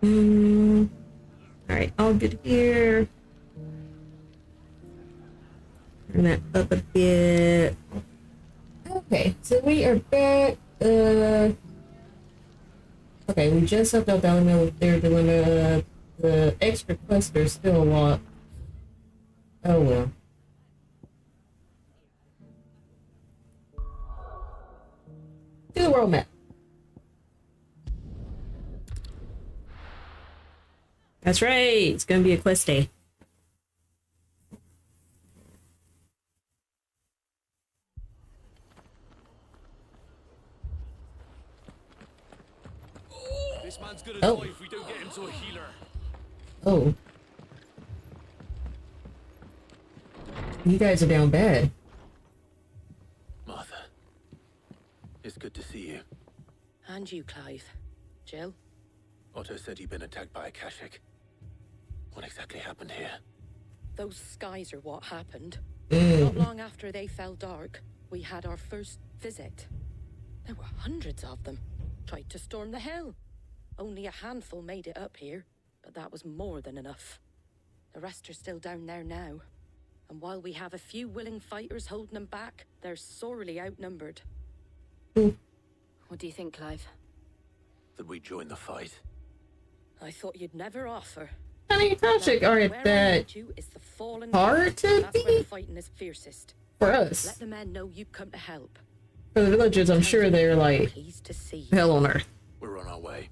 Alright, all good here. Turn that up a bit. Okay, so we are back. Okay, we just up out down there. They're doing the extra quest. There's still a lot. Oh well. Do the world map. That's right. It's gonna be a quest day. This man's gonna die if we don't get him to a healer. Oh. You guys are down bad. Martha, it's good to see you. And you, Clive. Jill? Otto said he'd been attacked by a Kashik. What exactly happened here? Those skies are what happened. Mm. Not long after they fell dark, we had our first visit. There were hundreds of them. Tried to storm the hill. Only a handful made it up here, but that was more than enough. The rest are still down there now. And while we have a few willing fighters holding them back, they're sorely outnumbered. Mm. What do you think, Clive? That we join the fight? I thought you'd never offer. I mean, Kashik aren't that hard to That's where the beat fighting is fiercest. for Let us. the men know you've come to help. For the villagers, I'm sure they're like Pleased to see you. hell on earth. We're on our way.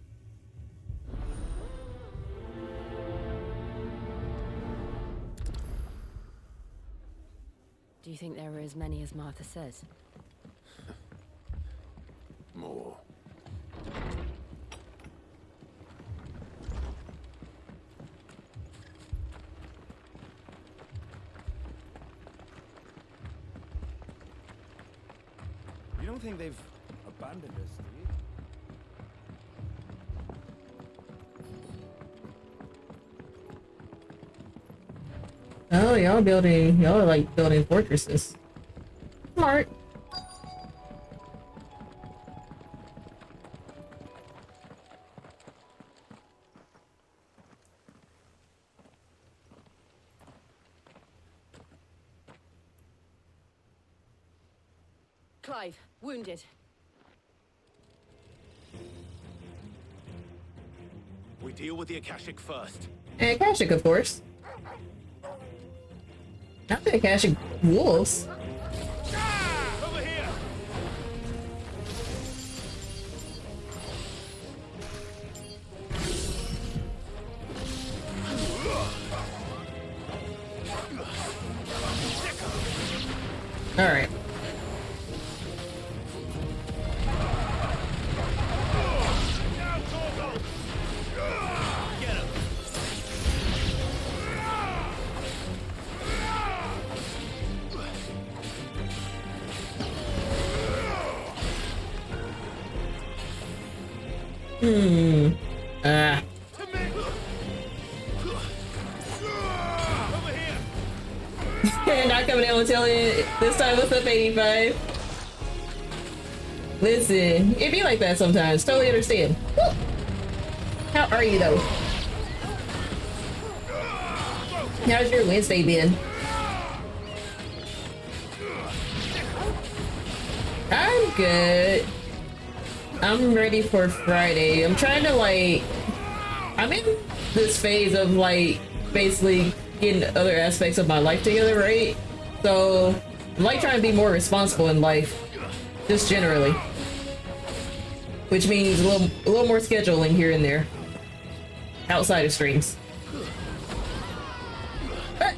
Do you think there were as many as Martha says? More. You don't think they've abandoned us, do you? Oh, y'all are like building fortresses. Smart. Clive, wounded. We deal with the Akashic first. And Kashik, of course. Not the Kashik wolves. Over here! Alright. Ah. Not coming down and telling it this time. What's up, 85? Listen, it be like that sometimes. Totally understand. Woo. How are you though? How's your Wednesday been? I'm good. I'm ready for Friday. I'm trying to like, I'm in this phase of like basically getting other aspects of my life together, right? So I'm like trying to be more responsible in life, just generally, which means a little more scheduling here and there, outside of streams. But,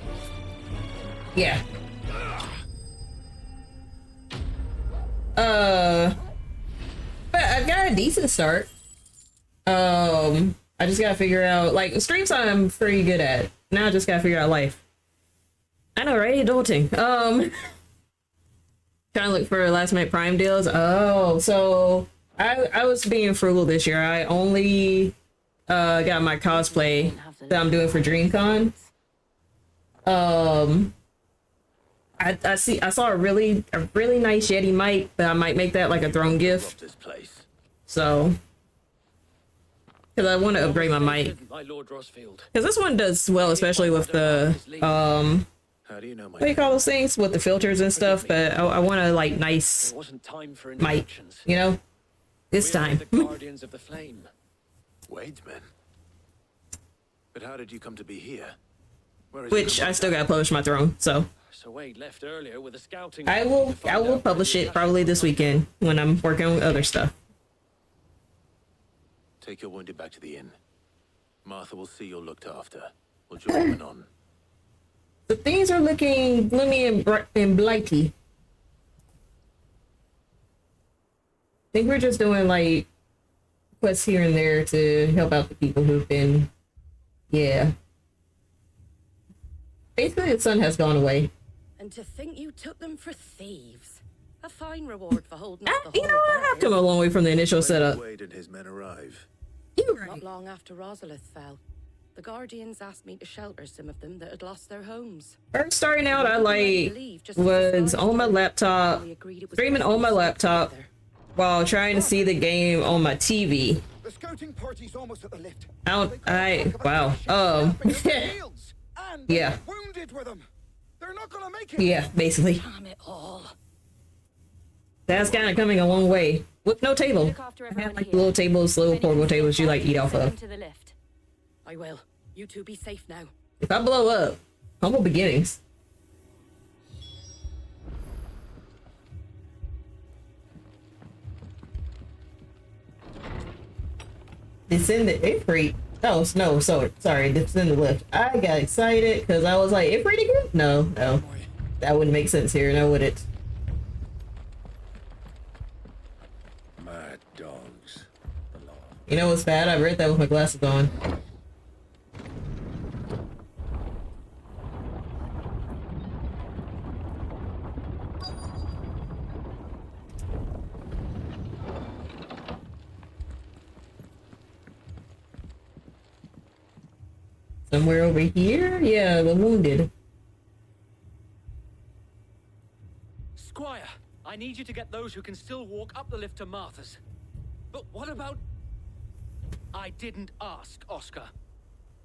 yeah. But I've got a decent start. I just gotta figure out, like, streams I'm pretty good at. Now I just gotta figure out life. I know, right? Adulting. Trying to look for last minute Prime deals. Oh, so I was being frugal this year. I only got my cosplay that I'm doing for DreamCon. I saw a really nice Yeti mic, but I might make that like a throne gift. So because I want to upgrade my mic. My Lord Rosfield. Because this one does well, especially with the How do you know my what do you call those things with the filters and stuff? But I want a like nice It wasn't time for mic, introductions. you know. This We're time. the Guardians of the Flame. Wade's men. But how did you come to be here? Where is Which I still gotta publish my throne, so So Wade left earlier with a scouting. I to will find out publish where it the probably this weekend when I'm working on other stuff. Take your wounded back to the inn. Martha will see you're looked after. We'll join you on. So things are looking gloomy and blighty. I think we're just doing like quests here and there to help out the people who've been, yeah. Basically, the sun has gone away. And to think you took them for thieves. A fine reward for holding up the You know, whole I've come a long way from the initial When setup. did Wade and his men arrive? You're Not right. long after Rosalith fell, the Guardians asked me to shelter some of them that had lost their homes. First starting out, I like Just as the was stars on my fell, laptop, we agreed it was streaming best on my to stick laptop together. while trying to see the game on my TV. The scouting party's almost at the lift. Wow. And Yeah. wounded with them. They're not gonna make it. Yeah, basically. Damn it all. That's kind of coming a long way. With no table. Look after I have everyone like here. little tables, little Anyone portable still tables you like eat off send them of. to the lift. I will. You two be safe now. If I blow up, humble beginnings. Descend the Ifrit. Oh no, sorry. Descend the lift. I got excited because I was like, Ifrit again? No, that wouldn't make sense here. No, would it? Mad dogs. Alarm. You know what's bad? I read that with my glasses on. Somewhere over here? Yeah, the wounded. Squire, I need you to get those who can still walk up the lift to Martha's. But what about... I didn't ask, Oscar.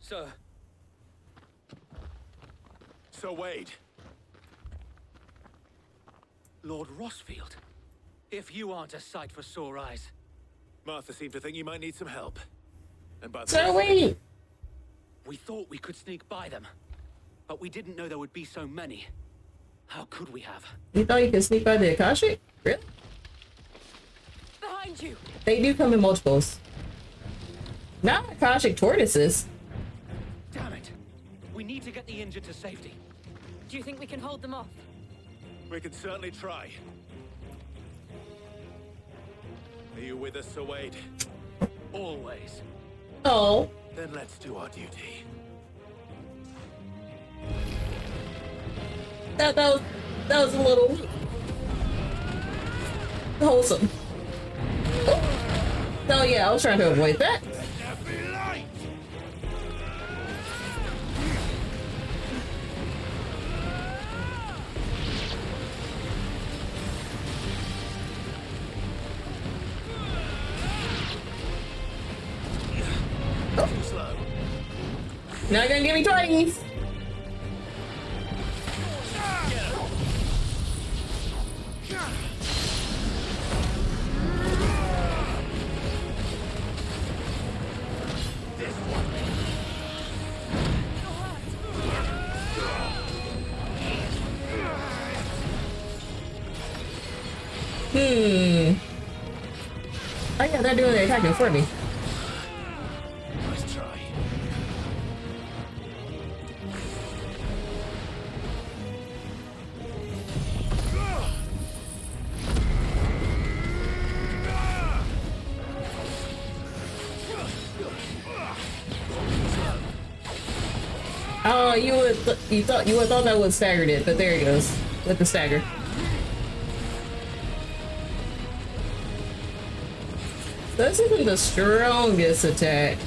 Sir. So Wade. Lord Rosfield. If you aren't a sight for sore eyes. Martha seemed to think you might need some help. And by the So wait. We thought we could sneak by them. But we didn't know there would be so many. How could we have? You thought you could sneak by the Akashic? Really? Behind you! They do come in multiples. Not Akashic tortoises. Damn it. We need to get the injured to safety. Do you think we can hold them off? We can certainly try. Are you with us, Sir Wade? Always. Oh. Then let's do our duty. That was a little wholesome. Oh yeah, I was trying to avoid that. Too slow. Not gonna give me twice. Oh yeah, they're doing the attacking for me. Nice try. Oh, you would have thought that would staggered it, but there it goes with the stagger. This isn't the strongest attack.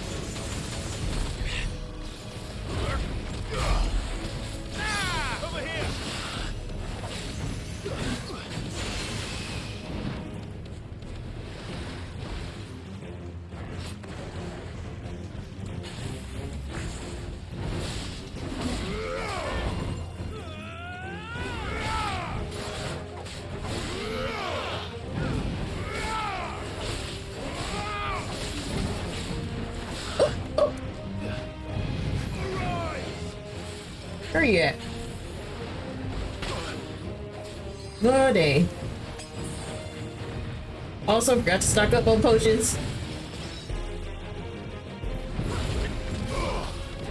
Over here. Where you at? Oh, dang. Also, forgot to stock up on potions.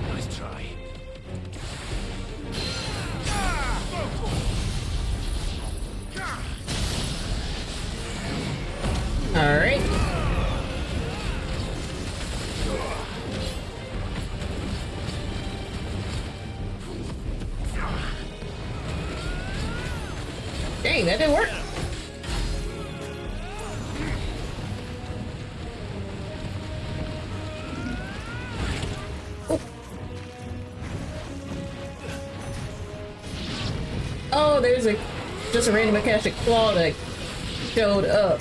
Nice try. Alright. Dang, that didn't work. Oh, there's just a random Akashic claw that showed up.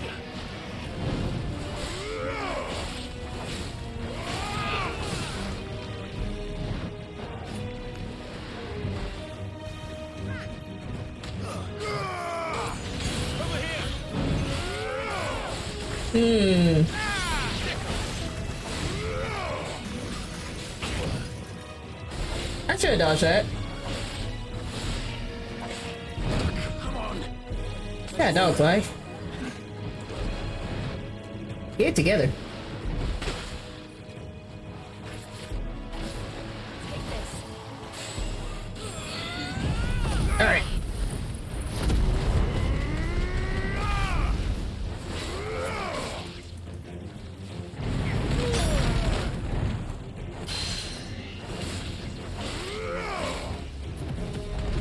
I should have dodged that. Yeah, dog's life. Get it together. Alright.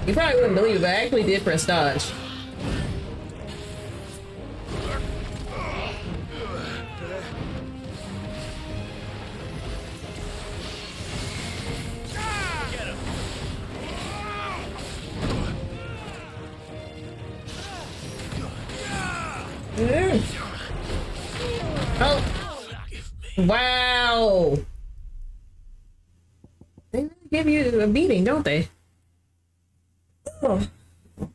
You probably wouldn't believe it, but I actually did press dodge. Oh! Wow! They really give you a beating, don't they? Oh. I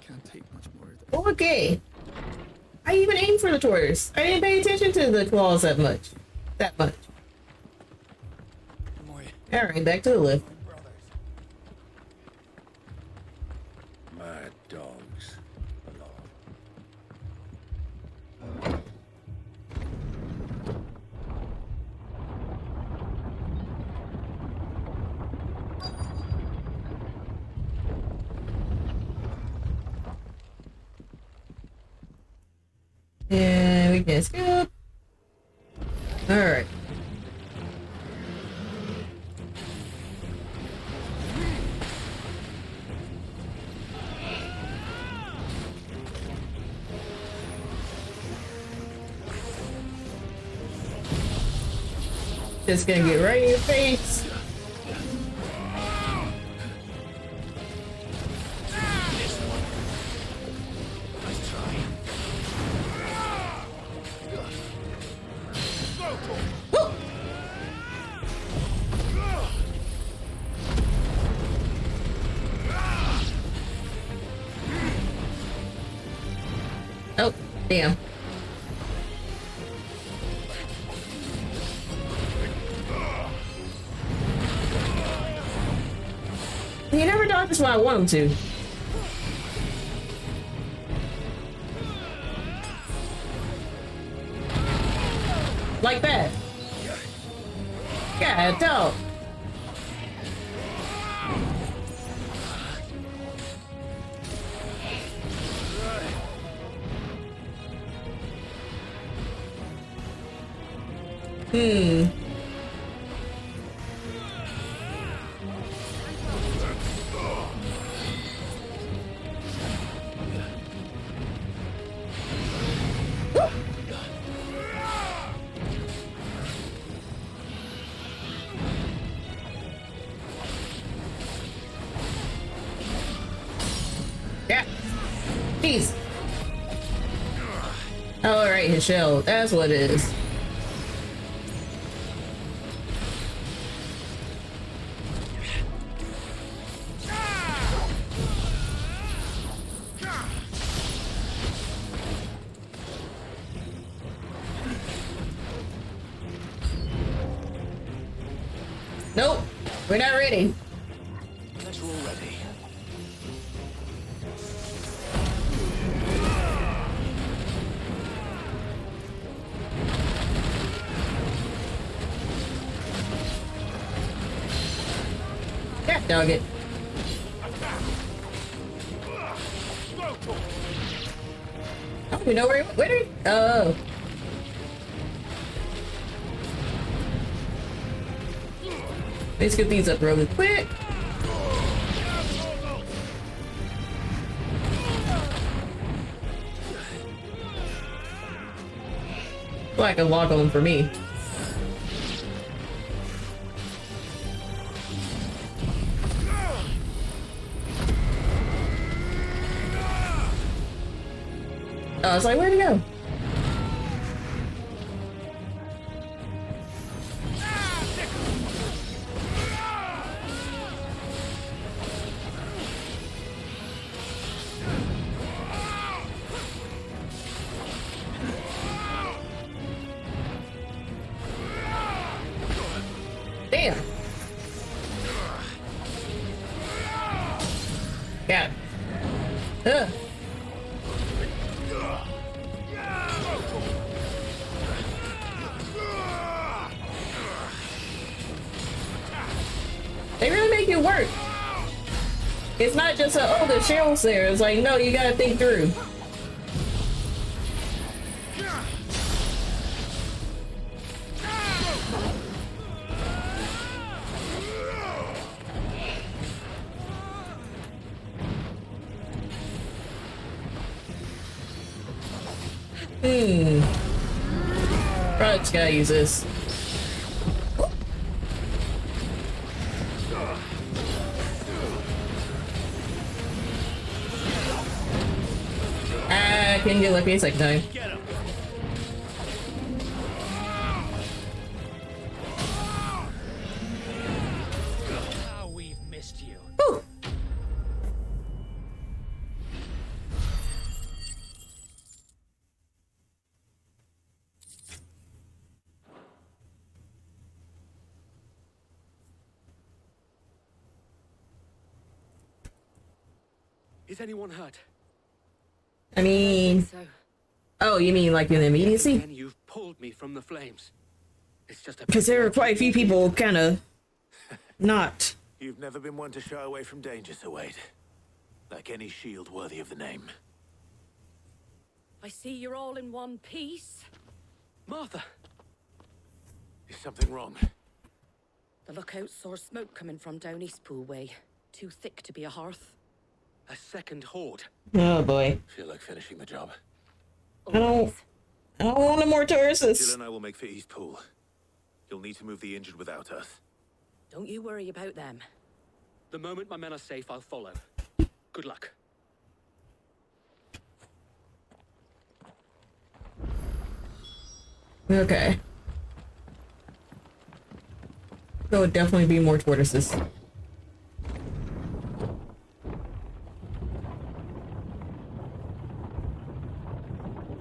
can't take much more of this. Okay. I even aimed for the tortoise. I didn't pay attention to the claws that much. That much. Alright, back to the lift. Mad dogs. And we can skip. Alright. Just gonna get right in your face. Oh, damn. He never dodges when I want him to. Like that. Yeah, dope. Yeah. Jeez. Oh, alright, his shell. That's what it is. Nope, we're not ready. Unless you're all ready. Yeah, dog it. Oh, we know where did oh. Let's get these up really quick. Like a log on for me. I was like, where'd he go? Damn. Yeah. Ugh. They really make it work. It's not just a, oh, the Cheryl's there. It's like, no, you gotta think through. Probably just gotta use this. I couldn't get lucky a second time. Get him. How we've missed you. Whew. Is anyone hurt? I mean, So, oh, you mean like in the immediacy? Again, you've pulled me from the flames. It's just a Because there were quite a few people kind of not. You've never been one to shy away from danger, Sir Wade. Like any shield worthy of the name. I see you're all in one piece. Martha! Is something wrong? The lookout saw smoke coming from down Eastpool way. Too thick to be a hearth. a second horde. Oh boy. Feel like finishing the job. I don't want no more Jill Tauruses. and I will make for Eastpool. You'll need to move the injured without us. Don't you worry about them. The moment my men are safe, I'll follow. Good luck. Okay. There would definitely be more tortoises.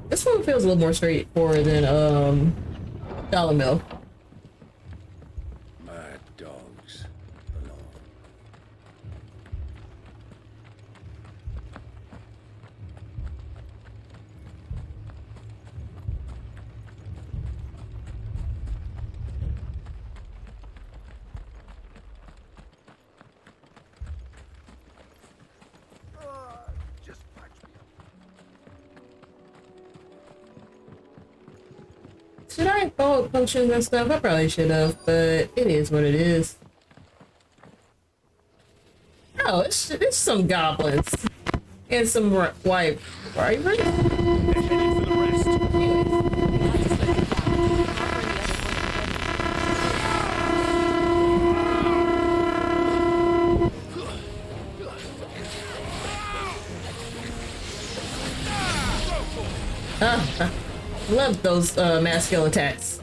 This one feels a little more straightforward than Dollar Mill. Mad dogs alone. Just patch me up. Should I follow functions and stuff? I probably should have, but it is what it is. Oh, it's some goblins. And some white wyverns. Love those mass skill attacks.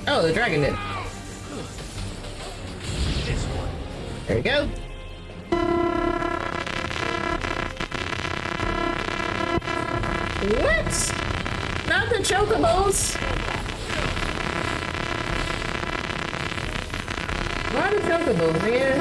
Oh, the dragon did. There you go. What? Not the chocobos. Why the chocobos, man?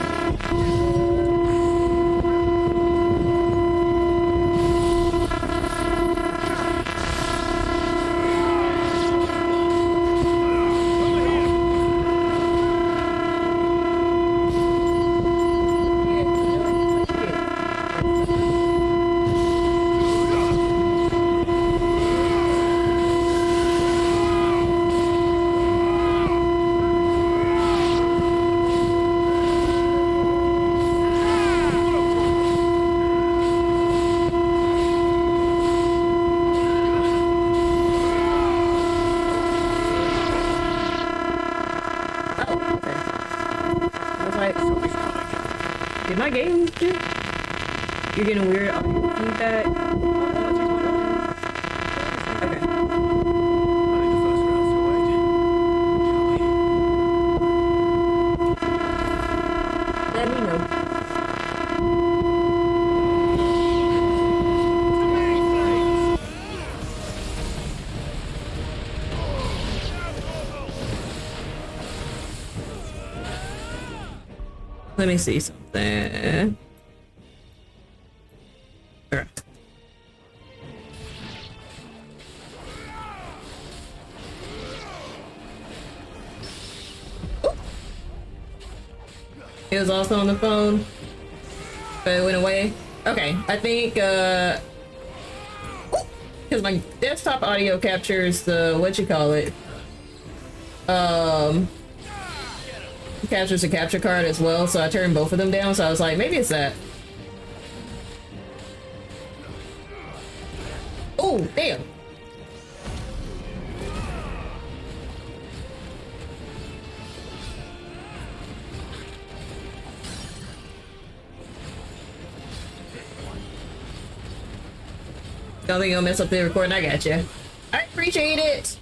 Did my game do? You're getting weird audio feedback. Okay. Let me know. Let me see something. Okay. It was also on the phone, but it went away. Okay, I think because my desktop audio captures the captures the capture card as well, so I turned both of them down, so I was like, maybe it's that. Oh, damn. Don't think you'll mess up the recording. I got you. I appreciate it.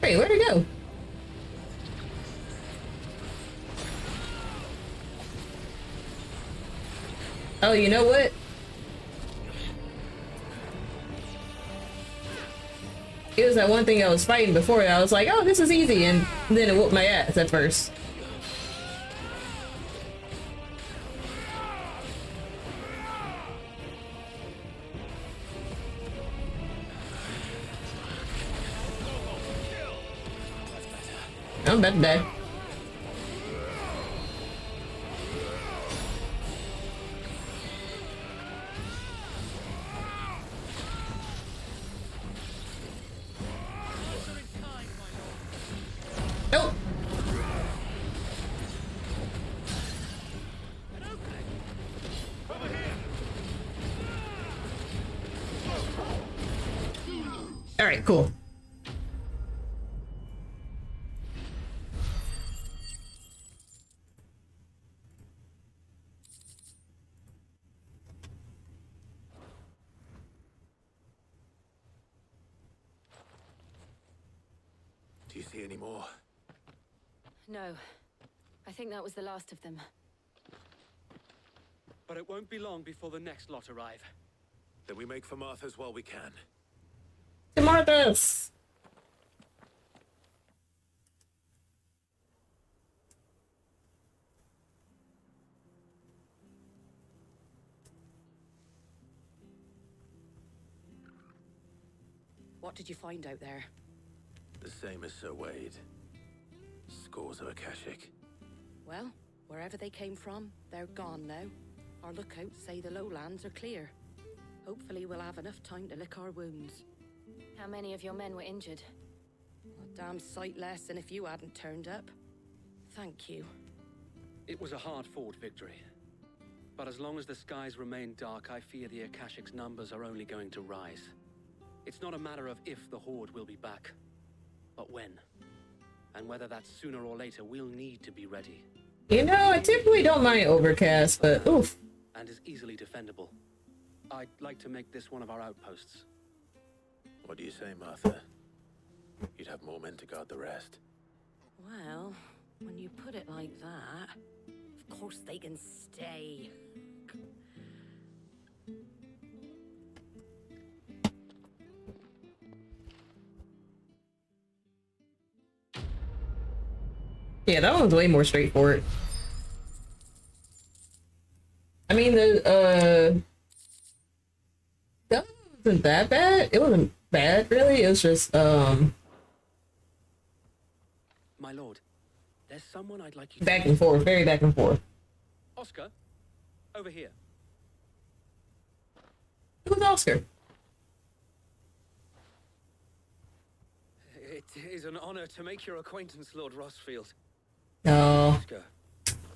Hey, where'd it go? Oh, you know what? It was that one thing I was fighting before. I was like, oh, this is easy, and then it whooped my ass at first. I'm about to die. Nope. All right, cool. Do you see any more? No. I think that was the last of them. But it won't be long before the next lot arrive. Then we make for Martha's while we can. To Martha's. What did you find out there? The same as Sir Wade. Scores of Akashic. Well, wherever they came from, they're gone now. Our lookouts say the lowlands are clear. Hopefully we'll have enough time to lick our wounds. How many of your men were injured? A damn sight less than if you hadn't turned up. Thank you. It was a hard-fought victory. But as long as the skies remain dark, I fear the Akashic's numbers are only going to rise. It's not a matter of if the Horde will be back, but when. And whether that's sooner or later, we'll need to be ready. You know, I typically don't mind overcast, but oof. And is easily defendable. I'd like to make this one of our outposts. What do you say, Martha? You'd have more men to guard the rest. Well, when you put it like that, of course they can stay. Yeah, that one's way more straightforward. I mean, that wasn't that bad. It wasn't bad, really. It was just, My lord, there's someone I'd like you to... back and forth, very back and forth. Oscar, over here. Who's Oscar? It is an honor to make your acquaintance, Lord Rossfield. No.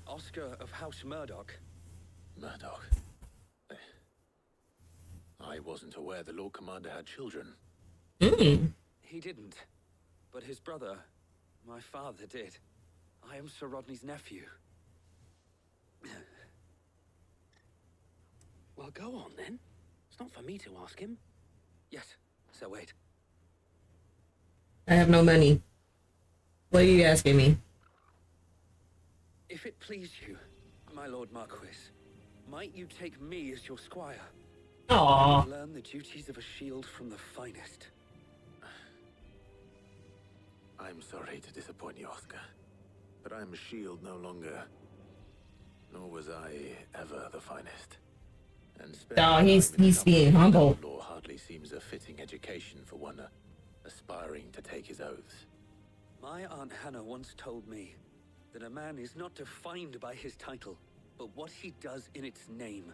Oscar of House Murdoch. Murdoch. I wasn't aware the Lord Commander had children. He didn't. But his brother, my father, did. I am Sir Rodney's nephew. Well, go on then. It's not for me to ask him. Yes, Sir Wade. I have no money. What are you asking me? If it please you, my Lord Marquis, might you take me as your squire? Aww. Learn the duties of a shield from the finest. I'm sorry to disappoint you, Oscar, but I'm a shield no longer. Nor was I ever the finest. And Oh, he's being humble. Law hardly seems a fitting education for one aspiring to take his oaths. My Aunt Hannah once told me that a man is not defined by his title, but what he does in its name.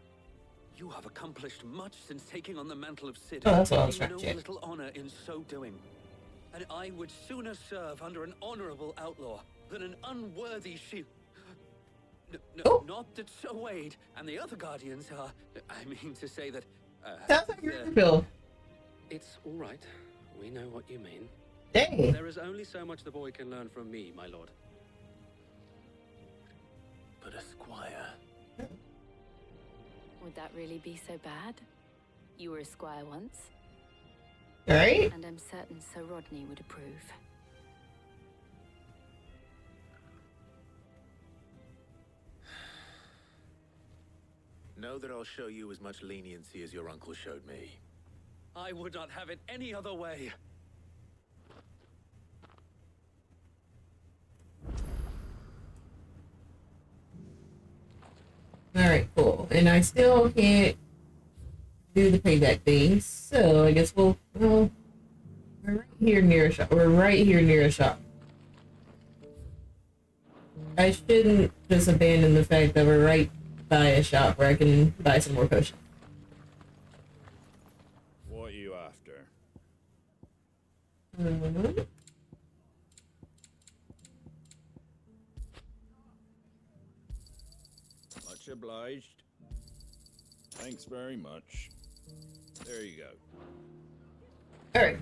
You have accomplished much since taking on the mantle of Cid. Oh, that's what I was no trying to check. little honor in so doing. And I would sooner serve under an honorable outlaw than an unworthy shield. Oh. Not that Sir Wade and the other guardians are... I mean to say that... Sounds like you're Bill. It's all right. We know what you mean. Dang. There is only so much the boy can learn from me, my lord. But a squire... Would that really be so bad? You were a squire once, Right? and I'm certain Sir Rodney would approve. Know that I'll show you as much leniency as your uncle showed me. I would not have it any other way. Alright, cool. And I still can't do the payback thing, so I guess we're right here near a shop. We're right here near a shop. I shouldn't just abandon the fact that we're right by a shop where I can buy some more potions. What are you after? Much obliged. Thanks very much. There you go. Alright.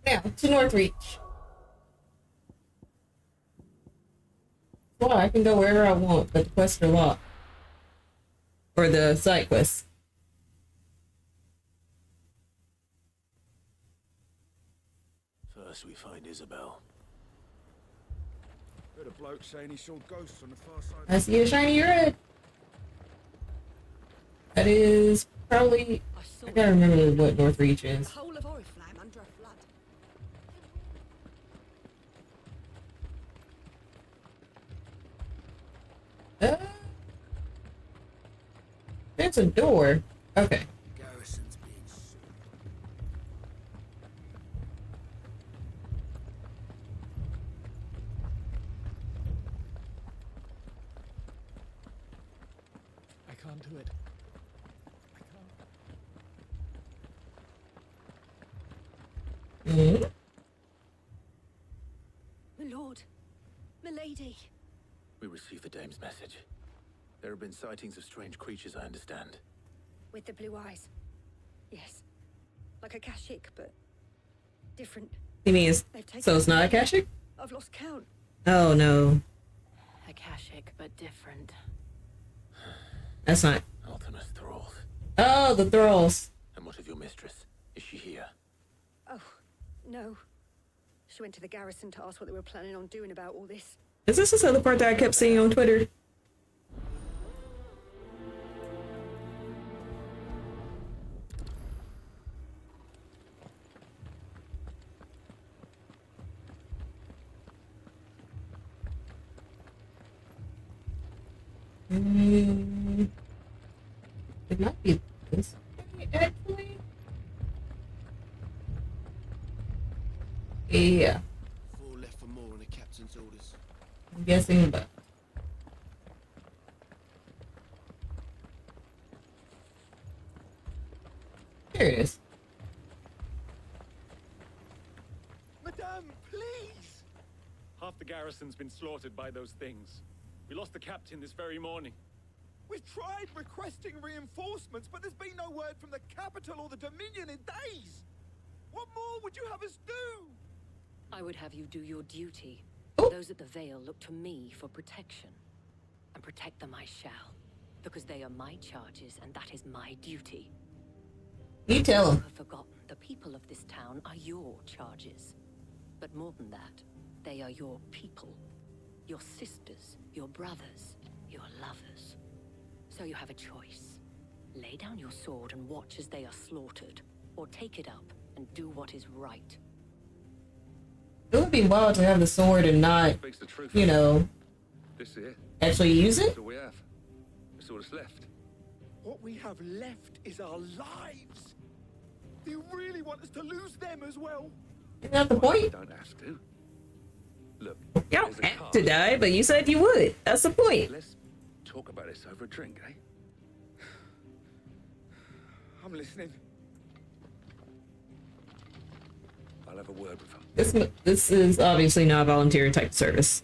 Now, to Northreach. Well, I can go wherever I want, but the quests are locked. Or the side quests. First we find Isabel. Heard a bloke saying he saw ghosts on the far side. I see a shiny red. That is probably... I gotta remember what Northreach is. The whole of Oriflamme under a flood. There's a door. Okay. Garrison's being sued. I can't do it. I can't. My lord, my lady. We received the dame's message. There have been sightings of strange creatures, I understand. With the blue eyes. Yes. Like a Kashik, but different. You mean They've taken so it's not a Akashic? I've lost count. Oh no, Akashic, but different. that's not. Ultimus thralls. Oh, the thralls. And what of your mistress? Is she here? Oh, no. She went to the garrison to ask what they were planning on doing about all this. Is this the other part that I kept seeing on Twitter? It might be this way, actually. Yeah, 4 left for more on the captain's orders. I'm guessing, but there it is. Madame, please! Half the garrison's been slaughtered by those things. We lost the captain this very morning. We've tried requesting reinforcements, but there's been no word from the capital or the Dominion in days. What more would you have us do? I would have you do your duty. Oh. Those at the Vale look to me for protection. And protect them I shall. Because they are my charges, and that is my duty. You tell You him. have forgotten the people of this town are your charges. But more than that, they are your people. Your sisters, your brothers, your lovers. So you have a choice. Lay down your sword and watch as they are slaughtered, or take it up and do what is right. It would be wild to have the sword and not, Speaks the truth. you know, This here. actually use it. That's all we have. That's all that's left. What we have left is our lives. Do you really want us to lose them as well? Isn't that the You point? don't have to. Look, You there's don't a have car. to die, but you said you would. That's the point. Let's talk about this over a drink, eh? I'm listening. I'll have a word with her. This is obviously not a volunteer type service.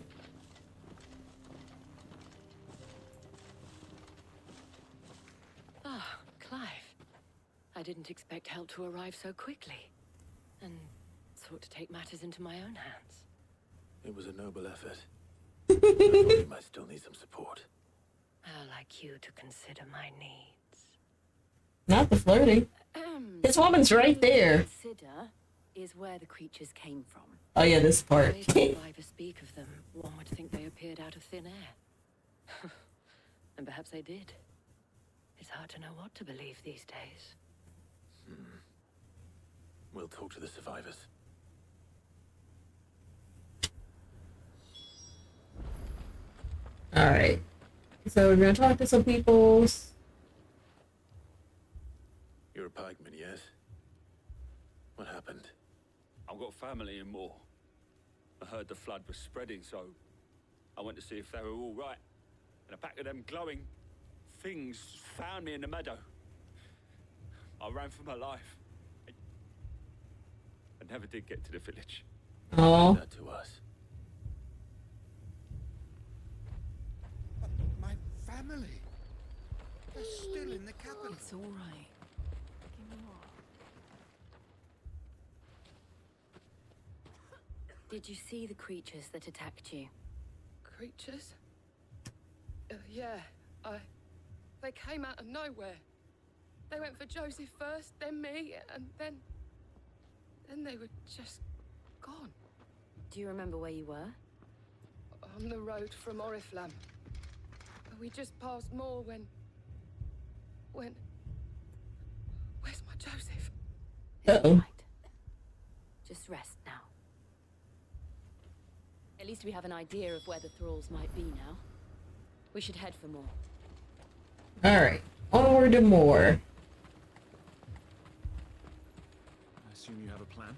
Ah, Clive. I didn't expect help to arrive so quickly. And sought to take matters into my own hands. It was a noble effort. I thought you might still need some support. I'd like you to consider my needs. Not the flirting. This woman's right there. Consider is where the creatures came from. Oh yeah, this part. The way survivors speak of them, one would think they appeared out of thin air. And perhaps they did. It's hard to know what to believe these days. We'll talk to the survivors. All right. So we're gonna talk to some people. You're a pikeman, yes? What happened? I've got family in Moor. I heard the flood was spreading, so I went to see if they were all right. And a pack of them glowing things found me in the meadow. I ran for my life. I never did get to the village. Oh, That to us. My family. They're still in the capital. It's all right. Did you see the creatures that attacked you? Creatures? Yeah, they came out of nowhere. They went for Joseph first, then me, and then they were just gone. Do you remember where you were? On the road from Oriflamme. We just passed Moor when... Where's my Joseph? It's all Uh-oh. right. Just rest now. At least we have an idea of where the thralls might be now. We should head for more. all right. Onward to more. I assume you have a plan?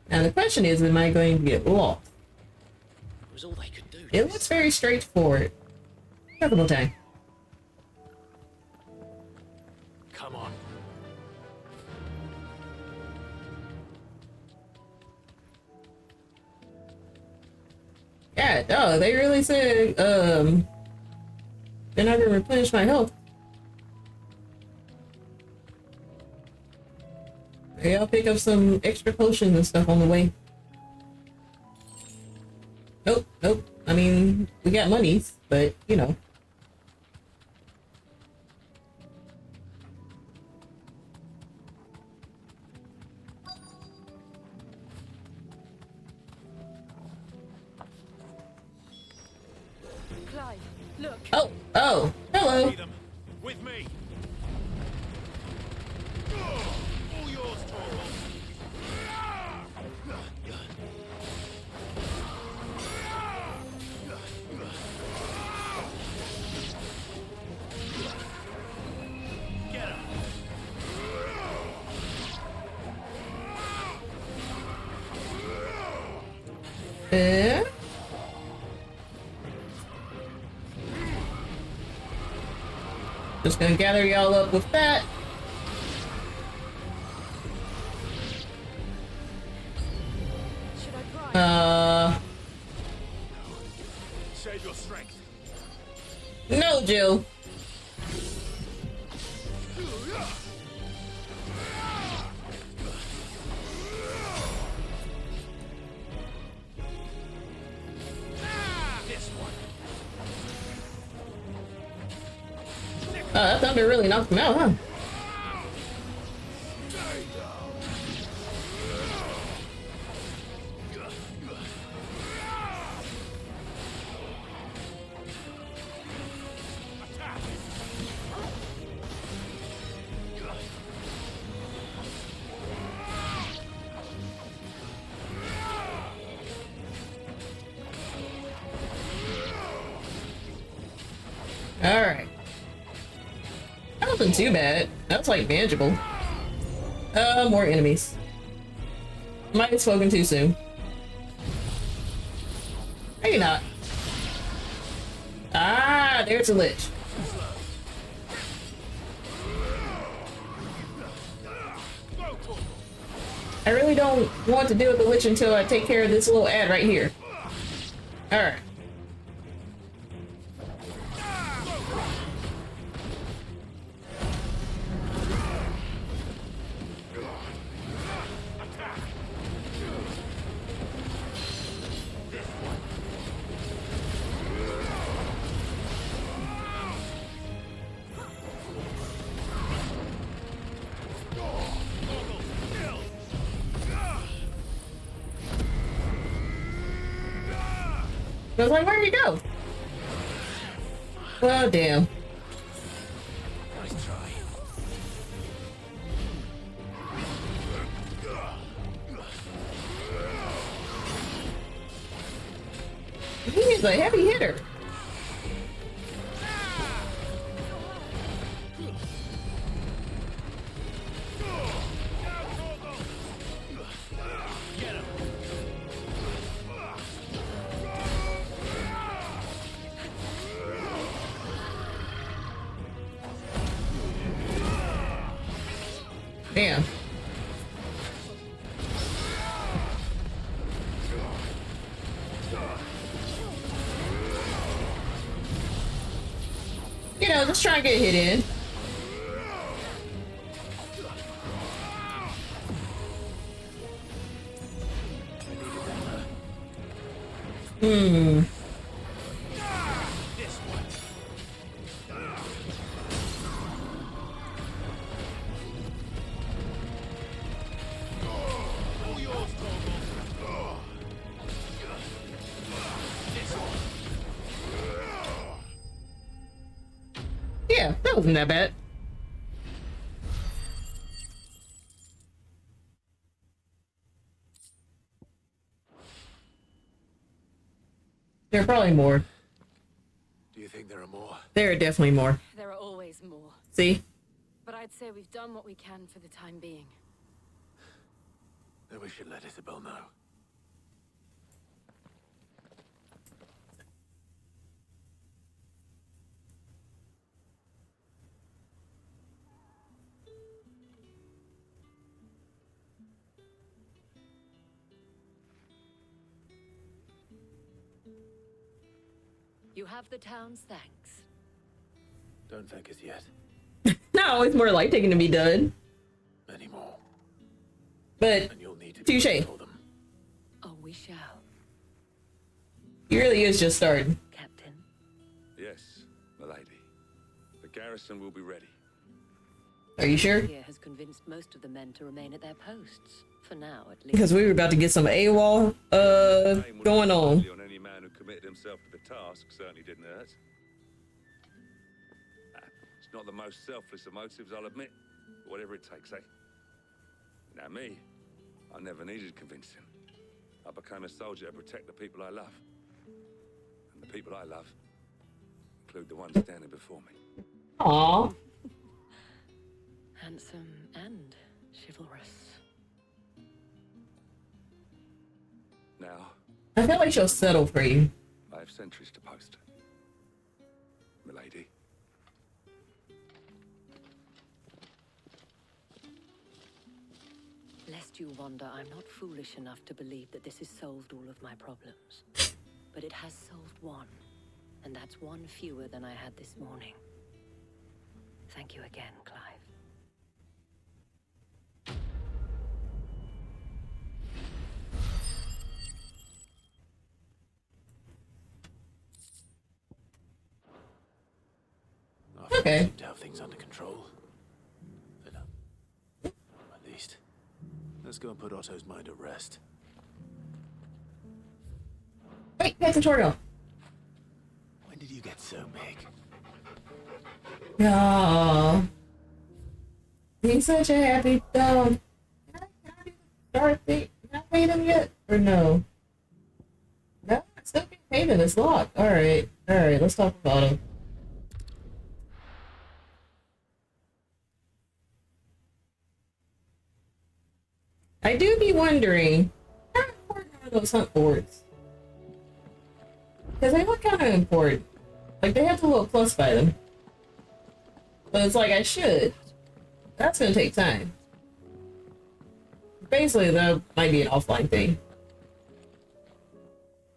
Now the question is, am I going to get lost? It was all they could do. It looks very straightforward. Double time. Come on. Yeah, no, they really said, they're not gonna replenish my health. Maybe I'll pick up some extra potions and stuff on the way. Nope, nope. I mean, we got monies, but you know. Clive, look. Oh, oh, hello. See them. With me. All yours, Torvald. Get him. Eh? Just gonna gather y'all up with that. Should I try? Save your strength. No, Jill. This one. That thunder really knocked him out, huh? Alright. That wasn't too bad. That was like manageable. More enemies. Might have spoken too soon. Maybe not. Ah, there's a lich. I really don't want to deal with the lich until I take care of this little ad right here. Alright. I was like, where'd he go? Oh, damn. Nice try. He is a heavy hitter. Damn. You know, just try and get hit in. Hmm. Yeah, that wasn't that bad. There are probably more. Do you think there are more? There are definitely more. There are always more. See? But I'd say we've done what we can for the time being. Then we should let Isabel know. You have the town's thanks. Don't thank us yet. No, it's more like taking to be done. Many more. But And you'll need to touche. be for them. Oh, we shall, He really is just starting. Captain. Yes, milady. The garrison will be ready. Are you sure? Here has convinced most of the men to remain at their posts. For now, at least. Because we were about to get some AWOL going on. On any man who committed himself to the task certainly didn't hurt. It's not the most selfless of motives, I'll admit. But whatever it takes, eh? Now me, I never needed convincing. I became a soldier to protect the people I love. And the people I love include the ones standing before me. Aww. Handsome and chivalrous. Now, I feel like she'll settle for you. I have sentries to post. Milady. Lest you wonder, I'm not foolish enough to believe that this has solved all of my problems. But it has solved one. And that's one fewer than I had this morning. Thank you again, Clive. Okay. Seem to have things under control. At least. Let's go and put Otto's mind at rest. Wait, pay tutorial. When did you get so big? Aww. He's such a happy dog. Can I start thing? Can I pay them yet? Or no? No, I still can't pay them. It's locked. Alright. Alright, let's talk about him. I do be wondering, how important are those hunt boards? Because they look kind of important. Like, they have the little plus by them. But it's like, I should. That's gonna take time. Basically, that might be an offline thing.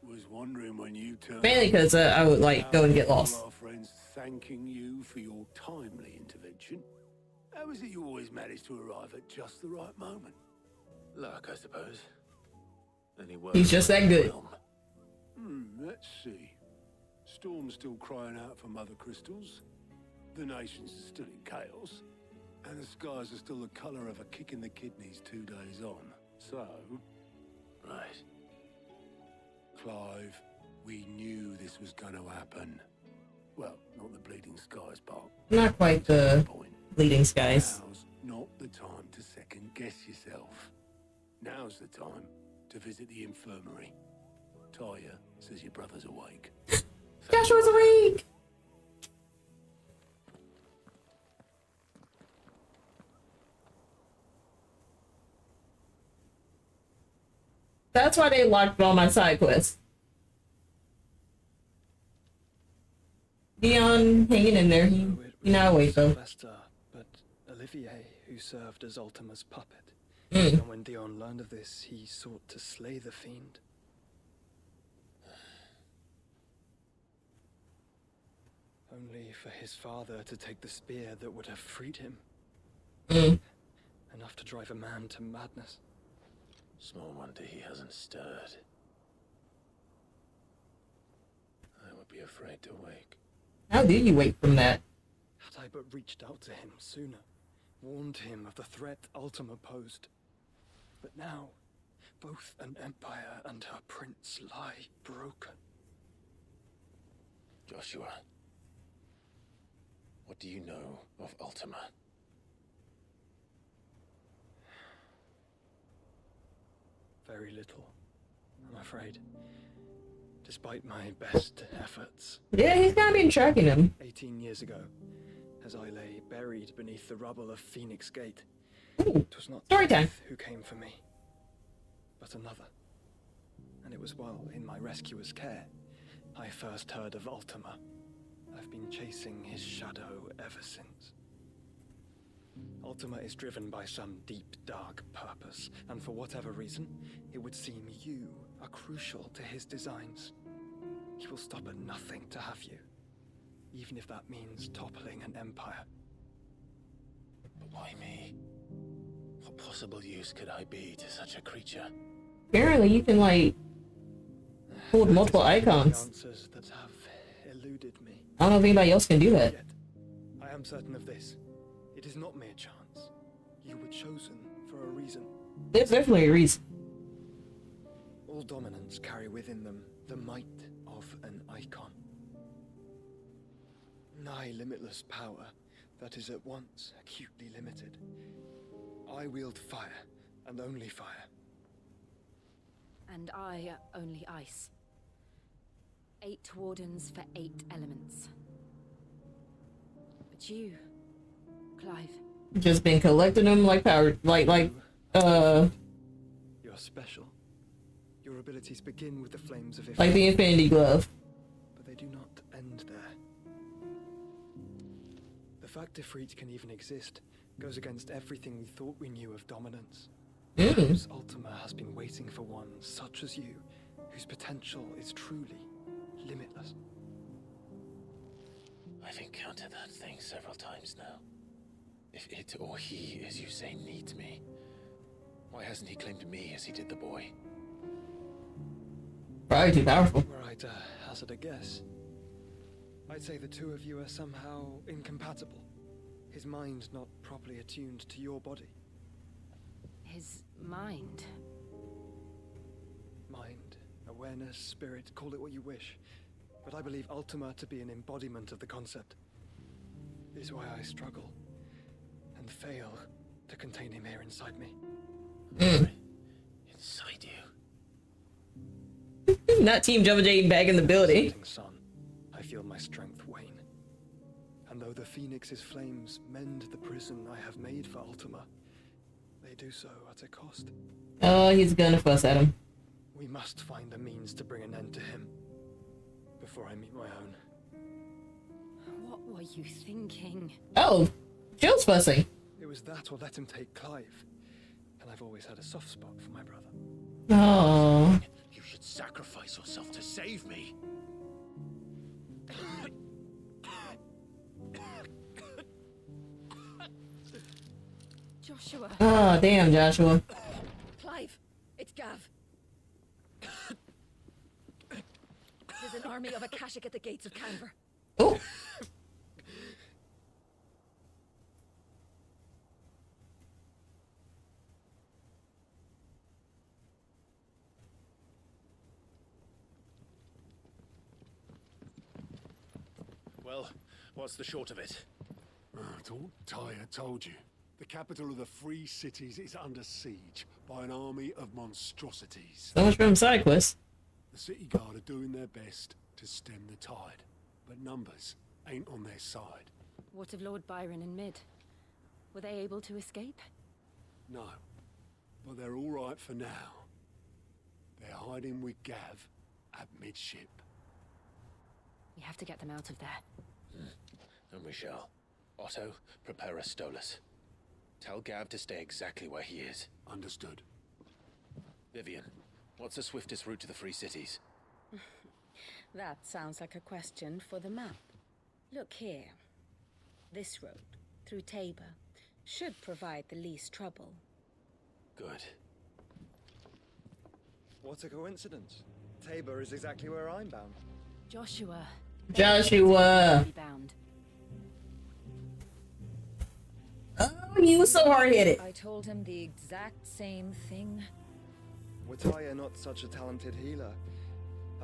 Was wondering when you turned. Mainly because I would, like, go and get lost. Our friends thanking you for your timely intervention. How is it you always manage to arrive at just the right moment? Luck, I suppose. Any word He's just that good. Let's see. Storm's still crying out for mother crystals. The nations are still in chaos. And the skies are still the colour of a kick in the kidneys 2 days on. So... Right. Clive, we knew this was going to happen. Well, not the bleeding skies part. Not quite the bleeding skies. Now's not the time to second guess yourself. Now's the time to visit the infirmary. Talia says your brother's awake. Joshua's awake! That's why they locked all my side quests. Dion hanging in there. He not awake though. Sylvester, but Olivier, who served as Ultima's puppet. And when Dion learned of this, he sought to slay the fiend. Only for his father to take the spear that would have freed him. Enough to drive a man to madness. Small wonder he hasn't stirred. I would be afraid to wake. How do you wake from that? Had I but reached out to him sooner, warned him of the threat Ultima posed. But now, both an empire and her prince lie broken. Joshua, what do you know of Ultima? Very little, I'm afraid. Despite my best efforts. Yeah, he's kind of been tracking him. 18 years ago, as I lay buried beneath the rubble of Phoenix Gate, Ooh, it was not story time. Death who came for me, but another. And it was while in my rescuer's care, I first heard of Ultima. I've been chasing his shadow ever since. Ultima is driven by some deep, dark purpose, and for whatever reason, it would seem you are crucial to his designs. He will stop at nothing to have you, even if that means toppling an empire. But why me? possible use could I be to such a creature? Apparently, you can like hold multiple icons. Answers that have eluded me. I don't know if anybody else can do that. Yet, I am certain of this. It is not mere chance. You were chosen for a reason. There's definitely a reason. All dominants carry within them the might of an icon. Nigh limitless power that is at once acutely limited. I wield fire, and only fire. And I only ice. 8 wardens for 8 elements. But you, Clive. Just been collecting them like power, You're special. Your abilities begin with the flames of Ifrit. like the Infinity Glove. But they do not end there. The fact Ifrit can even exist goes against everything we thought we knew of dominance. Perhaps Ultima has been waiting for one such as you, whose potential is truly limitless. I've encountered that thing several times now. If it or he, as you say, needs me, why hasn't he claimed me as he did the boy? Probably too powerful. Were I to hazard a guess, I'd say the two of you are somehow incompatible. His mind not properly attuned to your body. His mind. Mind, awareness, spirit, call it what you wish. But I believe Ultima to be an embodiment of the concept. This is why I struggle and fail to contain him here inside me. Inside you? Not Team Jumbo Jade back in the building. Son, I feel my strength wane. And though the Phoenix's flames mend the prison I have made for Ultima, they do so at a cost. Oh, he's gonna fuss at him. We must find a means to bring an end to him before I meet my own. What were you thinking? Oh, Jill's fussing. It was that or let him take Clive. And I've always had a soft spot for my brother. Oh. You should sacrifice yourself to save me. Joshua. Oh, damn, Joshua. Clive, it's Gav. There's an army of Akashic at the gates of Canver. Oh. Well, what's the short of it? Don't Tyre told you. The capital of the Free Cities is under siege by an army of monstrosities. So much from side quests. The city guard are doing their best to stem the tide, but numbers ain't on their side. What of Lord Byron and Mid? Were they able to escape? No, but they're all right for now. They're hiding with Gav at midship. We have to get them out of there. And we shall. Otto, prepare a Stolas. Tell Gav to stay exactly where he is. Understood. Vivian, what's the swiftest route to the Free Cities? That sounds like a question for the map. Look here. This road, through Tabor, should provide the least trouble. Good. What a coincidence. Tabor is exactly where I'm bound. Joshua. Joshua. Bound. Oh, you so hard-headed. I told him the exact same thing. Were Tyre not such a talented healer,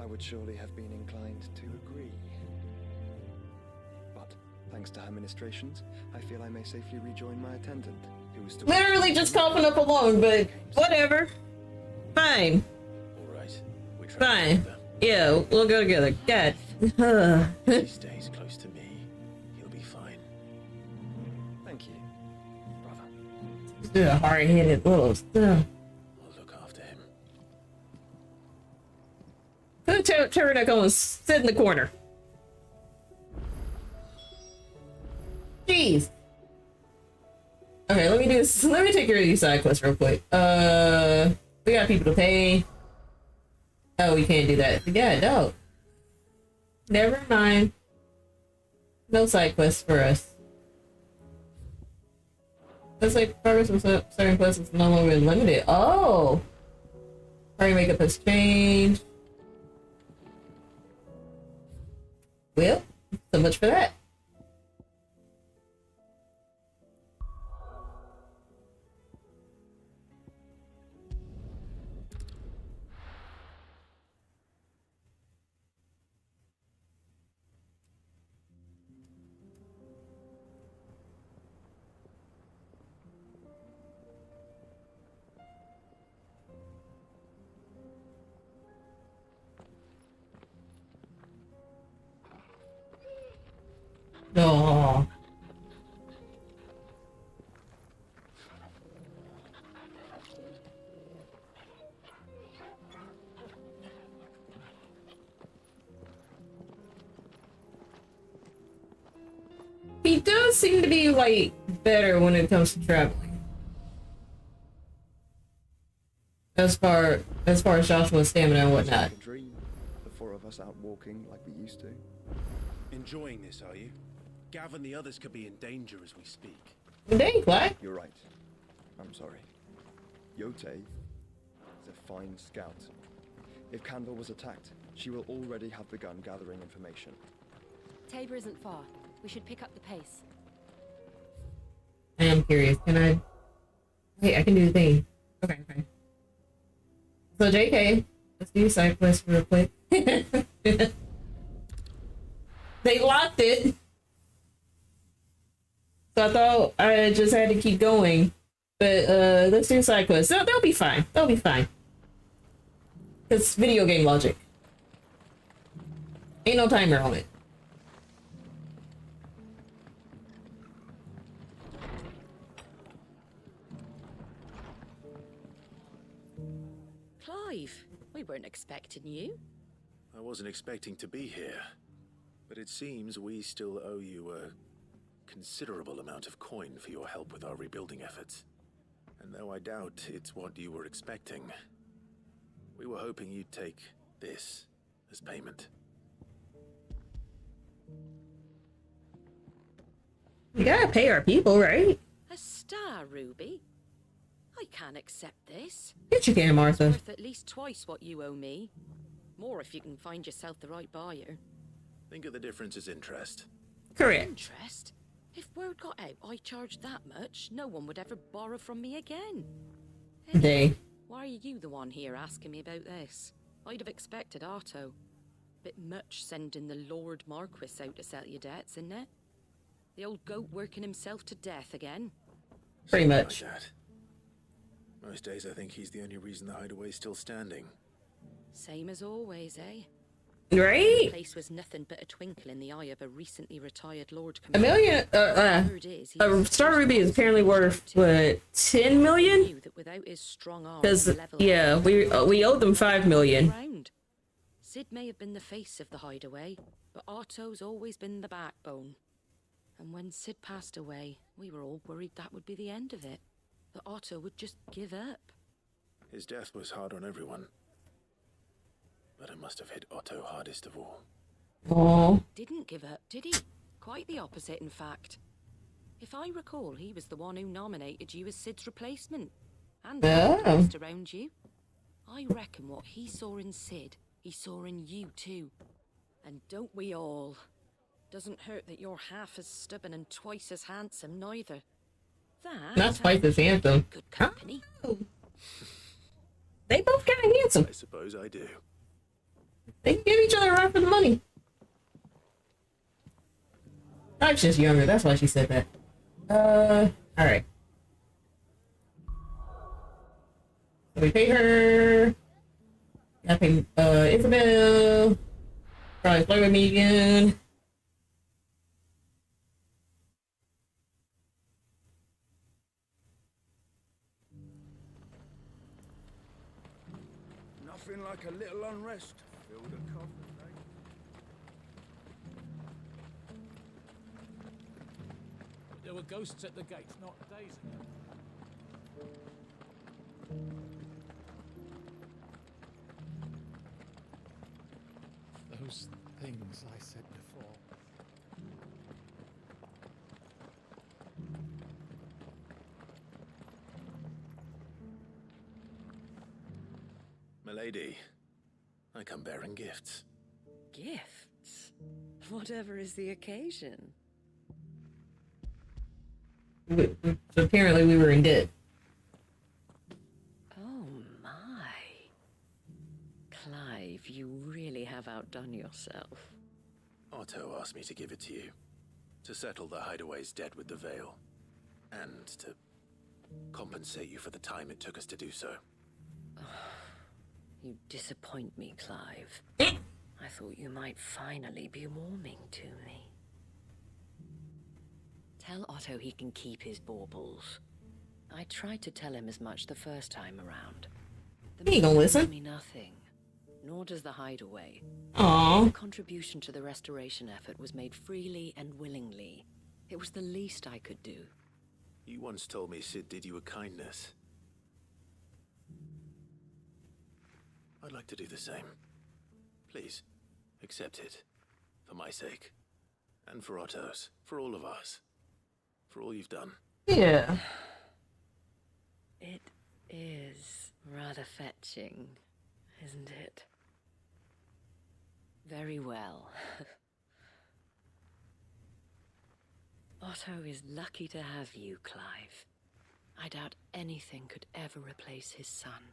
I would surely have been inclined to agree. But, thanks to her ministrations, I feel I may safely rejoin my attendant, who is still... Literally just coughing up alone, but whatever. Fine. Alright, we try. Fine. Yeah, we'll go together. God. If he stays close to me, he'll be fine. Thank you, brother. Still a hard-headed little stuff. I'll look after him. Could turn that going sit in the corner. Jeez. Okay, let me do this. Let me take care of these side quests real quick. We got people to pay. Oh, we can't do that. Yeah, no. Never mind. No side quests for us. Looks like progress from certain quests is no longer limited. Oh! Party makeup has changed. Well, so much for that. Oh. He does seem to be like better when it comes to traveling. As far as Joshua's stamina and whatnot. A dream, the four of us out walking like we used to. Enjoying this, are you? Gav and the others could be in danger as we speak. Dang, Clyde. You're right. I'm sorry. Yote is a fine scout. If Candle was attacked, she will already have begun gathering information. Tabor isn't far. We should pick up the pace. I am curious. Can I? Wait, I can do the thing. Okay. So JK, let's do side quest real quick. They locked it. So I thought I just had to keep going. But let's do side quests. They'll be fine. They'll be fine. It's video game logic. Ain't no timer on it. Clive, we weren't expecting you. I wasn't expecting to be here, but it seems we still owe you a considerable amount of coin for your help with our rebuilding efforts. And though I doubt it's what you were expecting, we were hoping you'd take this as payment. We gotta pay our people, right? A star, Ruby? I can't accept this. Yes, you can, Martha. It's worth at least twice what you owe me. More if you can find yourself the right buyer. Think of the difference as interest. Correct. Interest? If word got out I charged that much, no one would ever borrow from me again. Day. Why are you the one here asking me about this? I'd have expected Otto. Bit much sending the Lord Marquis out to settle your debts, isn't it? The old goat working himself to death again. Pretty much. Like that. Most days I think he's the only reason the hideaway's still standing. Same as always, eh? Right? The place was nothing but a twinkle in the eye of a recently retired Lord $1 million. A Star Ruby is apparently worth what, 10 million? Because yeah, we owed them 5 million. Sid may have been the face of the hideaway, but Otto's always been the backbone. And when Sid passed away, we were all worried that would be the end of it. That Otto would just give up. His death was hard on everyone. But it must have hit Otto hardest of all. Oh. Didn't give up, did he? Quite the opposite, in fact. If I recall, he was the one who nominated you as Sid's replacement. And passed around you. I reckon what he saw in Sid, he saw in you too. And don't we all? Doesn't hurt that you're half as stubborn and twice as handsome, neither. Not twice as handsome. Good company. Oh. They both kind of handsome. I suppose I do. They can give each other a run for the money. I'm just younger, that's why she said that. Alright. So we pay her. I pay, Isabel. Probably flirt with me again. Nothing like a little unrest. Fill the coffin, eh? There were ghosts at the gate, not Dayz. Those things I said before. lady, I come bearing gifts. Gifts? Whatever is the occasion. Apparently we were in debt. Oh my. Clive, you really have outdone yourself. Otto asked me to give it to you. To settle the Hideaway's debt with the Veil. And to compensate you for the time it took us to do so. You disappoint me, Clive. I thought you might finally be warming to me. Tell Otto he can keep his baubles. I tried to tell him as much the first time around. He ain't gonna listen. Me nothing. Nor does the Hideaway. Aww. The contribution to the restoration effort was made freely and willingly. It was the least I could do. You once told me Sid did you a kindness. I'd like to do the same. Please, accept it. For my sake. And for Otto's. For all of us. For all you've done. Yeah. It is rather fetching, isn't it? Very well. Otto is lucky to have you, Clive. I doubt anything could ever replace his son.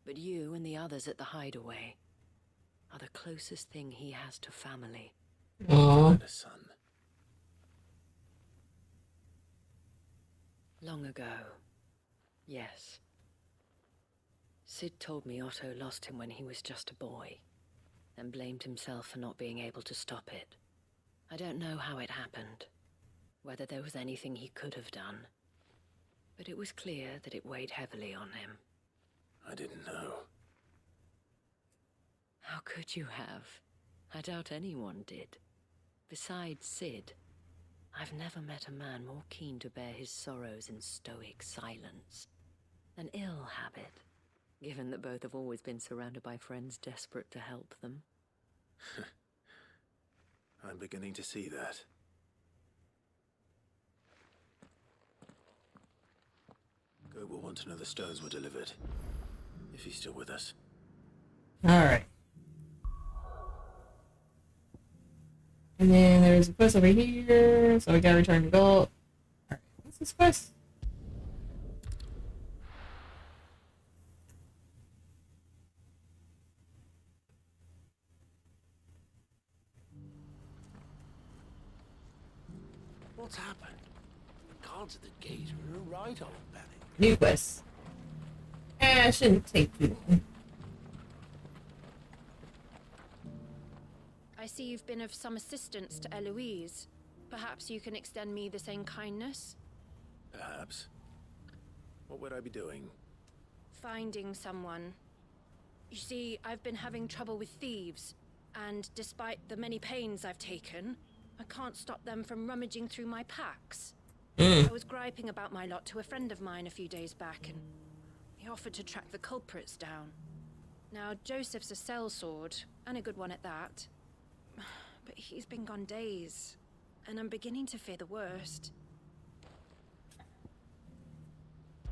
But you and the others at the Hideaway are the closest thing he has to family. Aww. A son. Long ago, yes. Sid told me Otto lost him when he was just a boy, and blamed himself for not being able to stop it. I don't know how it happened, whether there was anything he could have done, but it was clear that it weighed heavily on him. I didn't know. How could you have? I doubt anyone did. Besides Sid, I've never met a man more keen to bear his sorrows in stoic silence. An ill habit, given that both have always been surrounded by friends desperate to help them. I'm beginning to see that. Go will want to know the stones were delivered. If he's still with us. Alright. And then there's a quest over here, so we gotta return to gold. Alright, what's this quest? What's happened? The guards at the gate are in a right old panic. New quest. Shouldn't take too long. I see you've been of some assistance to Eloise. Perhaps you can extend me the same kindness? Perhaps. What would I be doing? Finding someone. You see, I've been having trouble with thieves, and despite the many pains I've taken, I can't stop them from rummaging through my packs. I was griping about my lot to a friend of mine a few days back, and he offered to track the culprits down. Now, Joseph's a sellsword, and a good one at that. But he's been gone days, and I'm beginning to fear the worst.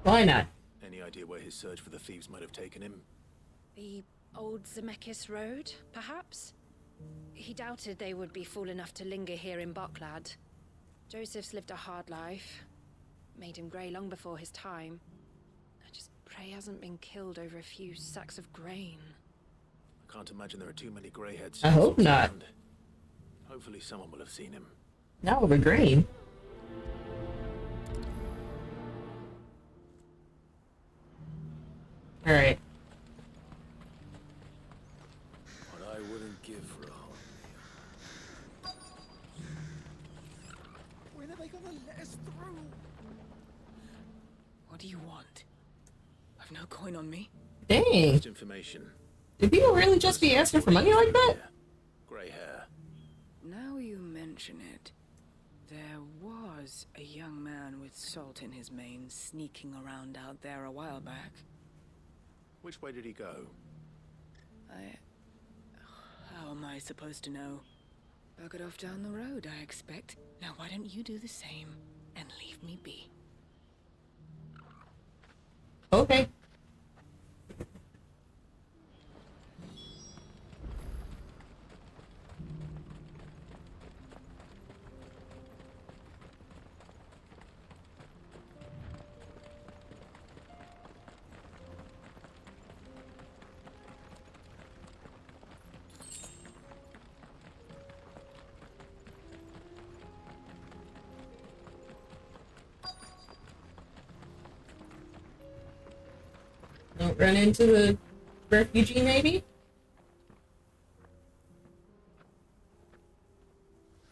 Why not? Any idea where his search for the thieves might have taken him? The old Zemeckis Road, perhaps? He doubted they would be fool enough to linger here in Boklad. Joseph's lived a hard life. Made him grey long before his time. I just pray he hasn't been killed over a few sacks of grain. I can't imagine there are too many greyheads. I hope not. Around. Hopefully someone will have seen him. Not over grain. Alright. What I wouldn't give for a hot meal. When are they gonna let us through? What do you want? I've no coin on me. Dang. Just information. Did people really just be asking for money like that? Grey hair. Now you mention it, there was a young man with salt in his mane sneaking around out there a while back. Which way did he go? How am I supposed to know? Buggered off down the road, I expect. Now why don't you do the same and leave me be? Okay. run into the refugee, maybe?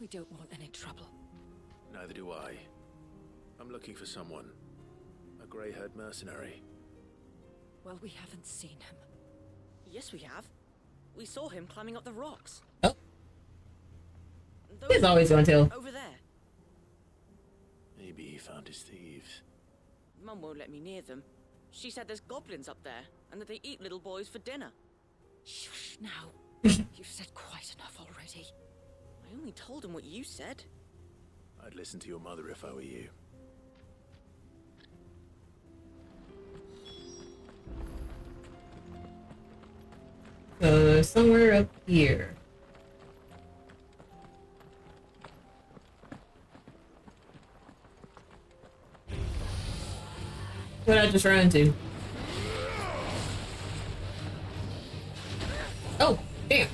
We don't want any trouble. Neither do I. I'm looking for someone. A grey-haired mercenary. Well, we haven't seen him. Yes, we have. We saw him climbing up the rocks. Oh. He's always gonna tell. Over there. Maybe he found his thieves. Mum won't let me near them. She said there's goblins up there, and that they eat little boys for dinner. Shush now. You've said quite enough already. I only told him what you said. I'd listen to your mother if I were you. Somewhere up here. What I just ran into? Oh, damn.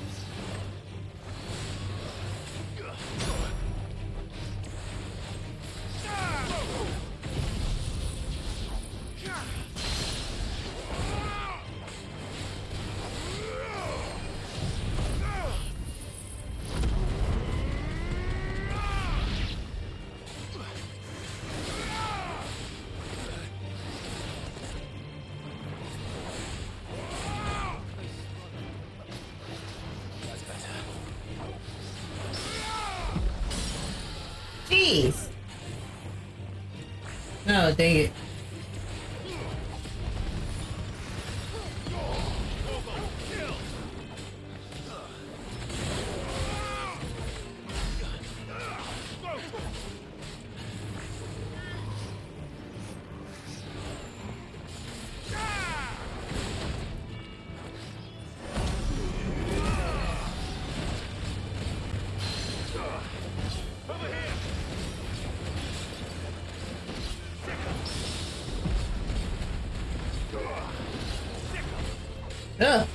Jeez. Oh, dang it. Ugh.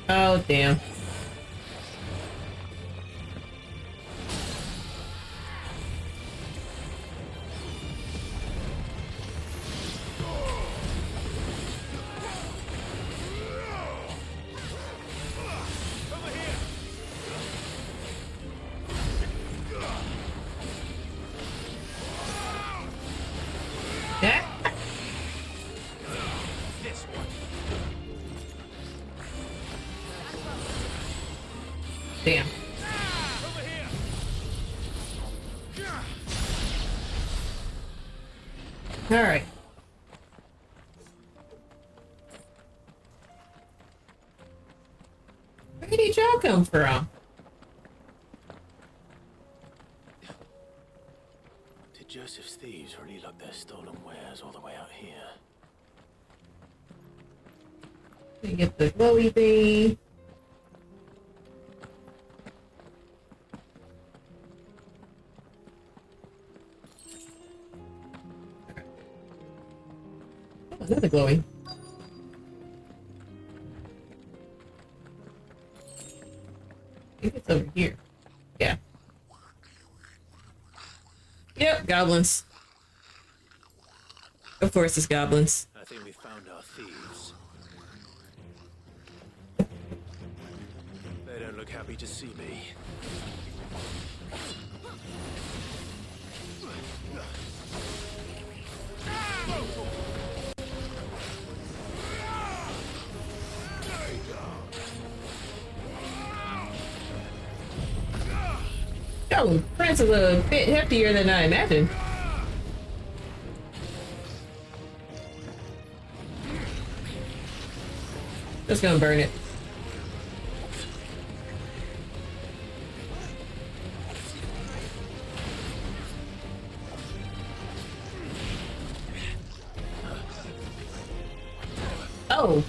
Oh, damn. Damn. All right. Where did y'all come from? Did Joseph's thieves really lug their stolen wares all the way out here? Let me get the glowy thing. Another glowy. I think it's over here. Yeah. Yep, goblins. Of course it's goblins. I think we found our thieves. They don't look happy to see me. Oh, Prince is a bit heftier than I imagined. Just gonna burn it. Oh.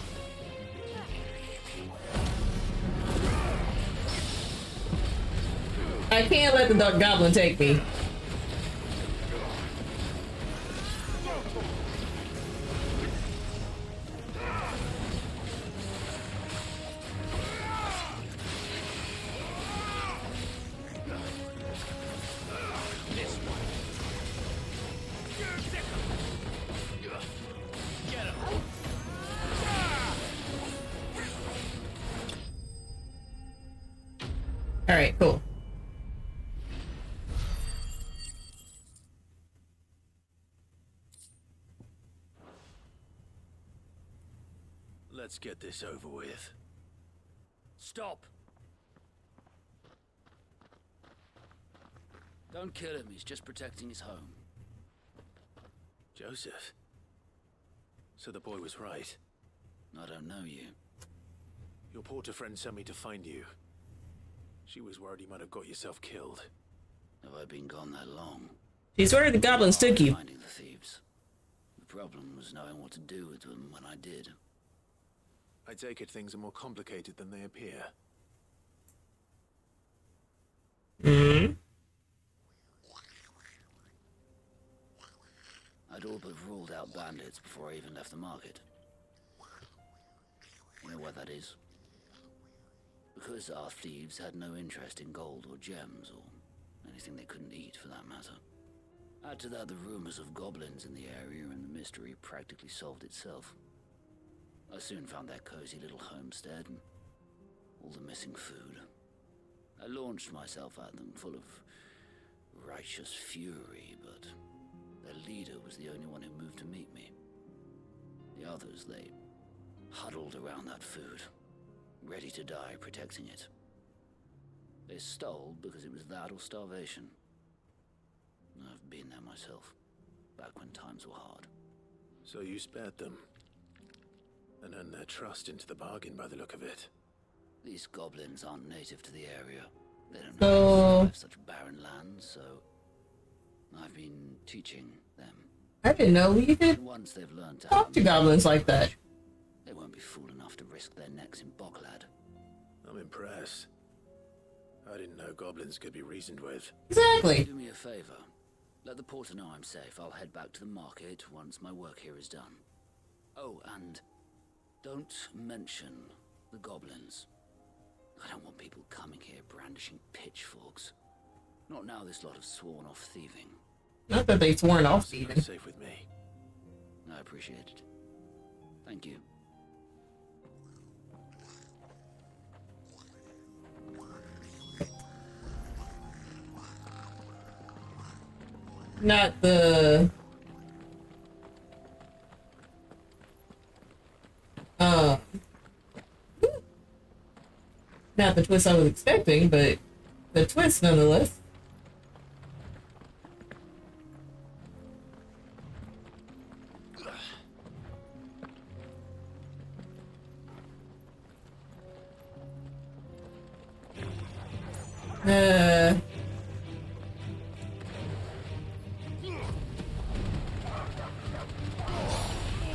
I can't let the dark goblin take me. Alright, cool. Let's get this over with. Stop! Don't kill him, he's just protecting his home. Joseph? So the boy was right. I don't know you. Your porter friend sent me to find you. She was worried you might have got yourself killed. Have I been gone that long? She's worried the goblins took you. Finding the thieves. The problem was knowing what to do with them when I did. I take it things are more complicated than they appear. Hmm. I'd all but ruled out bandits before I even left the market. You know why that is? Because our thieves had no interest in gold or gems, or anything they couldn't eat for that matter. Add to that the rumors of goblins in the area, and the mystery practically solved itself. I soon found their cozy little homestead, and all the missing food. I launched myself at them, full of righteous fury, but their leader was the only one who moved to meet me. The others, they huddled around that food, ready to die protecting it. They stole because it was that or starvation. I've been there myself, back when times were hard. So you spared them, and earned their trust into the bargain by the look of it. These goblins aren't native to the area. They don't So- know how to survive such barren lands, so I've been teaching them. I didn't know we could And once they've learned to talk to goblins like that. they won't be fool enough to risk their necks in Bocklad. I'm impressed. I didn't know goblins could be reasoned with. Exactly. Do me a favor. Let the porter know I'm safe. I'll head back to the market once my work here is done. Oh, and don't mention the goblins. I don't want people coming here brandishing pitchforks. Not now this lot have sworn off thieving. Not that they sworn off Seem even. safe with me. I appreciate it. Thank you. Not the not the twist I was expecting, but the twist nonetheless.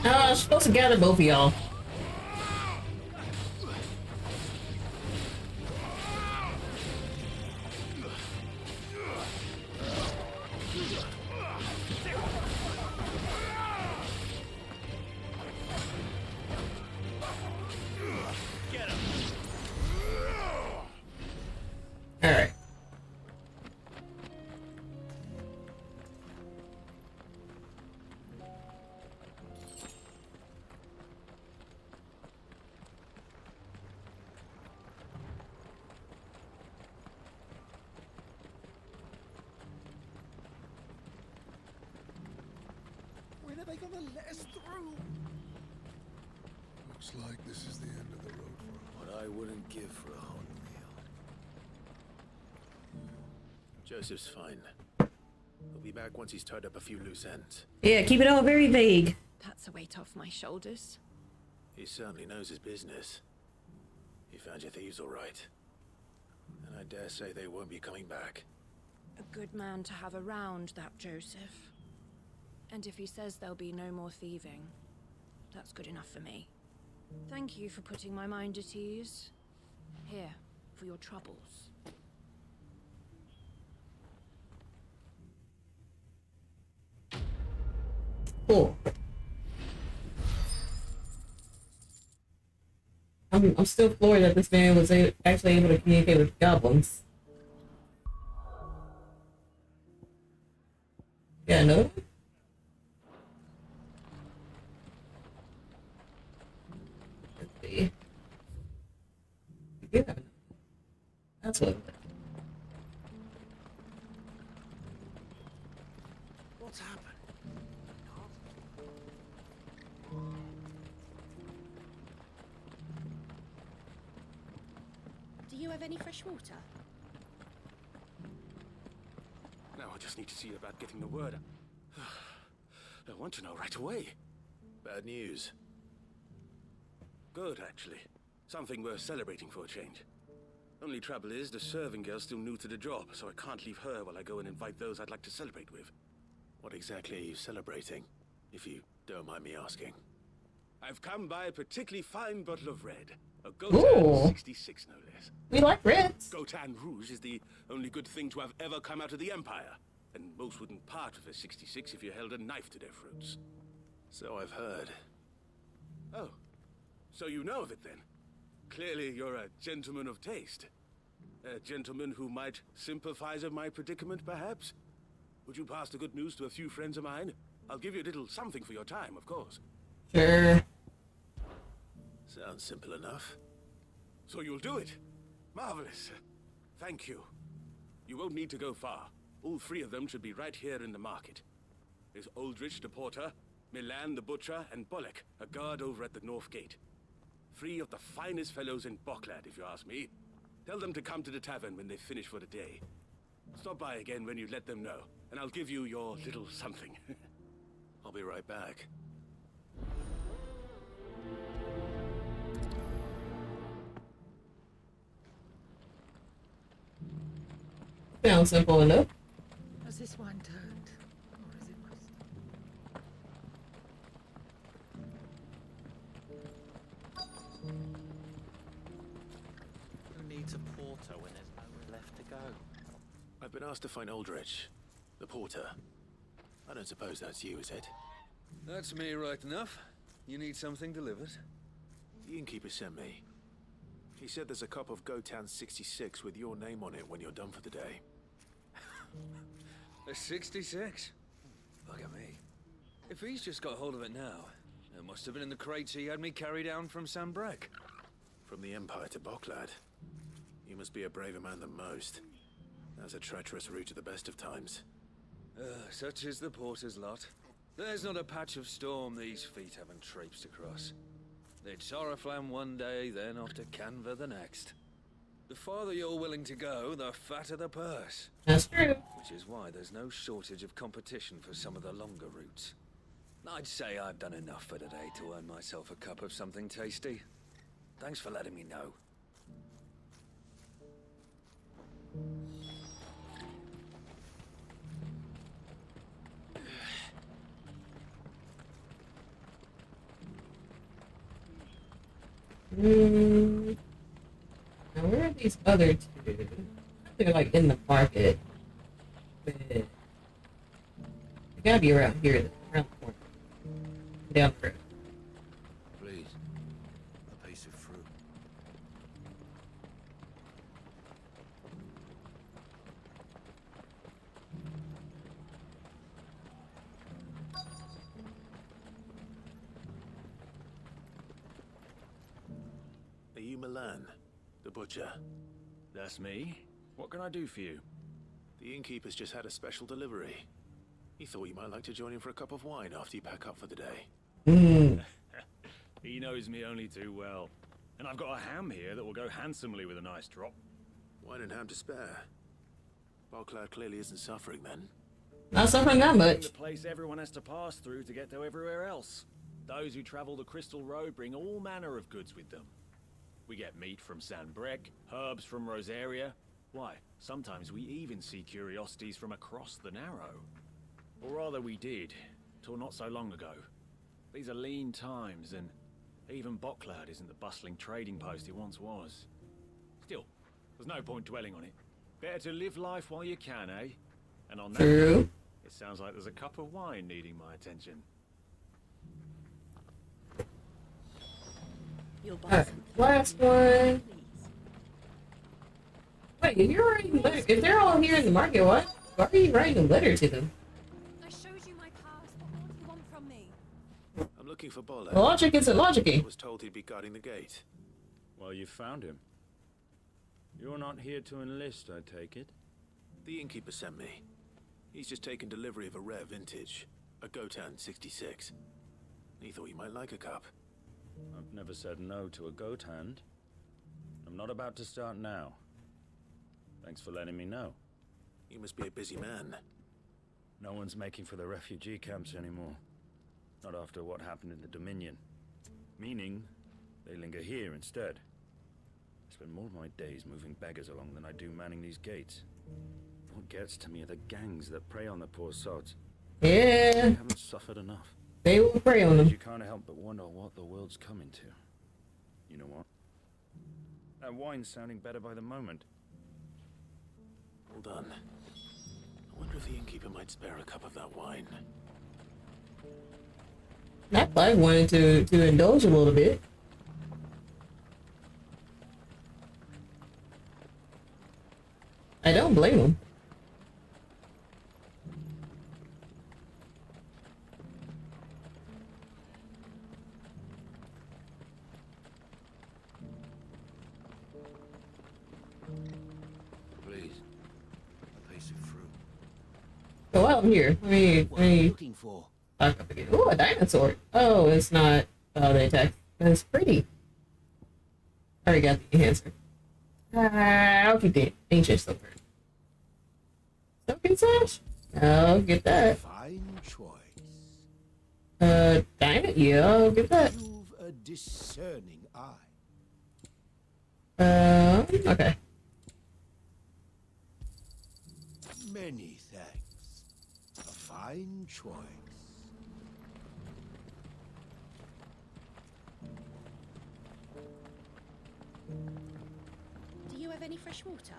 I was supposed to gather both of y'all. Alright. When are they gonna let us through? Looks like this is the end of the road for What I wouldn't give for a hot meal. Joseph's fine. He'll be back once he's tied up a few loose ends. Yeah, keep it all very vague. That's a weight off my shoulders. He certainly knows his business. He found your thieves all right. And I dare say they won't be coming back. A good man to have around, that Joseph. And if he says there'll be no more thieving, that's good enough for me. Thank you for putting my mind at ease. Here, for your troubles. Cool. I'm still floored that this man was actually able to communicate with goblins. Yeah, another one? Let's see. We do have another one. That's what. any fresh water? Now I just need to see about getting the word. I want to know right away. Bad news. Good, actually. Something worth celebrating for a change. Only trouble is, the serving girl's still new to the job, so I can't leave her while I go and invite those I'd like to celebrate with. What exactly are you celebrating, if you don't mind me asking? I've come by a particularly fine bottle of red. A Ooh. Gotan 66, no less. We like reds. Gotan Rouge is the only good thing to have ever come out of the Empire. And most wouldn't part with a 66 if you held a knife to their throats. So I've heard. Oh, so you know of it then? Clearly you're a gentleman of taste. A gentleman who might sympathize with my predicament, perhaps? Would you pass the good news to a few friends of mine? I'll give you a little something for your time, of course. Sure. Sounds simple enough. So you'll do it? Marvelous. Thank you. You won't need to go far. All three of them should be right here in the market. There's Aldrich the porter, Milan the butcher, and Bollock, a guard over at the north gate. Three of the finest fellows in Boklad, if you ask me. Tell them to come to the tavern when they finish for the day. Stop by again when you let them know, and I'll give you your little something. I'll be right back. Sounds simple enough. Has this wine turned? Or is it rusty? Who needs a porter when there's nowhere left to go? I've been asked to find Aldrich, the porter. I don't suppose that's you, is it? That's me right enough. You need something delivered? The innkeeper sent me. He said there's a cup of Gotan 66 with your name on it when you're done for the day. A 66? Look at me. If he's just got hold of it now, it must have been in the crates he had me carry down from Sambrek. From the Empire to Boklad. You must be a braver man than most. That's a treacherous route at the best of times. Such is the porter's lot. There's not a patch of storm these feet haven't traipsed across. They'd Soraflam one day, then off to Canva the next. The farther you're willing to go, the fatter the purse. That's true. Which is why there's no shortage of competition for some of the longer routes. I'd say I've done enough for today to earn myself a cup of something tasty. Thanks for letting me know. Now where are these other two? They're like in the market. But they gotta be around here, around the corner. Down the road. Please, a piece of fruit. Are you Milan, the butcher? That's me. What can I do for you? The innkeeper's just had a special delivery. He thought you might like to join him for a cup of wine after you pack up for the day. He knows me only too well. And I've got a ham here that will go handsomely with a nice drop. Wine and ham to spare. Boklad clearly isn't suffering then. Not suffering that much. The place everyone has to pass through to get to everywhere else. Those who travel the Crystal Road bring all manner of goods with them. We get meat from Sanbrek, herbs from Rosaria. Why, sometimes we even see curiosities from across the Narrow. Or rather we did, till not so long ago. These are lean times, and even Boklad isn't the bustling trading post it once was. Still, there's no point dwelling on it. Better to live life while you can, eh? And on that note, it sounds like there's a cup of wine needing my attention. Alright, last one. Wait, if you're writing letters, if they're all here in the market, why are you writing a letter to them? I showed you my past. What more do you want from me? I'm looking for Bollard. Logic isn't logic-y. I was told he'd be guarding the gate. Well, you found him. You're not here to enlist, I take it? The innkeeper sent me. He's just taken delivery of a rare vintage, a Gotan 66. He thought you might like a cup. I've never said no to a goat hand. I'm not about to start now. Thanks for letting me know. You must be a busy man. No one's making for the refugee camps anymore. Not after what happened in the Dominion. Meaning, they linger here instead. I spend more of my days moving beggars along than I do manning these gates. What gets to me are the gangs that prey on the poor sods. Yeah. They haven't suffered enough. They will prey on them. You can't help but wonder what the world's coming to. You know what? That wine's sounding better by the moment. Hold on. I wonder if the innkeeper might spare a cup of that wine. I wanted to indulge a little bit. I don't blame him. Please, a piece of fruit. Go out here. Let me Looking for? back up again. Ooh, a dinosaur. Oh, it's not. Oh, they attack. It's pretty. I already got the enhancer. I'll keep the ancient silver. Soaking sash? I'll get that. Fine choice. Diamond? Yeah, I'll get that. You've a discerning eye. Okay. Many thanks. A fine choice. Do you have any fresh water?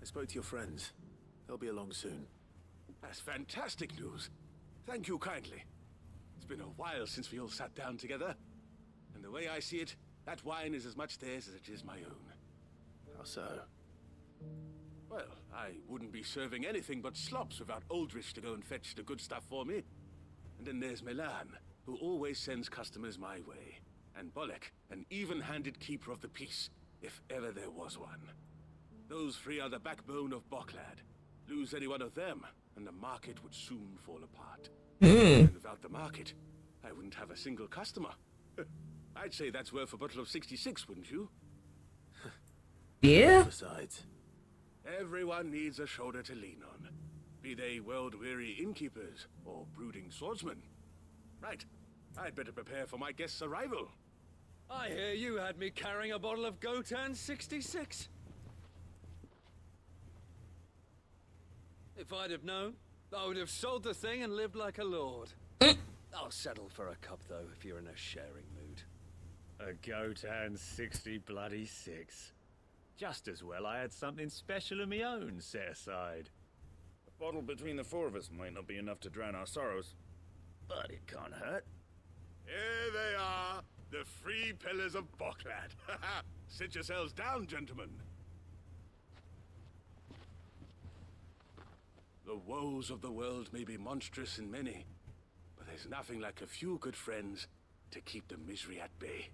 I spoke to your friends. They'll be along soon. That's fantastic news. Thank you kindly. It's been a while since we all sat down together. And the way I see it, that wine is as much theirs as it is my own. How so? Well, I wouldn't be serving anything but slops without Aldrich to go and fetch the good stuff for me. And then there's Milan, who always sends customers my way. And Bolek, an even-handed keeper of the peace, if ever there was one. Those three are the backbone of Boklad. Lose any one of them, and the market would soon fall apart. And without the market, I wouldn't have a single customer. I'd say that's worth a bottle of 66, wouldn't you? Yeah. Besides, everyone needs a shoulder to lean on. Be they world-weary innkeepers or brooding swordsmen. Right. I'd better prepare for my guest's arrival. I hear you had me carrying a bottle of Gotan 66. If I'd have known, I would have sold the thing and lived like a lord. I'll settle for a cup, though, if you're in a sharing mood. A Gotan 60 bloody 6. Just as well I had something special of my own set aside. A bottle between the four of us might not be enough to drown our sorrows, but it can't hurt. Here they are, the three pillars of Boklad. Sit yourselves down, gentlemen. The woes of the world may be monstrous in many, but there's nothing like a few good friends to keep the misery at bay.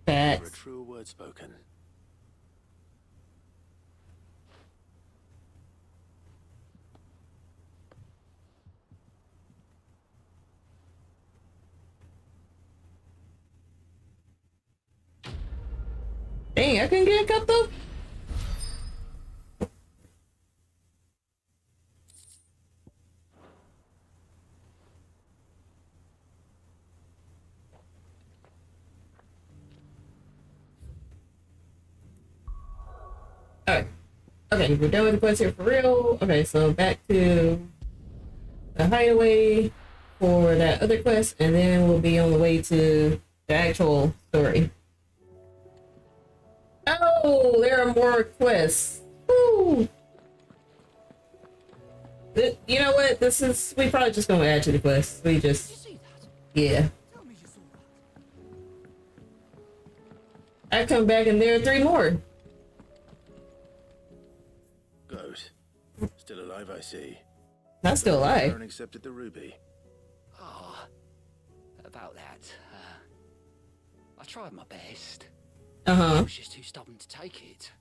For a true word spoken. Dang, I couldn't get a cup though? Alright. Okay, we're done with the quest here for real. Okay, so back to the hideaway for that other quest, and then we'll be on the way to the actual story. Oh, there are more quests. Woo! You know what? We probably just gonna add to the quest. We just, yeah. I come back and there are 3 more. Goat. Still alive, I see. Not still alive. And accepted the ruby. Ah, about that. I tried my best. Uh-huh. She was just too stubborn to take it.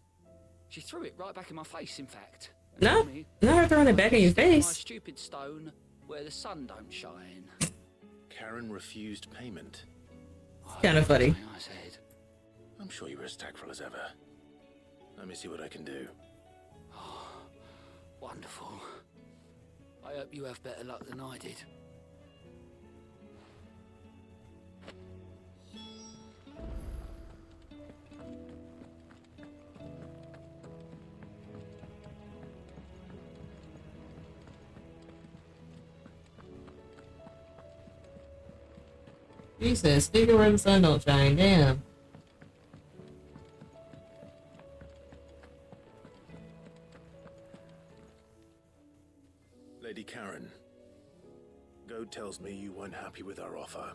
She threw it right back in my face, in fact. Not her throwing it back in your face. My stupid stone where the sun don't shine. Karen refused payment. Kind of funny. I said, I'm sure you were as tactful as ever. Let me see what I can do. Wonderful. I hope you have better luck than I did. Jesus, even where the sun don't shine, damn. Lady Karen, Goad tells me you weren't happy with our offer.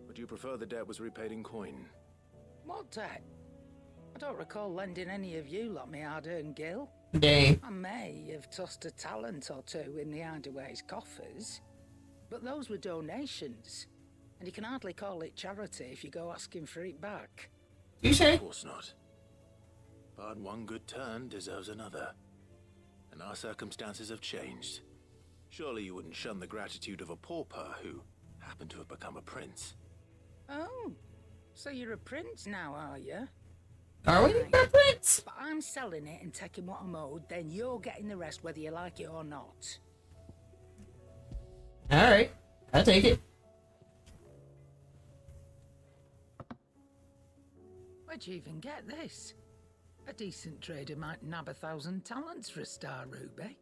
Would you prefer the debt was repaid in coin? What debt? I don't recall lending any of you lot me hard-earned gil. Dang. I may have tossed a talent or two in the Hideaway's coffers, but those were donations, and you can hardly call it charity if you go asking for it back. You say? Of course not. But one good turn deserves another. And our circumstances have changed. Surely you wouldn't shun the gratitude of a pauper who happened to have become a prince. Oh, so you're a prince now, are you? Are we a prince? But I'm selling it and taking what I'm owed, then you're getting the rest whether you like it or not. Alright, I'll take it. Where'd you even get this? A decent trader might nab 1,000 talents for a star ruby.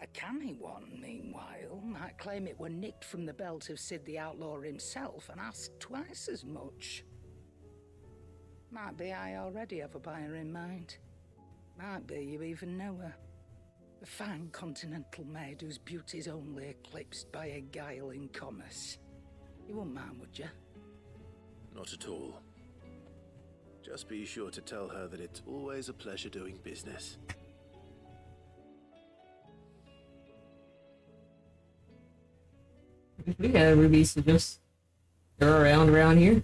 A canny one, meanwhile, might claim it were nicked from the belt of Sid the Outlaw himself and ask twice as much. Might be I already have a buyer in mind. Might be you even know her. A fine continental maid whose beauty's only eclipsed by a guile in commerce. You wouldn't mind, would you? Not at all. Just be sure to tell her that it's always a pleasure doing business. We had rubies to just go around here.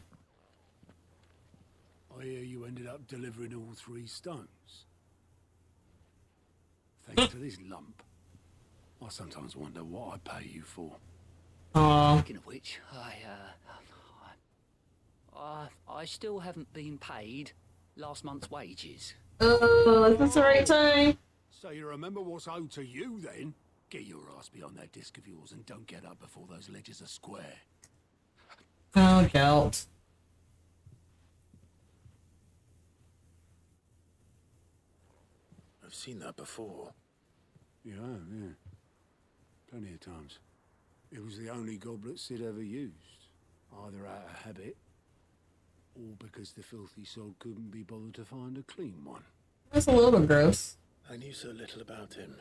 I hear you ended up delivering all 3 stones. Thanks to this lump. I sometimes wonder what I pay you for. Speaking of which, I still haven't been paid last month's wages. Oh, is this the right time? So you remember what's owed to you, then? Get your ass behind that disc of yours and don't get up before those ledgers are square. Oh, Gelt. I've seen that before. Yeah, yeah. Plenty of times. It was the only goblet Sid ever used. Either out of habit, or because the filthy soul couldn't be bothered to find a clean one. That's a little gross. I knew so little about him.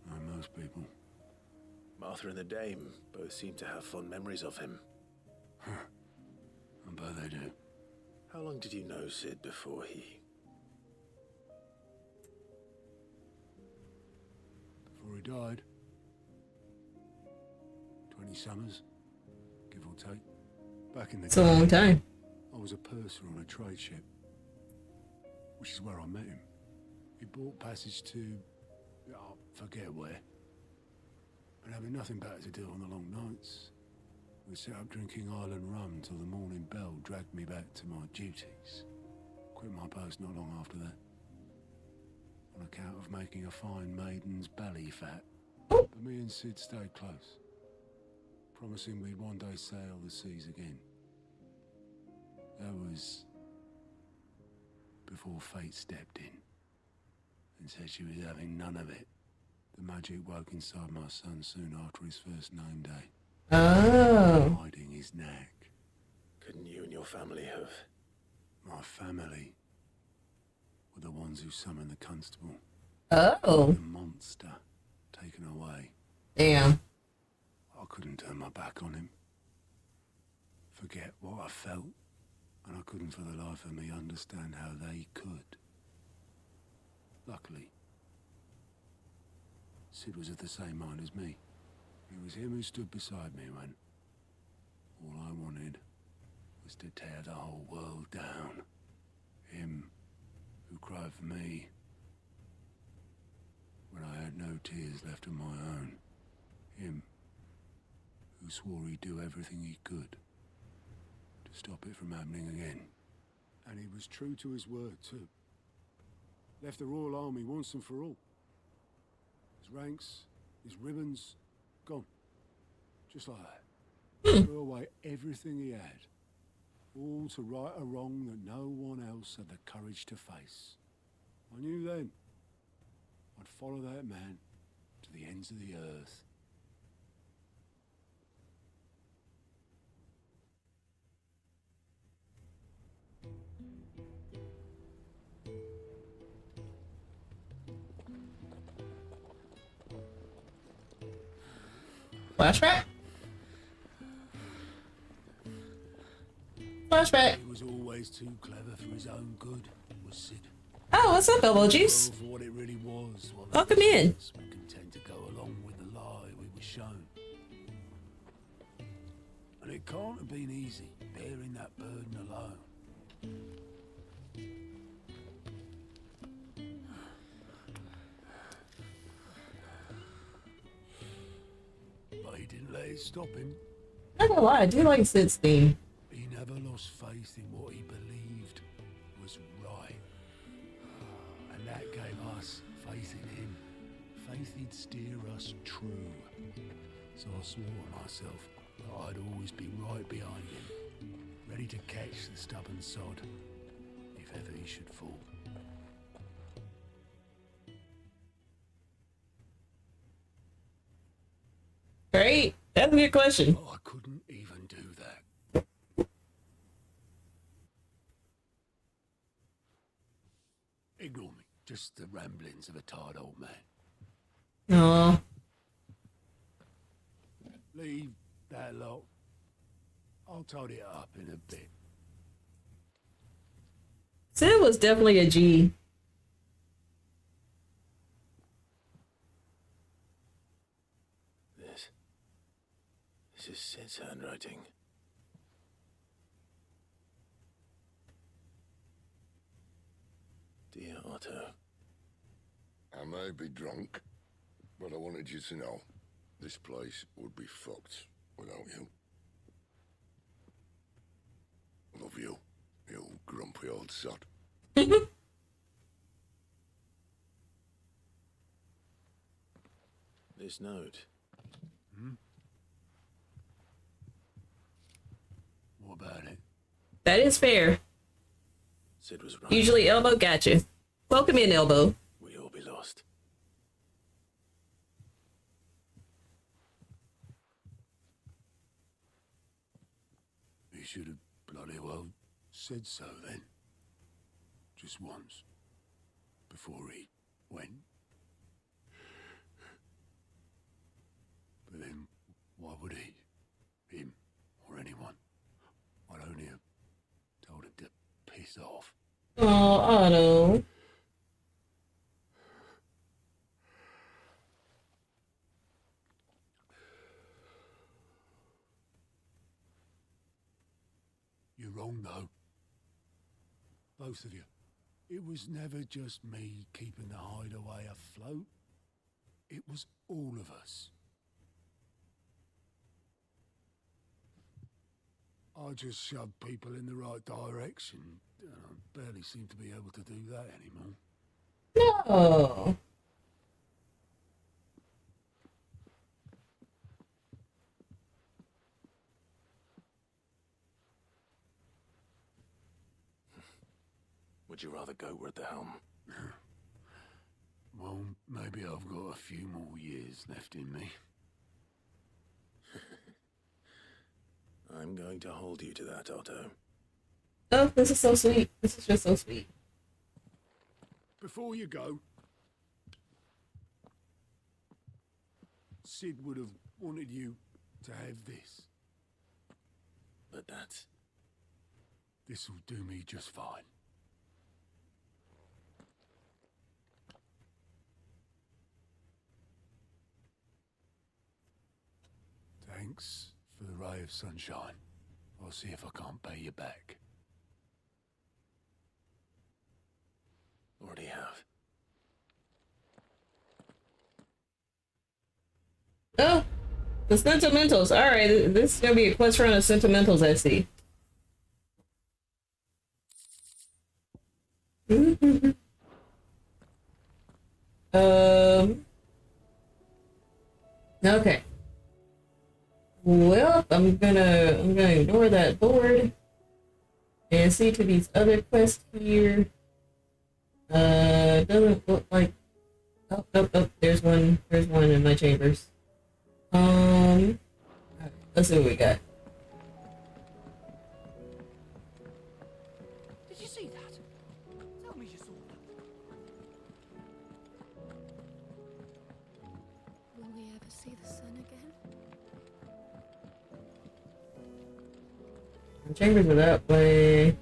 Like most people. Martha and the Dame both seem to have fond memories of him. I bet they do. How long did you know Sid before he... Before he died? 20 summers, give or take. Back in the It's a long time. I was a purser on a trade ship, which is where I met him. He bought passage to... forget where. But having nothing better to do on the long nights, we set up drinking island rum till the morning bell dragged me back to my duties. Quit my post not long after that. On account of making a fine maiden's belly fat. But me and Sid stayed close, promising we'd one day sail the seas again. That was before fate stepped in and said she was having none of it. The magic woke inside my son soon after his first name day. Oh. Hiding his knack. Couldn't you and your family have... My family were the ones who summoned the constable. Oh. The monster taken away. Damn. I couldn't turn my back on him. Forget what I felt. And I couldn't for the life of me understand how they could. Luckily, Sid was of the same mind as me. It was him who stood beside me when all I wanted was to tear the whole world down. Him who cried for me when I had no tears left of my own. Him who swore he'd do everything he could to stop it from happening again. And he was true to his word, too. Left the Royal Army once and for all. His ranks, his ribbons, gone. Just like that. Threw away everything he had. All to right a wrong that no one else had the courage to face. I knew then I'd follow that man to the ends of the earth. Flashback? Flashback. He was always too clever for his own good, was Sid. Oh, what's up, Elbow Juice? For what it really was. Welcome in. We're content to go along with the lie we were shown. And it can't have been easy, bearing that burden alone. But he didn't let it stop him. Not gonna lie, I do like Sid's theme. He never lost faith in what he believed was right. And that gave us faith in him. Faith he'd steer us true. So I swore to myself that I'd always be right behind him, ready to catch the stubborn sod, if ever he should fall. Great. That's a good question. But I couldn't even do that. Ignore me. Just the ramblings of a tired old man. Aww. Leave that lot. I'll tidy it up in a bit. Sid was definitely a G. This is Sid's handwriting. Dear Otto. I may be drunk, but I wanted you to know this place would be fucked without you. Love you, you grumpy old sod. This note. What about it? That is fair. Sid was right. Usually Elbow got you. Welcome in, Elbow. We all be lost. He should have bloody well said so then. Just once. Before he went. But then, why would he? Him, or anyone? I'd only have told him to piss off. Oh, Otto. You're wrong, though. Both of you. It was never just me keeping the hideaway afloat. It was all of us. I just shoved people in the right direction. I barely seem to be able to do that anymore. No. Would you rather go at the helm? Well, maybe I've got a few more years left in me. I'm going to hold you to that, Otto. Oh, this is so sweet. This is just so sweet. Before you go, Sid would have wanted you to have this. But this'll do me just fine. Thanks for the ray of sunshine. I'll see if I can't pay you back. Already have. Oh, the Sentimentals. Alright, this is gonna be a quest run of Sentimentals, I see. Okay. Well, I'm gonna ignore that board and see to these other quests here. Doesn't look like. Oh, there's one in my chambers. Let's see what we got. Did you see that? Tell me you saw that. Will we ever see the sun again? The chambers are that way.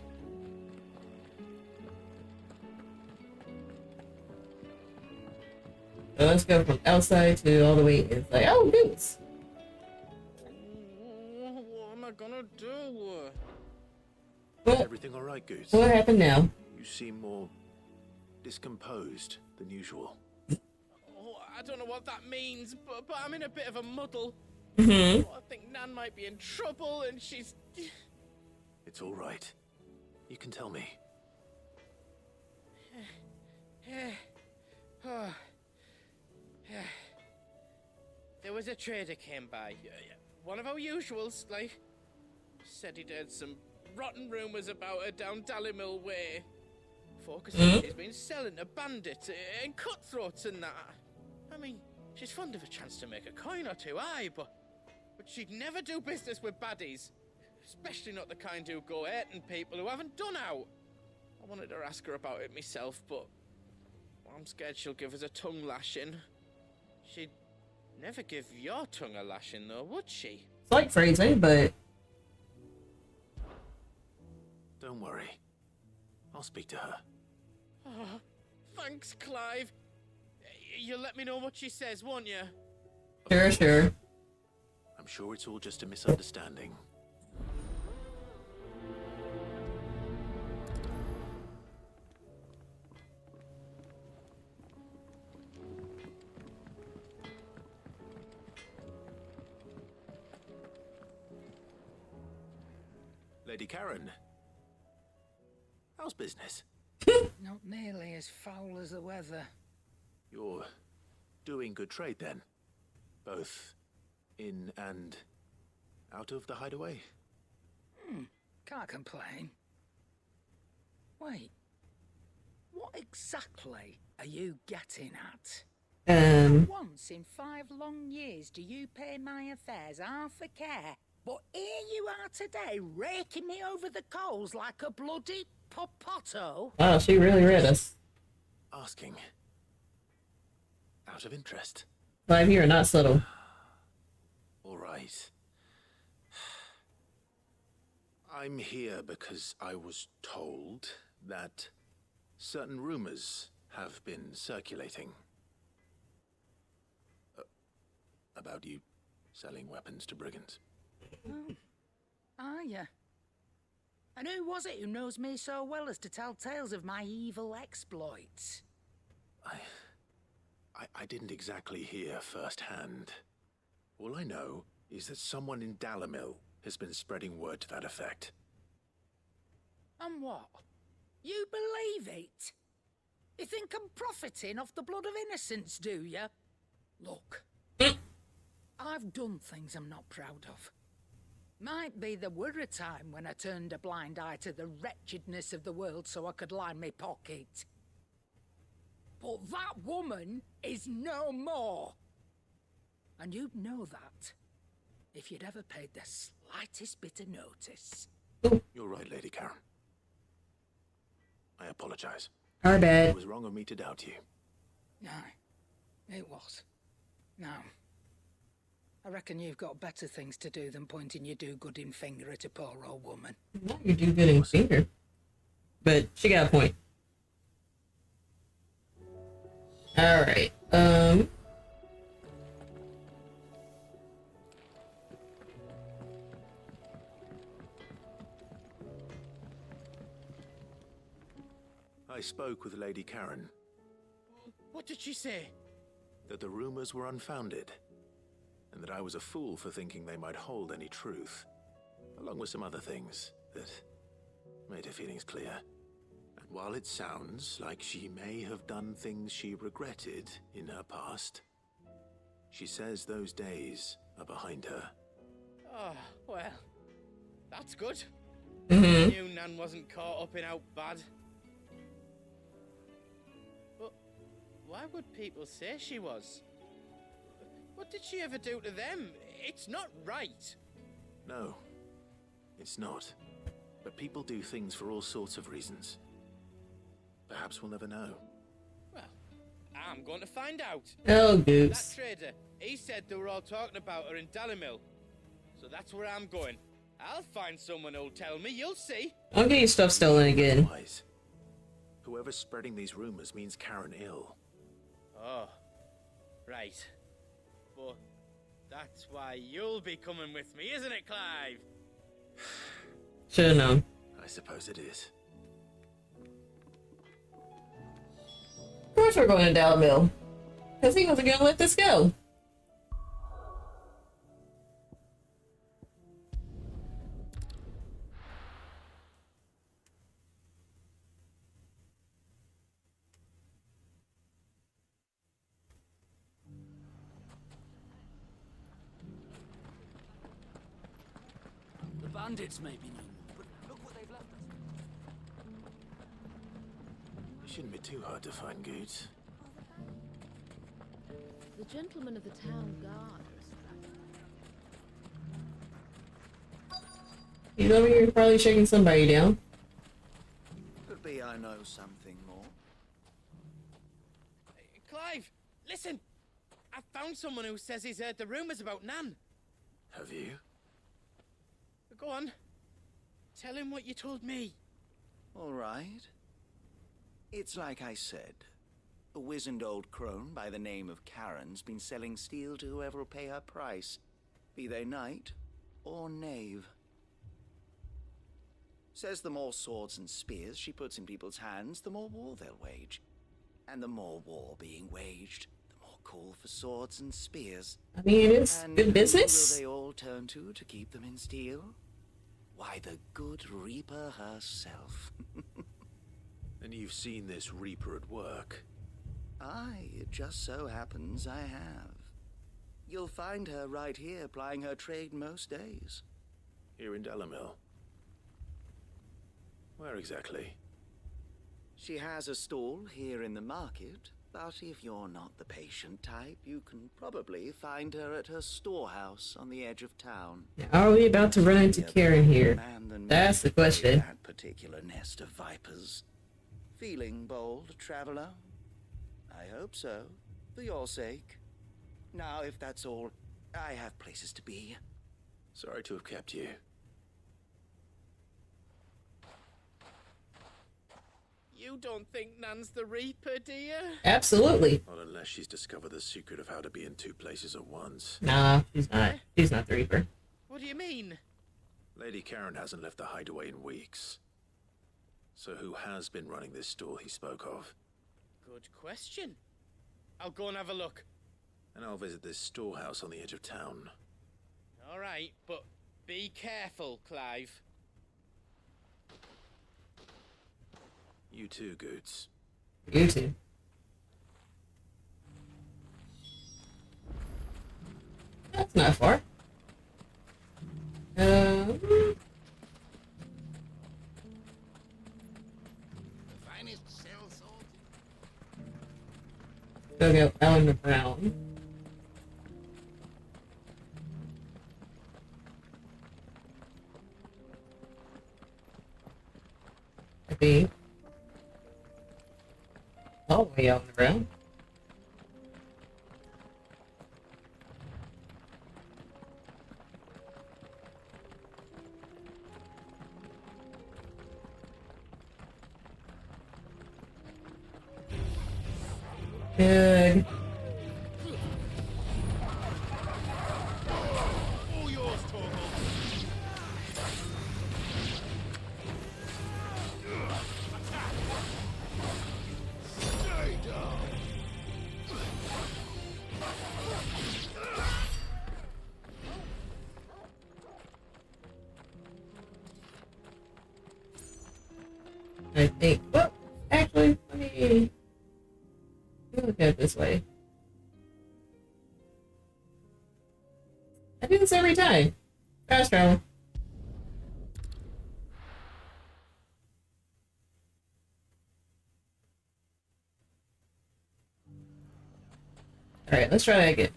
So let's go from outside to all the way inside. Oh, boots! What am I gonna do? Is everything all right, Goose? What happened now? You seem more discomposed than usual. Oh, I don't know what that means, but I'm in a bit of a muddle. Mm-hmm. Oh, I think Nan might be in trouble, and she's... It's all right. You can tell me. There was a trader came by. One of our usuals, like. Said he'd heard some rotten rumours about her down Dallymill Way. Focus she's been selling to bandits and cutthroats and that. I mean, she's fond of a chance to make a coin or two, aye, but she'd never do business with baddies. Especially not the kind who go hurting people who haven't done out. I wanted to ask her about it myself, but I'm scared she'll give us a tongue lashing. She'd never give your tongue a lashing, though, would she? It's like phrasing, but... Don't worry. I'll speak to her. Oh, thanks, Clive. You'll let me know what she says, won't you? Sure. I'm sure it's all just a misunderstanding. Lady Karen, how's business? Not nearly as foul as the weather. You're doing good trade then? Both in and out of the hideaway? Can't complain. Wait, what exactly are you getting at? Not once in 5 long years do you pay my affairs half a care. But here you are today, raking me over the coals like a bloody popoto. Wow, she really read us. Asking. Out of interest. Clive, you are not subtle. All right. I'm here because I was told that certain rumors have been circulating. About you selling weapons to brigands. Oh, are you? And who was it who knows me so well as to tell tales of my evil exploits? I didn't exactly hear firsthand. All I know is that someone in Dallymill has been spreading word to that effect. And what? You believe it? You think I'm profiting off the blood of innocents, do you? Look, I've done things I'm not proud of. Might be there were a time when I turned a blind eye to the wretchedness of the world so I could line my pocket. But that woman is no more. And you'd know that if you'd ever paid the slightest bit of notice. You're right, Lady Karen. I apologize. Our bad. It was wrong of me to doubt you. No, it was. Now, I reckon you've got better things to do than pointing your do-gooding finger at a poor old woman. Not your do-gooding finger. But she got a point. Alright, I spoke with Lady Karen. What did she say? That the rumors were unfounded, and that I was a fool for thinking they might hold any truth, along with some other things that made her feelings clear. And while it sounds like she may have done things she regretted in her past, she says those days are behind her. Oh, well, that's good. Mm-hmm. I knew Nan wasn't caught up in out bad. But why would people say she was? What did she ever do to them? It's not right. No, it's not. But people do things for all sorts of reasons. Perhaps we'll never know. Well, I'm going to find out. Oh, Goose. That trader, he said they were all talking about her in Dallimil. So that's where I'm going. I'll find someone who'll tell me, you'll see. I'm getting stuff stolen again. Whoever's spreading these rumors means Karen ill. Oh, right. But that's why you'll be coming with me, isn't it, Clive? Should've known. I suppose it is. Of course we're going to Dow Mill. Because he wasn't going to let this go. The bandits may be new, but look what they've left us. It shouldn't be too hard to find goods. The gentlemen of the town guard. He's over here probably shaking somebody down. Could be I know something more. Clive, listen! I found someone who says he's heard the rumors about Nan. Have you? Go on. Tell him what you told me. All right. It's like I said. A wizened old crone by the name of Karen's been selling steel to whoever will pay her price, be they knight or knave. Says the more swords and spears she puts in people's hands, the more war they'll wage. And the more war being waged, the more call for swords and spears. I mean, it is And good who business. will they all turn to keep them in steel? Why, the good Reaper herself. And you've seen this Reaper at work? Aye, it just so happens I have. You'll find her right here plying her trade most days. Here in Dallimil? Where exactly? She has a stall here in the market, but if you're not the patient type, you can probably find her at her storehouse on the edge of town. Are we about to run into Karen here? That's the question. That particular nest of vipers. Feeling bold, traveler? I hope so, for your sake. Now, if that's all, I have places to be. Sorry to have kept you. You don't think Nan's the Reaper, do you? Absolutely. Not unless she's discovered the secret of how to be in two places at once. Nah, she's not. She's not the Reaper. What do you mean? Lady Karen hasn't left the hideaway in weeks. So who has been running this store he spoke of? Good question. I'll go and have a look. And I'll visit this storehouse on the edge of town. All right, but be careful, Clive. You too, Goots. You too. That's not far. Go get Ellen Brown. Maybe. All the way out in the round. Good. All yours, Torgal. Stay down. I think. Whoop. Look at it this way. I do this every time. Fast travel. Alright, let's try that again.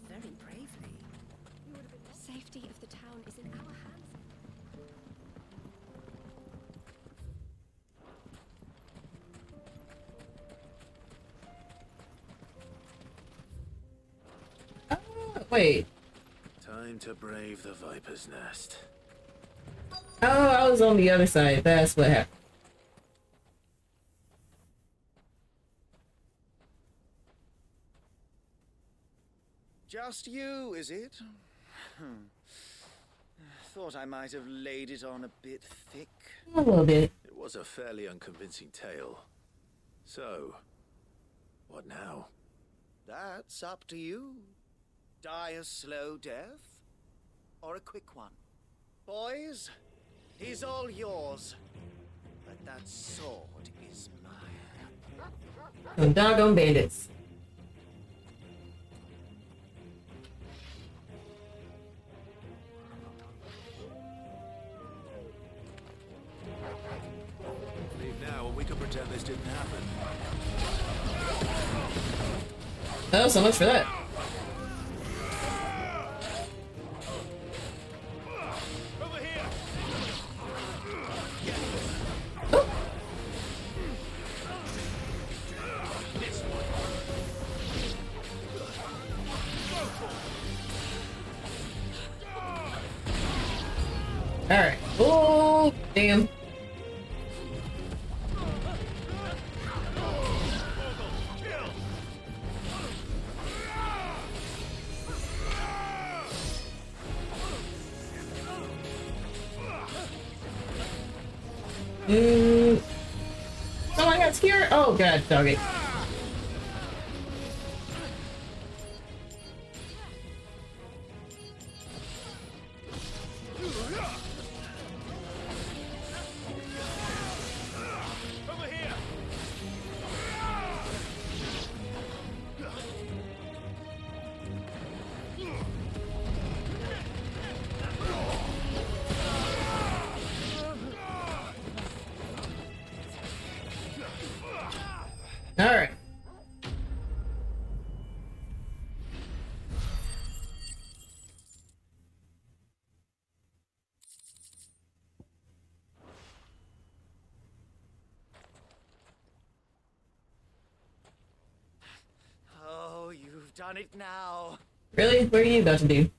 Very bravely. The safety of the town is in our hands. Wait. Time to brave the Viper's Nest. Oh, I was on the other side. That's what happened. Just you, is it? Thought I might have laid it on a bit thick. A little bit. It was a fairly unconvincing tale. So, what now? That's up to you. Die a slow death, or a quick one. Boys, he's all yours. But that sword is mine. Some doggone bandits. Leave now and we can pretend this didn't happen. Oh, so much for that. Alright. Oh, damn. Someone got scared? Oh god, doggy. Alright. Oh, you've done it now. Really? What are you about to do?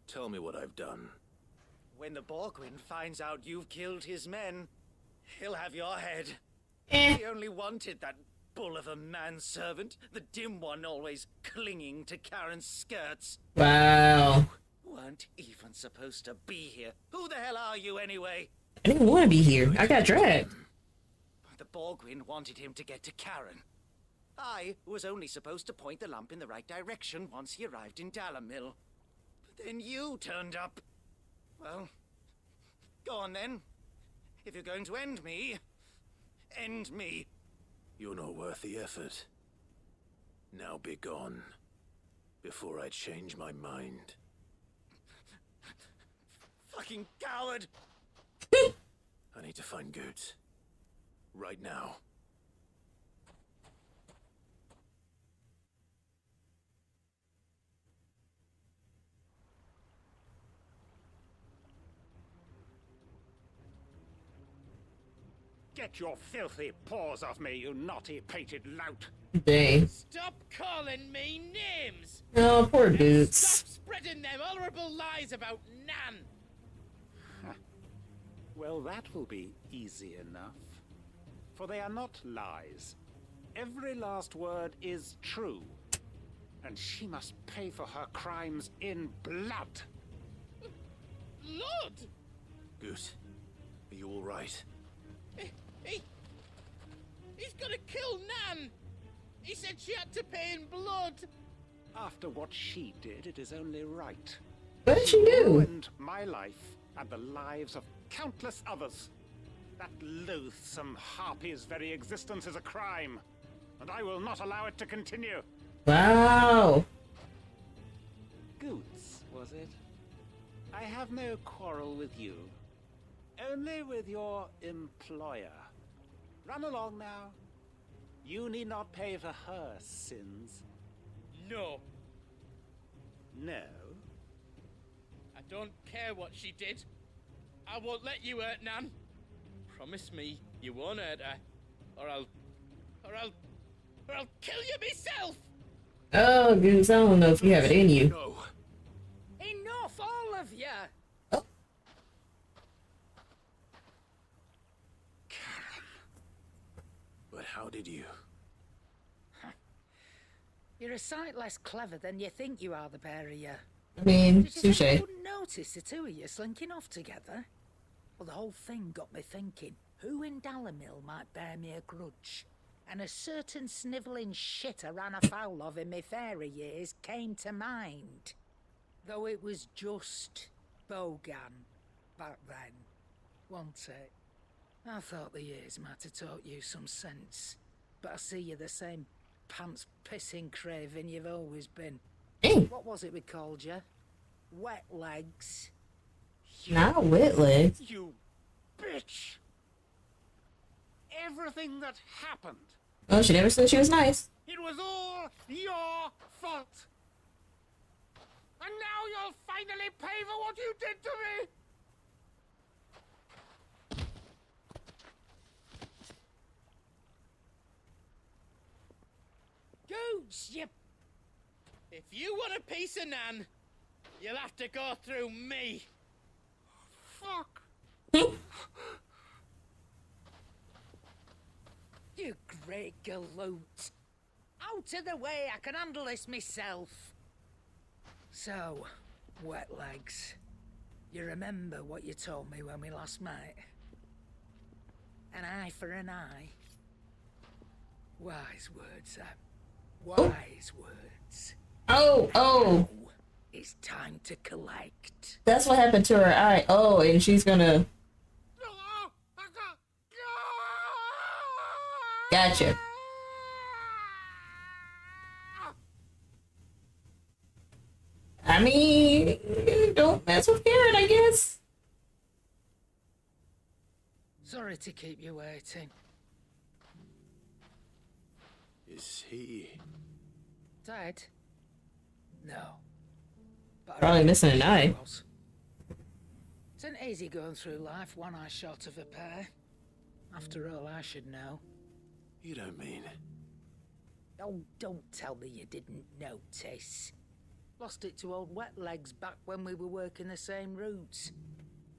Tell me what I've done. When the Borgwyn finds out you've killed his men, he'll have your head. He only wanted that bull of a manservant, the dim one always clinging to Karen's skirts. Wow. Weren't even supposed to be here. Who the hell are you anyway? I didn't want to be here. I got dragged. The Borgwyn wanted him to get to Karen. I was only supposed to point the lamp in the right direction once he arrived in Dalamil. But then you turned up. Well, go on then. If you're going to end me, end me. You're not worth the effort. Now be gone, before I change my mind. Fucking coward! I need to find Goods. Right now. Get your filthy paws off me, you naughty-pated lout! Dang. Stop calling me names! Oh, poor Boots. Stop spreading them horrible lies about Nan! Well, that will be easy enough. For they are not lies. Every last word is true. And she must pay for her crimes in blood. Blood? Goose, are you all right? He's gonna kill Nan! He said she had to pay in blood! After what she did, it is only right. What did she do? Ruined my life and the lives of countless others. That loathsome harpy's very existence is a crime, and I will not allow it to continue. Wow. Goots, was it? I have no quarrel with you. Only with your employer. Run along now. You need not pay for her sins. No. No? I don't care what she did. I won't let you hurt Nan. Promise me you won't hurt her, or I'll kill you myself. Oh, Goose, I don't know if you have it in you. No. Enough, all of you! But how did you? You're a sight less clever than you think you are, the pair of you. I mean, Did you think I touche. wouldn't notice the two of you slinking off together? Well, the whole thing got me thinking, who in Dalimil might bear me a grudge? And a certain snivelling shit I ran afoul of in my fairy years came to mind. Though it was just Bogan back then, wasn't it? I thought the years might have taught you some sense, but I see you're the same pants-pissing craven you've always been. What was it we called you? Wet legs. Not wet legs. You bitch! Everything that happened. Oh, she never said she was nice. It was all your fault. And now you'll finally pay for what you did to me. Gooch, you... If you want a piece of Nan, you'll have to go through me. Fuck. You great galoot. Out of the way, I can handle this myself. So, wet legs. You remember what you told me when we last met? An eye for an eye. Wise words, Sam. Wise words. Oh. Now it's time to collect. That's what happened to her eye. Oh, and she's gonna... Gotcha. I mean, don't mess with Karen, I guess. Sorry to keep you waiting. Is he... Dead? No. But I Probably reckon missing an he eye. was. It isn't easy going through life one eye short of a pair. After all, I should know. You don't mean... Oh, don't tell me you didn't notice. Lost it to old Wet Legs back when we were working the same routes.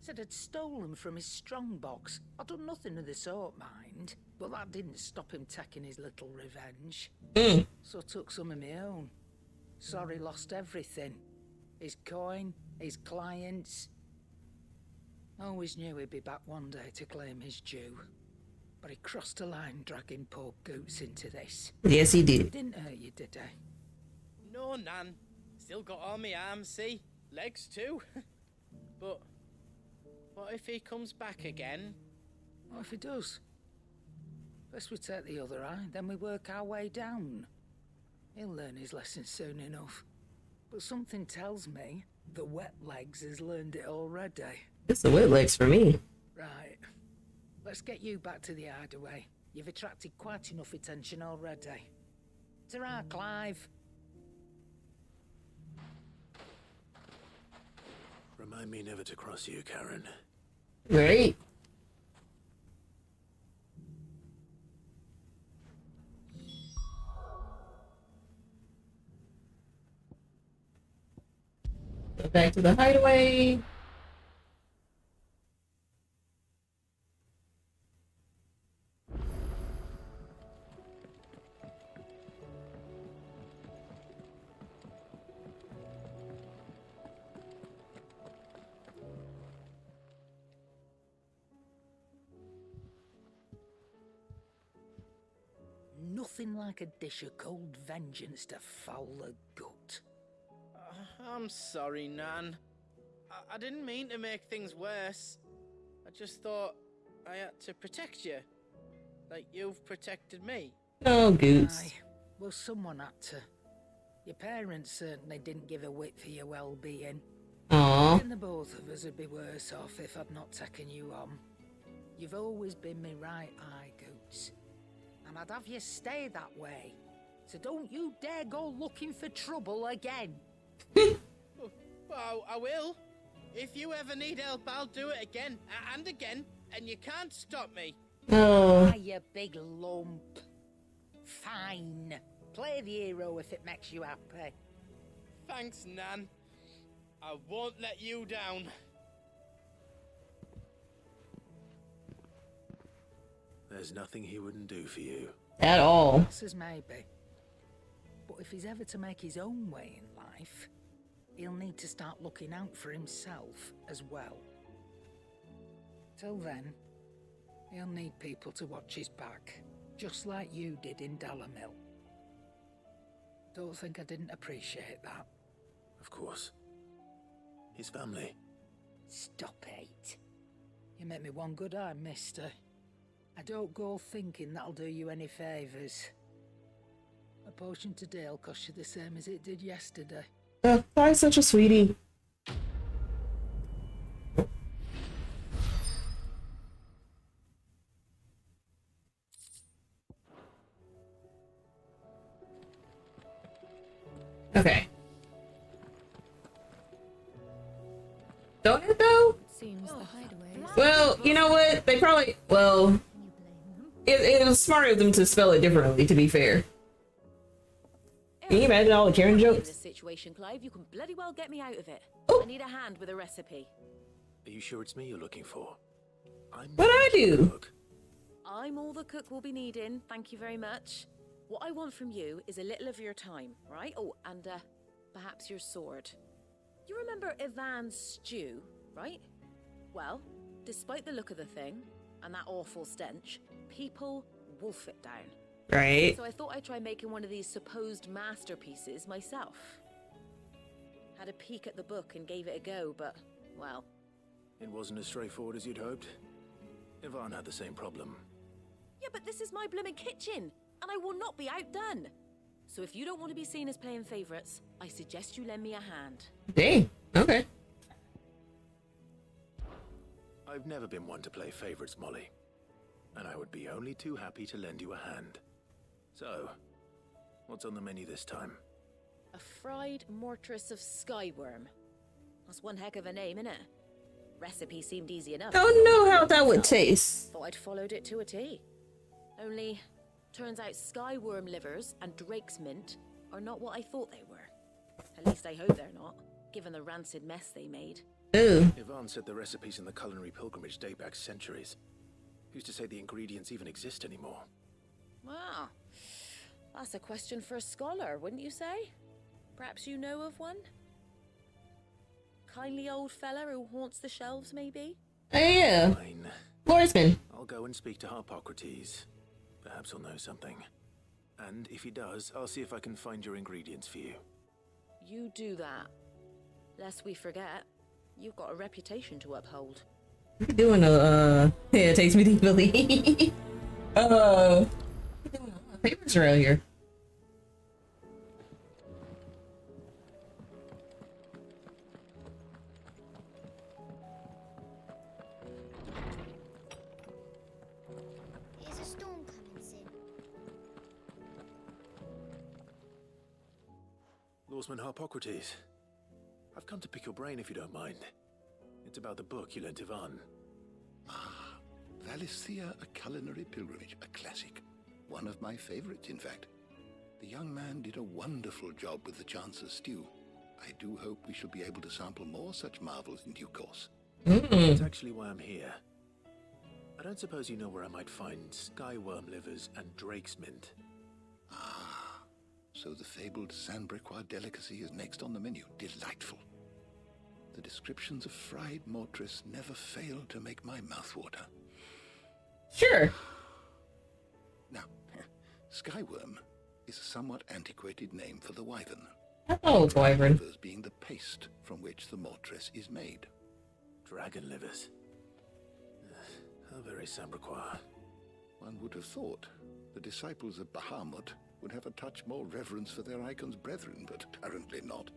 Said I'd stolen from his strongbox. I'd done nothing of the sort, mind. But that didn't stop him taking his little revenge. So I took some of my own. Sorry, lost everything. His coin, his clients. Always knew he'd be back one day to claim his due. But he crossed a line dragging poor Goots into this. Yes, he did. It didn't hurt you, did he? No, Nan. Still got all my arms, see? Legs too. But what if he comes back again? What if he does? First we take the other eye, then we work our way down. He'll learn his lesson soon enough. But something tells me the Wet Legs has learned it already. It's the wet legs for me. Right. Let's get you back to the hideaway. You've attracted quite enough attention already. Ta-ra, Clive. Remind me never to cross you, Karen. Great. Go back to the hideaway. Nothing like a dish of cold vengeance to foul the gut. I'm sorry, Nan. I didn't mean to make things worse. I just thought I had to protect you. Like you've protected me. Oh, Goose. Aye. Well, someone had to. Your parents certainly didn't give a whit for your well-being. Aww. And the both of us would be worse off if I'd not taken you on. You've always been me right eye, Goots. And I'd have you stay that way. So don't you dare go looking for trouble again. Well, I will. If you ever need help, I'll do it again and again, and you can't stop me. Oh. Ah, you big lump. Fine. Play the hero if it makes you happy. Thanks, Nan. I won't let you down. There's nothing he wouldn't do for you. At all. Says maybe. But if he's ever to make his own way in life, he'll need to start looking out for himself as well. Till then, he'll need people to watch his back, just like you did in Dalamil. Don't think I didn't appreciate that. Of course. His family. Stop it. You make me one good eye, mister. I don't go thinking that'll do you any favours. A potion today will cost you the same as it did yesterday. Why such a sweetie? Okay. Don't it though? Seems the hideaway. Well, you know what? They probably. Well, it was smart of them to spell it differently. To be fair. Can you imagine all the Karen In jokes? this situation, Clive, you can bloody well get me out of it. Oh. I need a hand with a recipe. Are you sure it's me you're looking for? What'd I do? I'm all the cook will be needing, thank you very much. What I want from you is a little of your time, right? Oh, and perhaps your sword. You remember Ivan's stew, right? Well, despite the look of the thing, and that awful stench, people wolf it down. Right. So I thought I'd try making one of these supposed masterpieces myself. Had a peek at the book and gave it a go, but, well... It wasn't as straightforward as you'd hoped. Ivan had the same problem. Yeah, but this is my blooming kitchen, and I will not be outdone. So if you don't want to be seen as playing favourites, I suggest you lend me a hand. Dang. Okay. I've never been one to play favorites, Molly. And I would be only too happy to lend you a hand. So, what's on the menu this time? A fried mortress of skyworm. That's one heck of a name, innit? Recipe seemed easy enough. Don't know how that would taste. Thought I'd followed it to a T. Only, turns out skyworm livers and drake's mint are not what I thought they were. At least I hope they're not, given the rancid mess they made. Ooh. Ivan said the recipes in the culinary pilgrimage date back centuries. Who's to say the ingredients even exist anymore? Wow. That's a question for a scholar, wouldn't you say? Perhaps you know of one? Kindly old fella who haunts the shelves, maybe? Yeah. Fine. Lawsman. I'll go and speak to Harpocrates. Perhaps he'll know something. And if he does, I'll see if I can find your ingredients for you. You do that. Lest we forget, you've got a reputation to uphold. What are you doing? Yeah, it takes me deeply. Favorites around here. Is a storm coming soon? Lawsman Harpocrates. I've come to pick your brain if you don't mind. It's about the book you lent Ivan. Ah, Valisthea, a culinary pilgrimage, a classic. One of my favorites, in fact. The young man did a wonderful job with the Chance's stew. I do hope we shall be able to sample more such marvels in due course. That's actually why I'm here. I don't suppose you know where I might find skyworm livers and drake's mint. Ah, so the fabled Sandbrequois delicacy is next on the menu. Delightful. The descriptions of fried mortress never fail to make my mouth water. Sure. Now, skyworm is a somewhat antiquated name for the wyvern. Oh, boyfriend. Livers being the paste from which the mortress is made. Dragon livers. How very Sambraquois. One would have thought the disciples of Bahamut would have a touch more reverence for their icon's brethren, but apparently not.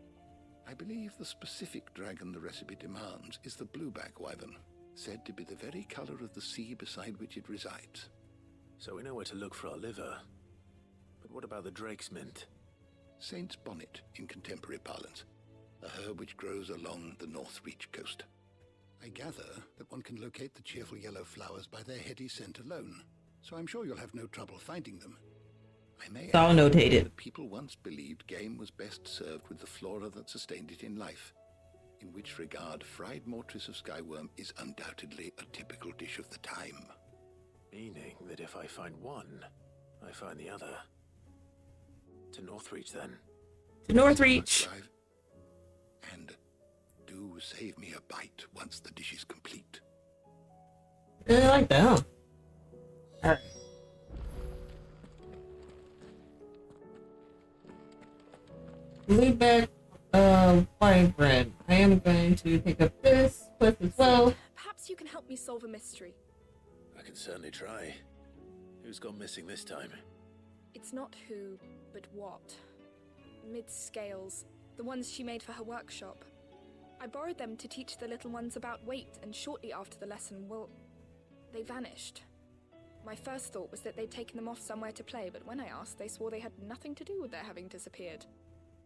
I believe the specific dragon the recipe demands is the blueback wyvern, said to be the very color of the sea beside which it resides. So we know where to look for our liver. But what about the drake's mint? Saint's bonnet in contemporary parlance, a herb which grows along the North Reach coast. I gather that one can locate the cheerful yellow flowers by their heady scent alone, so I'm sure you'll have no trouble finding them. I may I'll add notate it. that people once believed game was best served with the flora that sustained it in life, in which regard fried mortress of skyworm is undoubtedly a typical dish of the time. Meaning that if I find one, I find the other. To Northreach, then. To Northreach. And do save me a bite once the dish is complete. I like that, huh? Alright. Leave back white bread. I am going to pick up this quest as well. Perhaps you can help me solve a mystery. I can certainly try. Who's gone missing this time? It's not who, but what. Mid's scales, the ones she made for her workshop. I borrowed them to teach the little ones about weight, and shortly after the lesson, well, they vanished. My first thought was that they'd taken them off somewhere to play, but when I asked, they swore they had nothing to do with their having disappeared.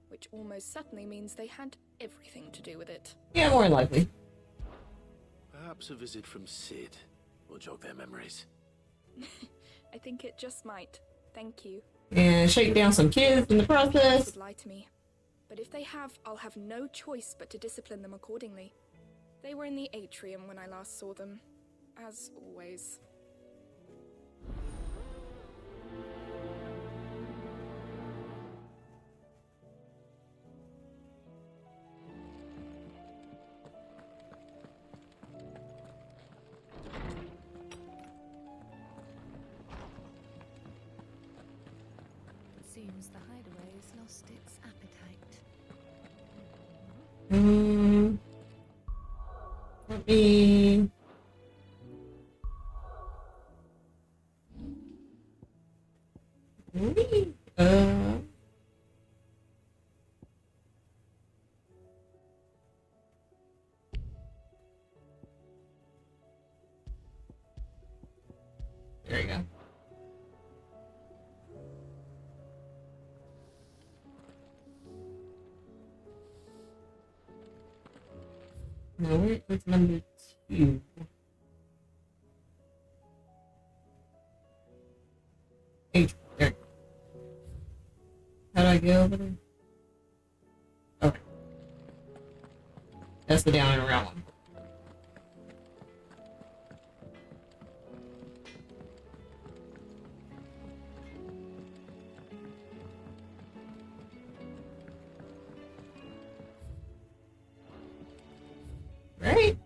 Which almost certainly means they had everything to do with it. Yeah, more than likely. Perhaps a visit from Sid will jog their memories. I think it just might. Thank you. And shake down some kids in the process. Would lie to me. But if they have, I'll have no choice but to discipline them accordingly. They were in the atrium when I last saw them. As always. Seems the hideaway has lost its appetite. Let me... There you go. No, where's number 2? H. There. How do I get over there? Okay. That's the down and around one.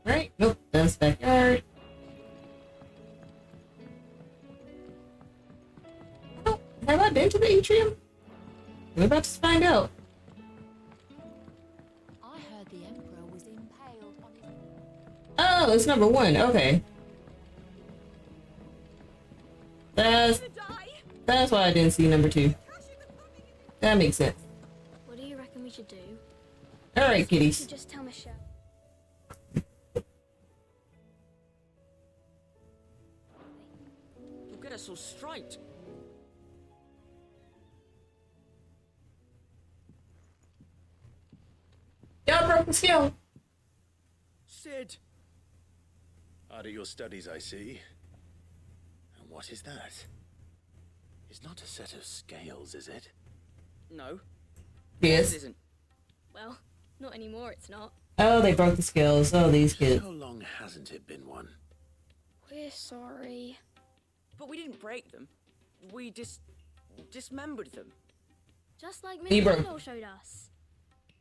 Right? Nope, that's backyard. Oh, have I been to the atrium? We're about to find out. I heard the Emperor was impaled on his... Oh, it's number 1. Okay. That's why I didn't see number 2. That makes sense. What do you reckon we should do? All right, kitties. We should just tell Michelle. You'll get us all straight. Y'all broke the skill. Sid. Out of your studies, I see. And what is that? It's not a set of scales, is it? No. Yes. It isn't. Well, not anymore, it's not. Oh, they broke the skills. Oh, these kids. How long hasn't it been one? We're sorry. But we didn't break them. We dismembered them. Just like Miss Libra. Kendall showed us.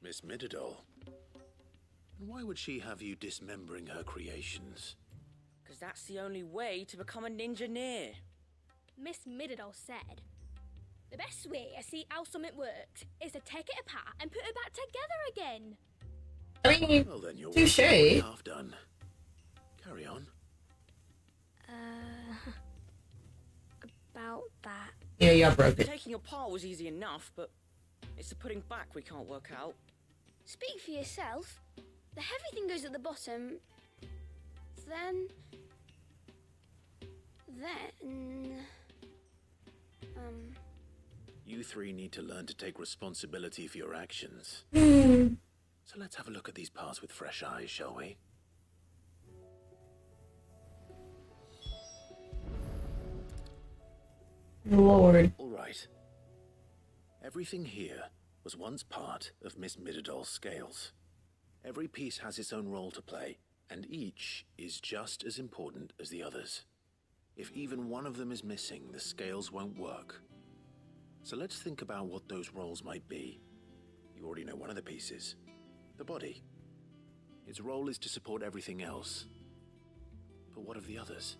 Miss Midadol. And why would she have you dismembering her creations? Because that's the only way to become a ninja-neer. Miss Midadol said The best way I see how something works is to take it apart and put it back together again. I mean, Well then, you're touche. half done. Carry on. About that. Yeah, y'all broke it. Taking apart was easy enough, but it's the putting back we can't work out. Speak for yourself. The heavy thing goes at the bottom. Then... You three need to learn to take responsibility for your actions. Hmm. So let's have a look at these parts with fresh eyes, shall we? Lord. All right. Everything here was once part of Miss Midadol's scales. Every piece has its own role to play, and each is just as important as the others. If even one of them is missing, the scales won't work. So let's think about what those roles might be. You already know one of the pieces. The body. Its role is to support everything else. But what of the others?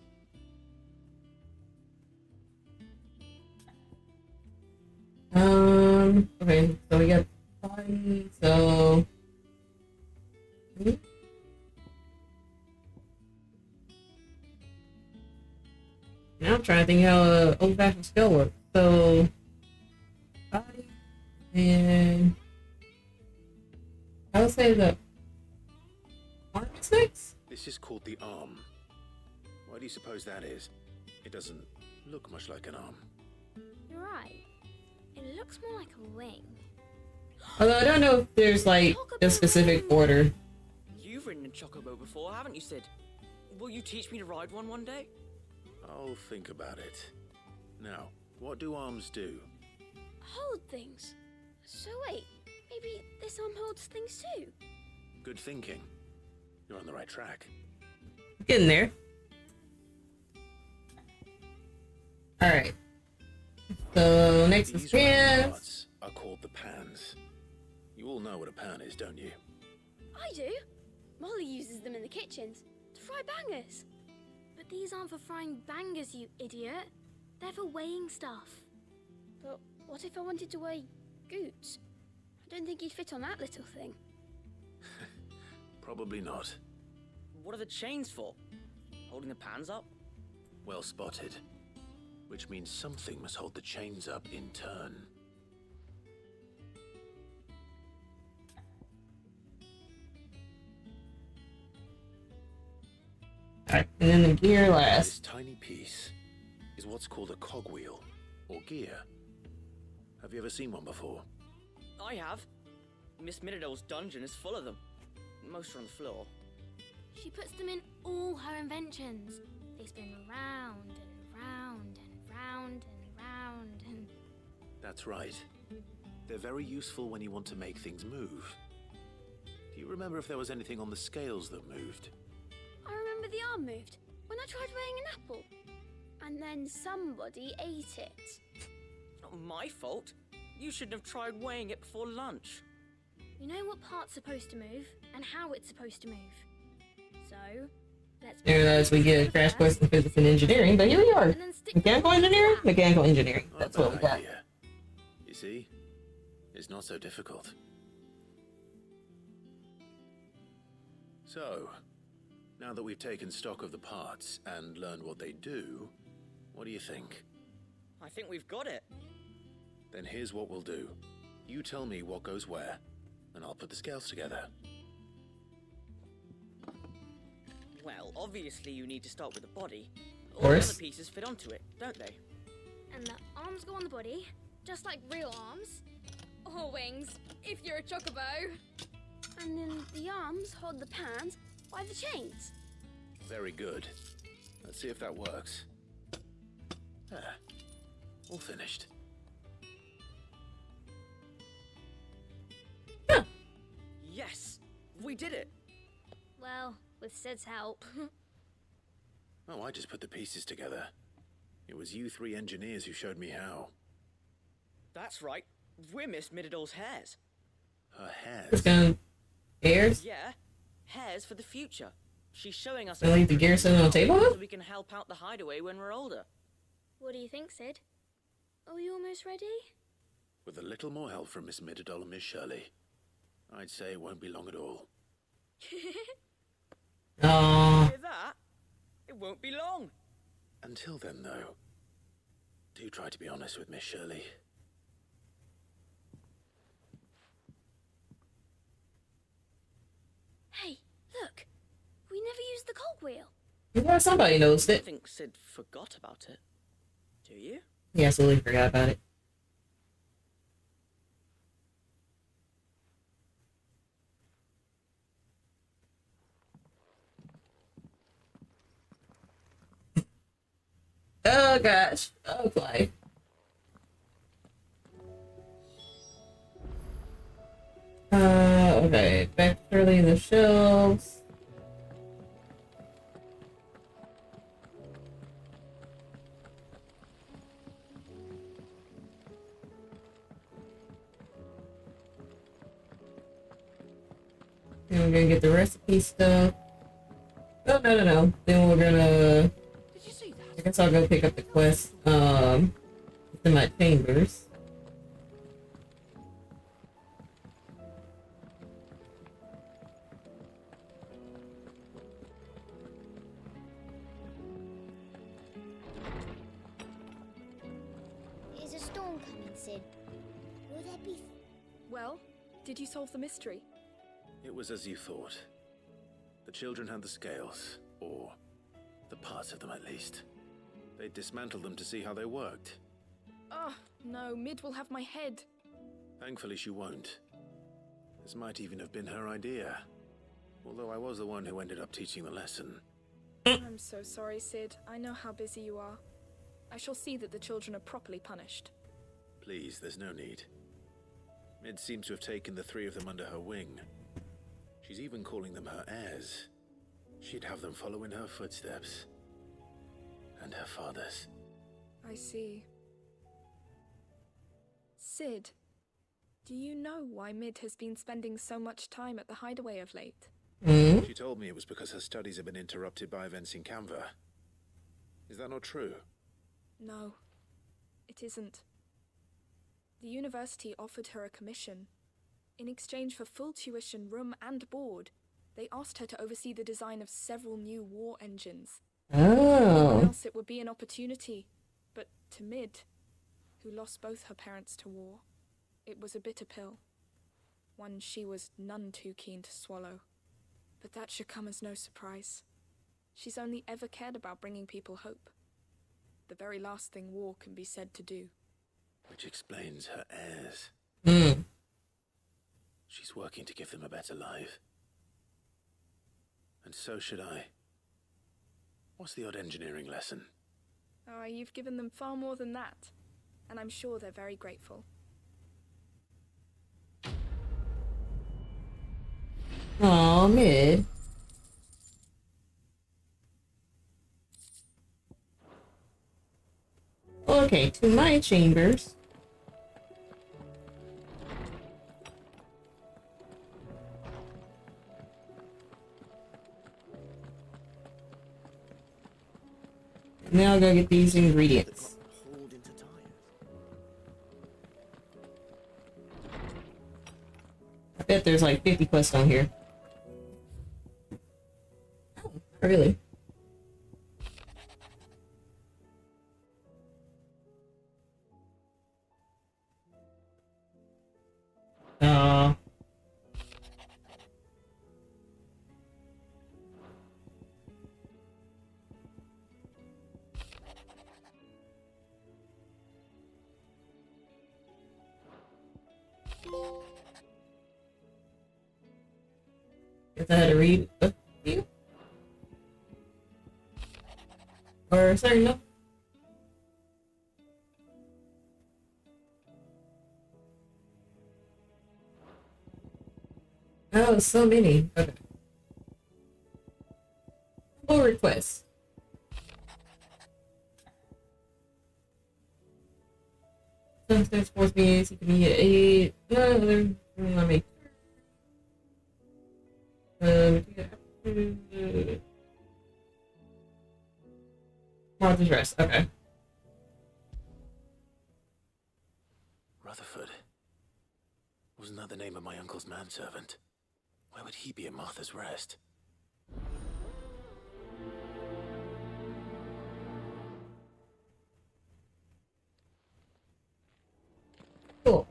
Okay, so we got body, so... Now I'm trying to think how old-fashioned skill works. So... Body, and... I would say the... Arm six? This is called the arm. Why do you suppose that is? It doesn't look much like an arm. You're right. It looks more like a wing. Although I don't know if there's like a specific order. You've ridden a chocobo before, haven't you, Sid? Will you teach me to ride one day? I'll think about it. Now, what do arms do? Hold things. So wait, maybe this arm holds things too? Good thinking. You're on the right track. Getting there. Alright. So next is These pans. parts are called the pans. You all know what a pan is, don't you? I do. Molly uses them in the kitchens to fry bangers. But these aren't for frying bangers, you idiot. They're for weighing stuff. But what if I wanted to weigh goods? I don't think you'd fit on that little thing. Probably not. What are the chains for? Holding the pans up? Well spotted. Which means something must hold the chains up in turn. Alright, and then the gear This last. tiny piece is what's called a cogwheel, or gear. Have you ever seen one before? I have. Miss Minadol's dungeon is full of them. Most are on the floor. She puts them in all her inventions. They spin round and round and round and round and... That's right. They're very useful when you want to make things move. Do you remember if there was anything on the scales that moved? I remember the arm moved when I tried weighing an apple. And then somebody ate it. Not my fault. You shouldn't have tried weighing it before lunch. You know what part's supposed to move and how it's supposed to move. So, let's... And as we get a crash course in physics and engineering, but here we are. Mechanical engineering? Mechanical engineering. That's what we got. Idea. You see? It's not so difficult. So, now that we've taken stock of the parts and learned what they do, what do you think? I think we've got it. Then here's what we'll do. You tell me what goes where, and I'll put the scales together. Well, obviously you need to start with the body. Of All the course. other pieces fit onto it, don't they? And the arms go on the body, just like real arms. Or wings, if you're a chocobo. And then the arms hold the pans by the chains. Very good. Let's see if that works. There. All finished. Yes! We did it! Well, with Sid's help. Oh, I just put the pieces together. It was you three engineers who showed me how. That's right. We're Miss Midadol's hairs. Her hairs? It's gonna... Hairs? Yeah. Hairs for the future. She's showing us... Can I leave the gear sitting on the table now? So we can help out the hideaway when we're older. What do you think, Sid? Are we almost ready? With a little more help from Miss Middledol and Miss Shirley, I'd say it won't be long at all. Hear that? It won't be long. Until then, though, do try to be honest with Miss Shirley. Hey, look. We never used the cogwheel. Yeah, somebody noticed I it. think Sid forgot about it. Do you? He absolutely forgot about it. Oh gosh. Okay. Okay. Back early in the shelves. Then we're gonna get the recipe stuff. Oh no. Then we're gonna. I guess I'll go pick up the quest. In my chambers. Is a storm coming, Sid? Will there be... Well, did you solve the mystery? It was as you thought. The children had the scales, or the parts of them at least. They dismantled them to see how they worked. Ah, no, Mid will have my head. Thankfully she won't. This might even have been her idea. Although I was the one who ended up teaching the lesson. I'm so sorry, Sid. I know how busy you are. I shall see that the children are properly punished. Please, there's no need. Mid seems to have taken the three of them under her wing. She's even calling them her heirs. She'd have them follow in her footsteps. And her father's. I see. Sid, do you know why Mid has been spending so much time at the hideaway of late? She told me it was because her studies have been interrupted by events in Canva. Is that not true? No, it isn't. The university offered her a commission. In exchange for full tuition, room and board, they asked her to oversee the design of several new war engines. Oh. Anyone else it would be an opportunity, but to Mid, who lost both her parents to war, it was a bitter pill. One she was none too keen to swallow. But that should come as no surprise. She's only ever cared about bringing people hope. The very last thing war can be said to do. Which explains her heirs. She's working to give them a better life. And so should I. What's the odd engineering lesson? Oh, you've given them far more than that. And I'm sure they're very grateful. Aw, Mid. Okay, to my chambers. Now I'll go get these ingredients. I bet there's like 50 quests on here. Oh, really? Guess I had to read a few. Or sorry, no. Oh, so many. Okay. Full request. Downstairs sports meetings, you can be at 8. No, let me. Martha's rest. Okay. Rutherford. Wasn't that the name of my uncle's manservant? Why would he be at Martha's Rest? Cool.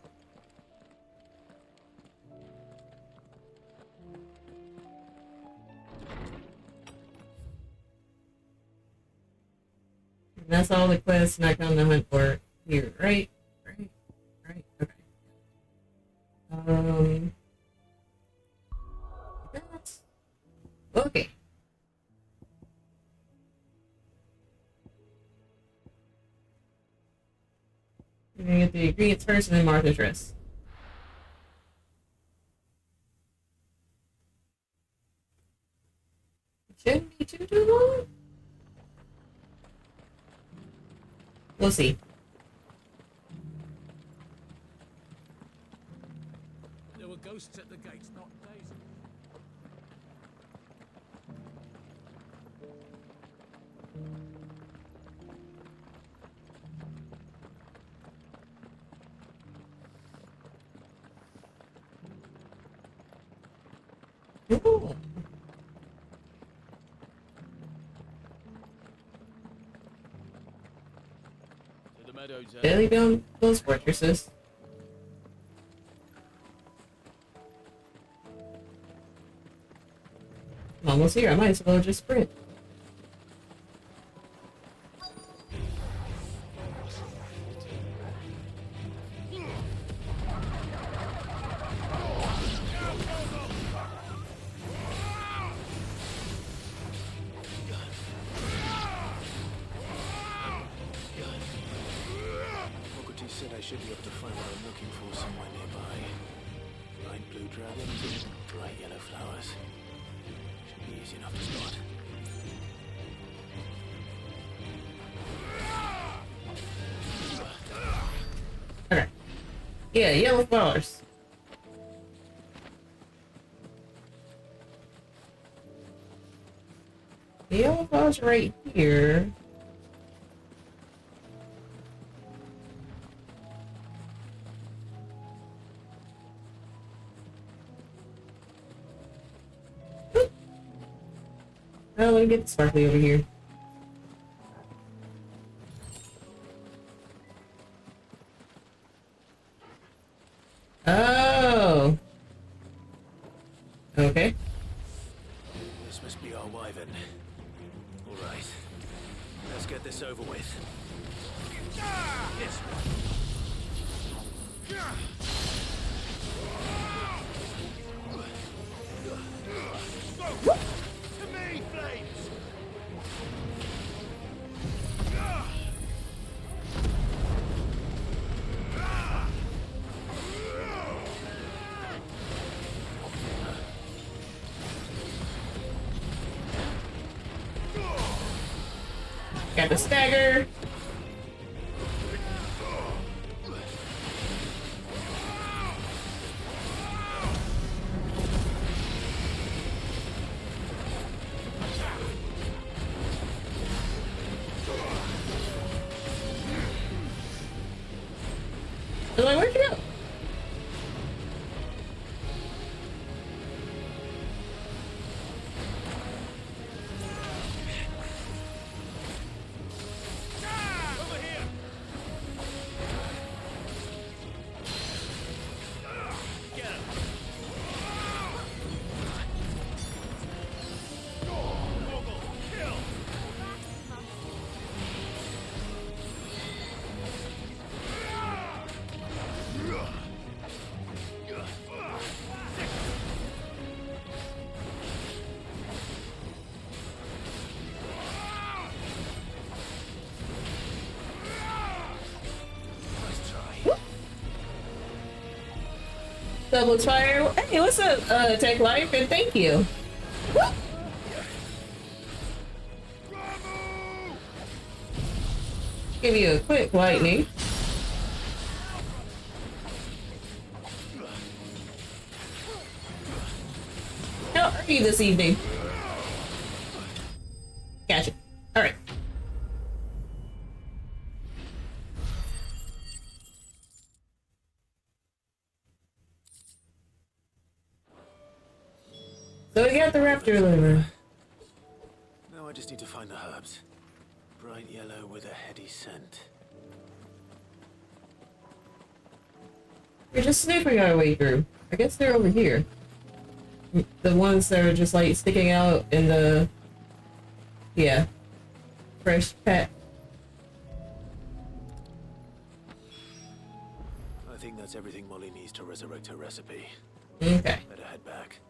And that's all the quests not on the hunt for here, right? Right, okay. That's... Okay. We're gonna get the ingredients first and then Martha's Rest. Shouldn't be too long. We'll see. There were ghosts at the gates, not Dayz. Ooh. Daily build those fortresses. I'm almost here. I might as well just sprint. Said I should be able to find what I'm looking for somewhere nearby. Bright blue dragons and bright yellow flowers. Should be easy enough to spot. Okay. Yeah, yellow flowers. The yellow flowers right here. Oh, let me get the sparkly over here. Oh. Okay. This must be our wyvern. All right. Let's get this over with. Yes. To me, Flames! Got the stagger. Like, where'd you go? Double fire. Hey, what's up, Tech Life? And thank you. Woo! Give you a quick lightning. How are you this evening? Gotcha. Alright. the raptor liver. Now I just need to find the herbs. Bright yellow with a heady scent. We're just sniffing our way through. I guess they're over here. The ones that are just like sticking out in the... Yeah. Fresh pack. I think that's everything Molly needs to resurrect her recipe. Okay. Better head back.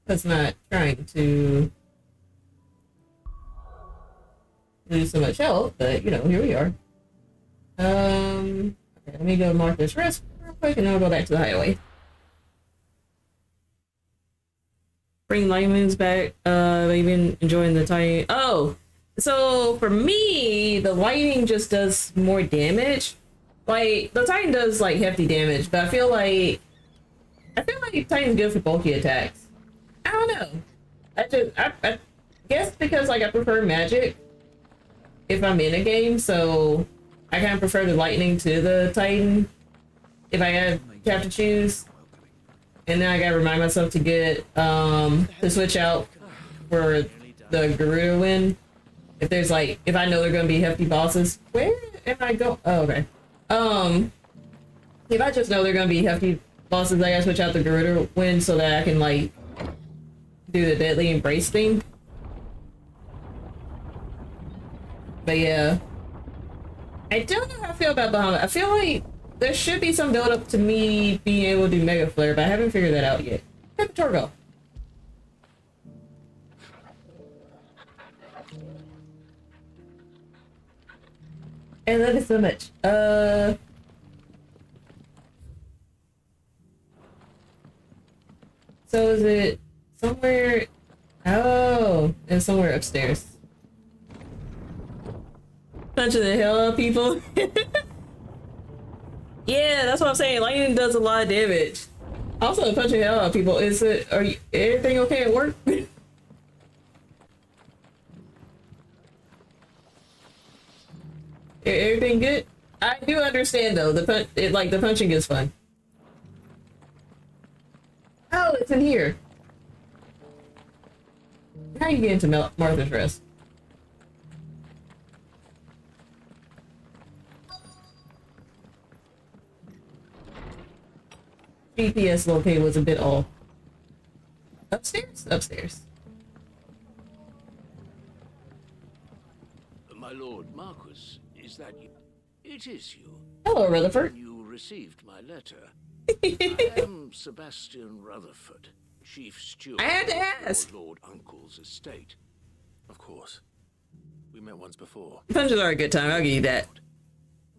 That's not trying to lose so much health, but you know, here we are. Okay, let me go mark this rest real quick and then I'll go back to the highway. Bring light moons back. I've been enjoying the tiny. Oh, so for me, the lightning just does more damage. Like the Titan does like hefty damage, but I feel like Titan's good for bulky attacks. I don't know. I guess because like I prefer magic if I'm in a game, so I kind of prefer the lightning to the Titan if I have to choose. And then I gotta remind myself to get to switch out for the Garuda win. If there's like, if I know they're gonna be hefty bosses. Where am I going? Oh, okay. If I just know they're gonna be hefty bosses, I gotta switch out the Garuda win so that I can like do the deadly embrace thing. But yeah, I don't know how I feel about Bahamut. I feel like there should be some build up to me being able to do Mega Flare, but I haven't figured that out yet. Where'd the Torgo? I love it so much. So is it somewhere? Oh, it's somewhere upstairs. Punching the hell out of people. Yeah, that's what I'm saying. Lightning does a lot of damage. Also, punching the hell out of people. Are you, everything okay at work? Everything good? I do understand though. The punching is fun. Oh, it's in here. How you get into Martha's Rest? GPS locate was a bit off. Upstairs? Upstairs. My lord Marquis, is that you? It is you. Hello, Rutherford. You received my letter. I am Sebastian Rutherford, Chief Steward I had to ask. of your Lord Uncle's estate. Of course. We met once before. Punches are a good time, I'll give you that.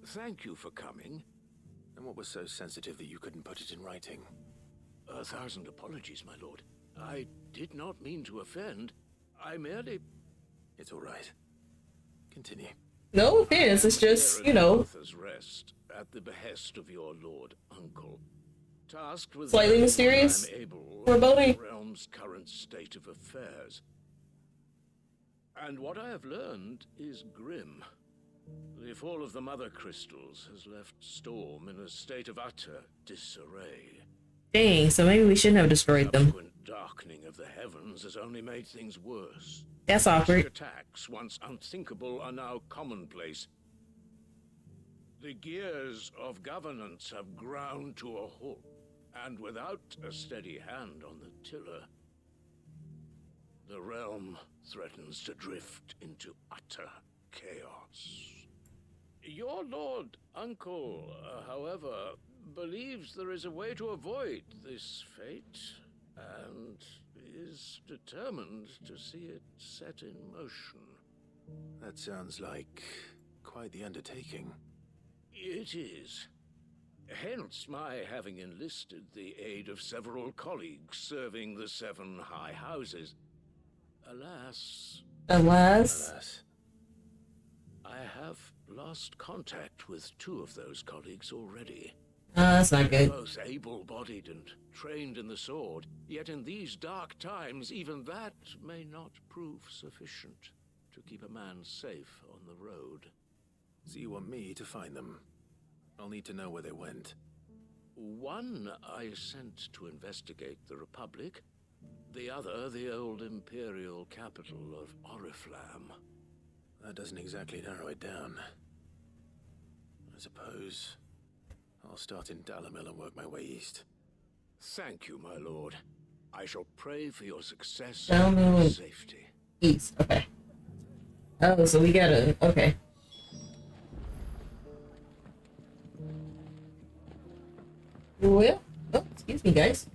Thank you for coming. And what was so sensitive that you couldn't put it in writing? 1,000 apologies, my lord. I did not mean to offend. I merely... It's all right. Continue. No offense, it's just, you know... Martha's Rest, at the behest of your Lord Uncle. Tasked with Slightly mysterious? Foreboding? The realm's current state of affairs. And what I have learned is grim. The fall of the Mother Crystals has left Storm in a state of utter disarray. Dang, so maybe we shouldn't have destroyed them. Subsequent darkening of the heavens has only made things worse. That's awkward. Attacks, once unthinkable, are now commonplace. The gears of governance have ground to a halt, and without a steady hand on the tiller, the realm threatens to drift into utter chaos. Your Lord Uncle, however, believes there is a way to avoid this fate, and is determined to see it set in motion. That sounds like quite the undertaking. It is. Hence my having enlisted the aid of several colleagues serving the 7 high houses. Alas... Alas? I have lost contact with 2 of those colleagues already. That's not good. Both able-bodied and trained in the sword, yet in these dark times, even that may not prove sufficient to keep a man safe on the road. So you want me to find them? I'll need to know where they went. One I sent to investigate the Republic, the other the old Imperial capital of Oriflamme. That doesn't exactly narrow it down. I suppose I'll start in Dalimil and work my way east. Thank you, my lord. I shall pray for your success Dalimil and safety. East, okay. Oh, so we gotta, okay. Well, oh, excuse me, guys.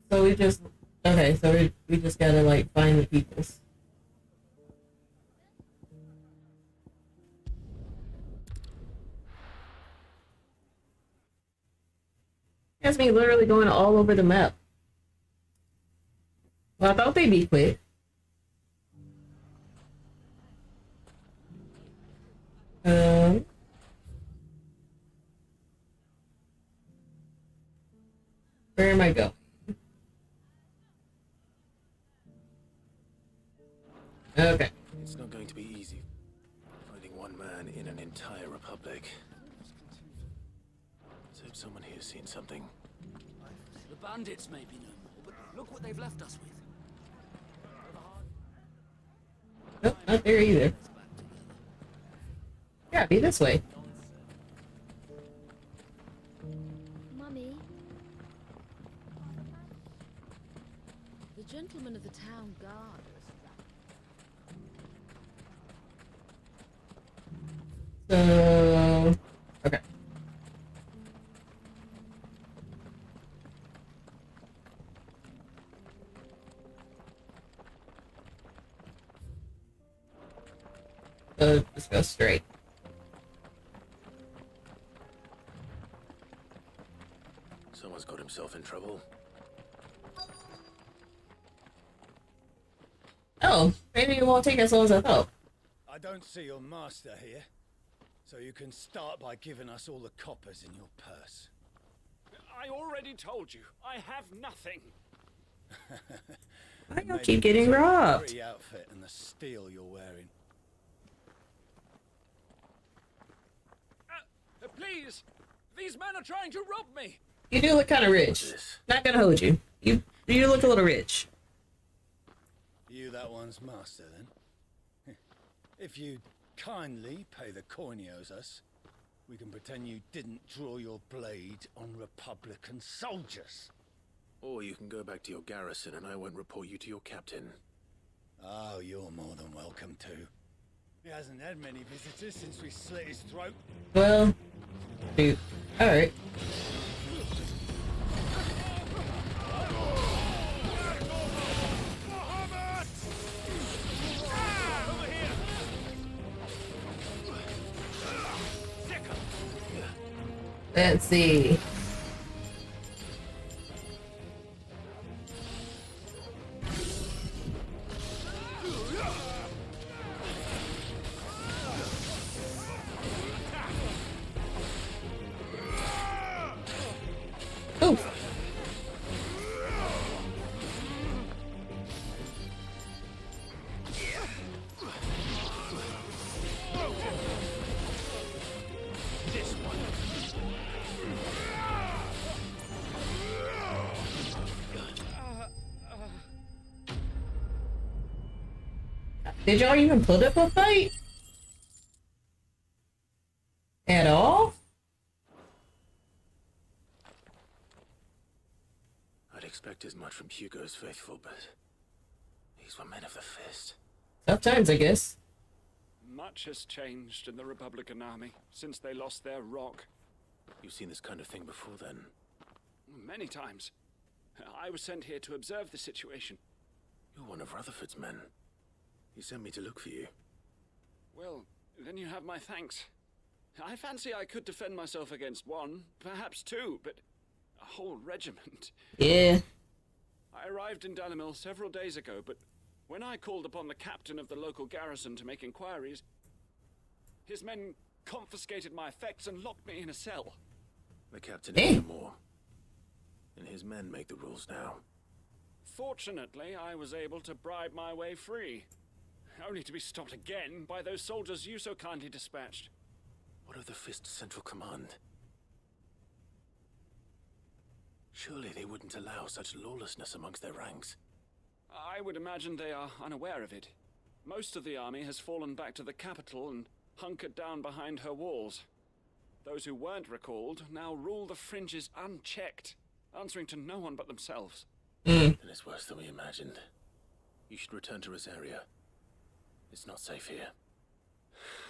So we just, okay, so we just gotta, like, find the peoples. That's me literally going all over the map. Well, I thought they'd be quick. Where am I going? Okay. It's not going to be easy finding one man in an entire republic. Let's hope someone here's seen something. The bandits may be no more, but look what they've left us with. Nope, not there either. Yeah, be this way. Mummy. The gentlemen of the town guard. So, okay. Just go straight. Someone's got himself in trouble. Oh, maybe it won't take as long as I thought. I don't see your master here, so you can start by giving us all the coppers in your purse. I already told you, I have nothing. Why y'all keep getting robbed? The outfit and the steel you're wearing. Please, these men are trying to rob me. You do look kind of rich. Not gonna hold you. You look a little rich. You that one's master, then? If you kindly pay the coin he owes us, we can pretend you didn't draw your blade on Republican soldiers. Or you can go back to your garrison and I won't report you to your captain. Oh, you're more than welcome to. He hasn't had many visitors since we slit his throat. Well, dude. Alright. Let's see. Oof. Did y'all even put up a fight? At all? I'd expect as much from Hugo's faithful, but these were men of the fist. Tough times, I guess. Much has changed in the Republican army since they lost their rock. You've seen this kind of thing before, then? Many times. I was sent here to observe the situation. You're one of Rutherford's men. He sent me to look for you. Well, then you have my thanks. I fancy I could defend myself against one, perhaps two, but a whole regiment. Yeah. I arrived in Dalimil several days ago, but when I called upon the captain of the local garrison to make inquiries, his men confiscated my effects and locked me in a cell. The captain is no more, and his men make the rules now. Fortunately, I was able to bribe my way free. Only to be stopped again by those soldiers you so kindly dispatched. What of the Fist Central Command? Surely they wouldn't allow such lawlessness amongst their ranks. I would imagine they are unaware of it. Most of the army has fallen back to the capital and hunkered down behind her walls. Those who weren't recalled now rule the fringes unchecked, answering to no one but themselves. Then it's worse than we imagined. You should return to Rosaria. It's not safe here.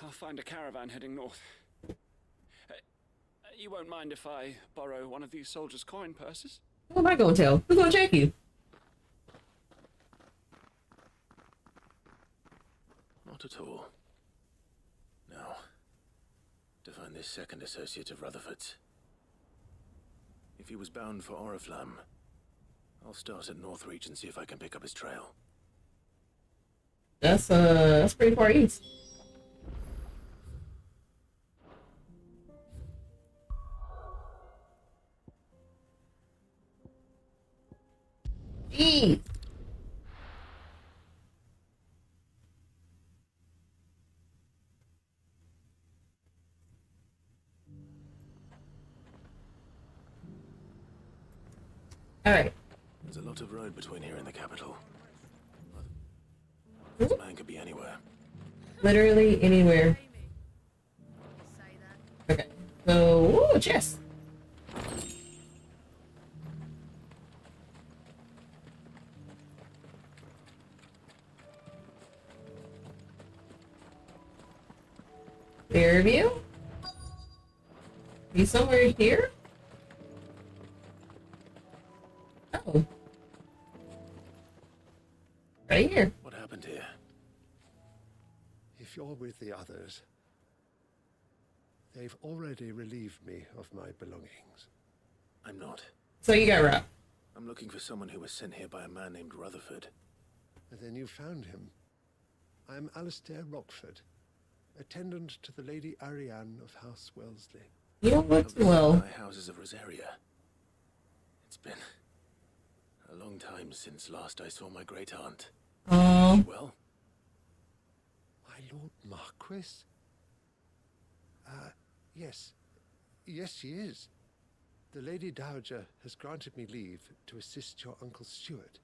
I'll find a caravan heading north. You won't mind if I borrow one of these soldiers' coin purses? Who am I gonna tell? Who's gonna check you? Not at all. Now, to find this second associate of Rutherford's. If he was bound for Oriflamme, I'll start at Northreach and see if I can pick up his trail. That's pretty far east. Jeez. All right. There's a lot of road between here and the capital. This man could be anywhere. Literally anywhere. Okay. So, ooh, chest. Fairview? Be somewhere here? Oh. Right here. What happened here? If you're with the others, they've already relieved me of my belongings. I'm not. So you got robbed. I'm looking for someone who was sent here by a man named Rutherford. And then you found him. I'm Alistair Rockford, attendant to the Lady Ariane of House Wellesley. You don't look Of too well. the houses of Rosaria. It's been a long time since last I saw my great aunt. Well, My Lord Marquis? Yes. Yes, she is. The Lady Dowager has granted me leave to assist your Uncle Stuart.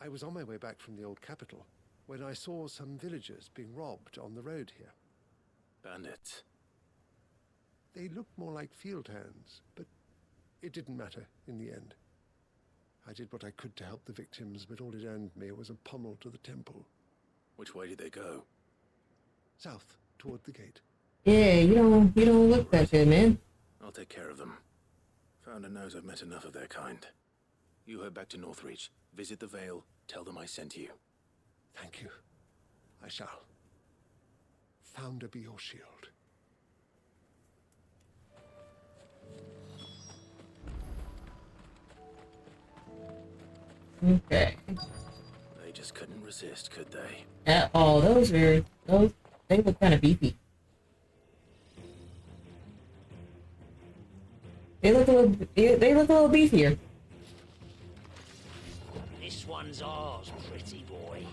I was on my way back from the old capital when I saw some villagers being robbed on the road here. bandits. They looked more like field hands, but it didn't matter in the end. I did what I could to help the victims, but all it earned me was a pommel to the temple. Which way did they go? South, toward the gate. Yeah, you don't look that good, man. I'll take care of them. Founder knows I've met enough of their kind. You head back to Northreach, visit the Vale, tell them I sent you. Thank you. I shall. Founder be your shield. Okay. They just couldn't resist, could they? At all. They look kind of beefy. They look a little beefier. This one's ours, pretty boy.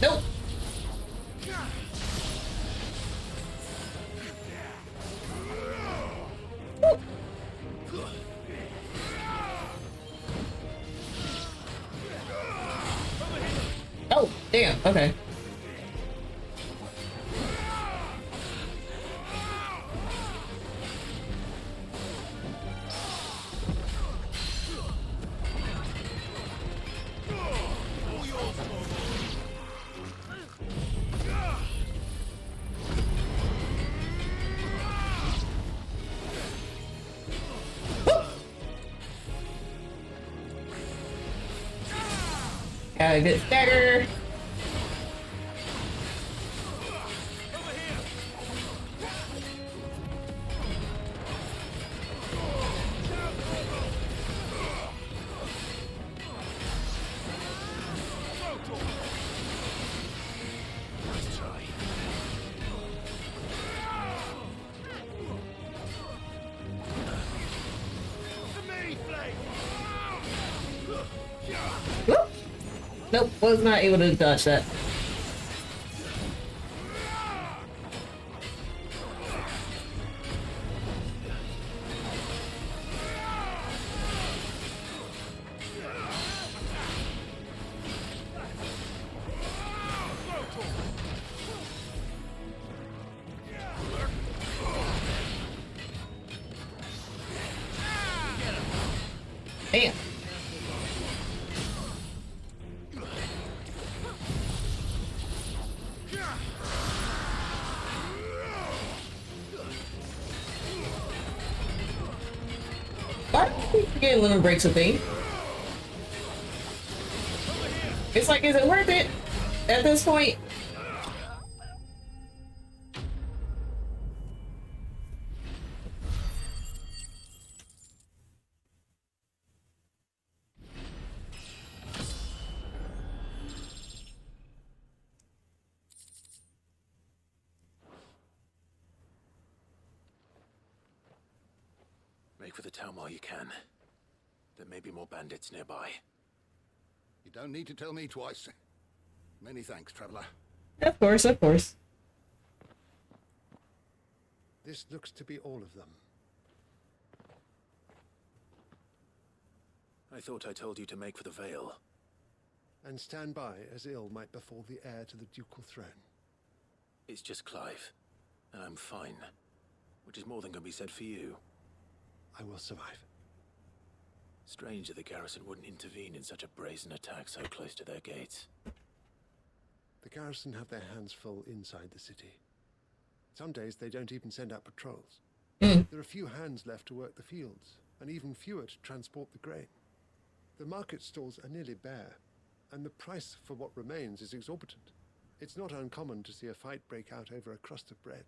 Nope. Oh, damn. Okay. Got a good stagger. Nope, was not able to dodge that. Damn. Why do I keep forgetting limit breaks a thing? It's like, is it worth it at this point? Make for the town while you can. There may be more bandits nearby. You don't need to tell me twice. Many thanks, traveler. Of course, of course. This looks to be all of them. I thought I told you to make for the Vale. And stand by as ill might befall the heir to the ducal throne. It's just Clive, and I'm fine. Which is more than can be said for you. I will survive. Strange that the garrison wouldn't intervene in such a brazen attack so close to their gates. The garrison have their hands full inside the city. Some days they don't even send out patrols. There are few hands left to work the fields, and even fewer to transport the grain. The market stalls are nearly bare, and the price for what remains is exorbitant. It's not uncommon to see a fight break out over a crust of bread.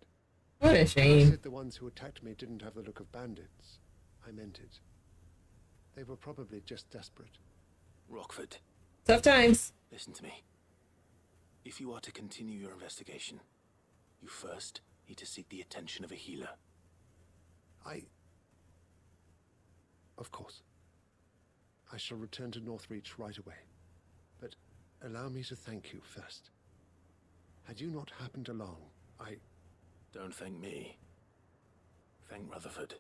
What a I shame. said the ones who attacked me didn't have the look of bandits. I meant it. They were probably just desperate. Rockford. Tough times. Listen to me. If you are to continue your investigation, you first need to seek the attention of a healer. Of course. I shall return to Northreach right away. But allow me to thank you first. Had you not happened along, Don't thank me. Thank Rutherford.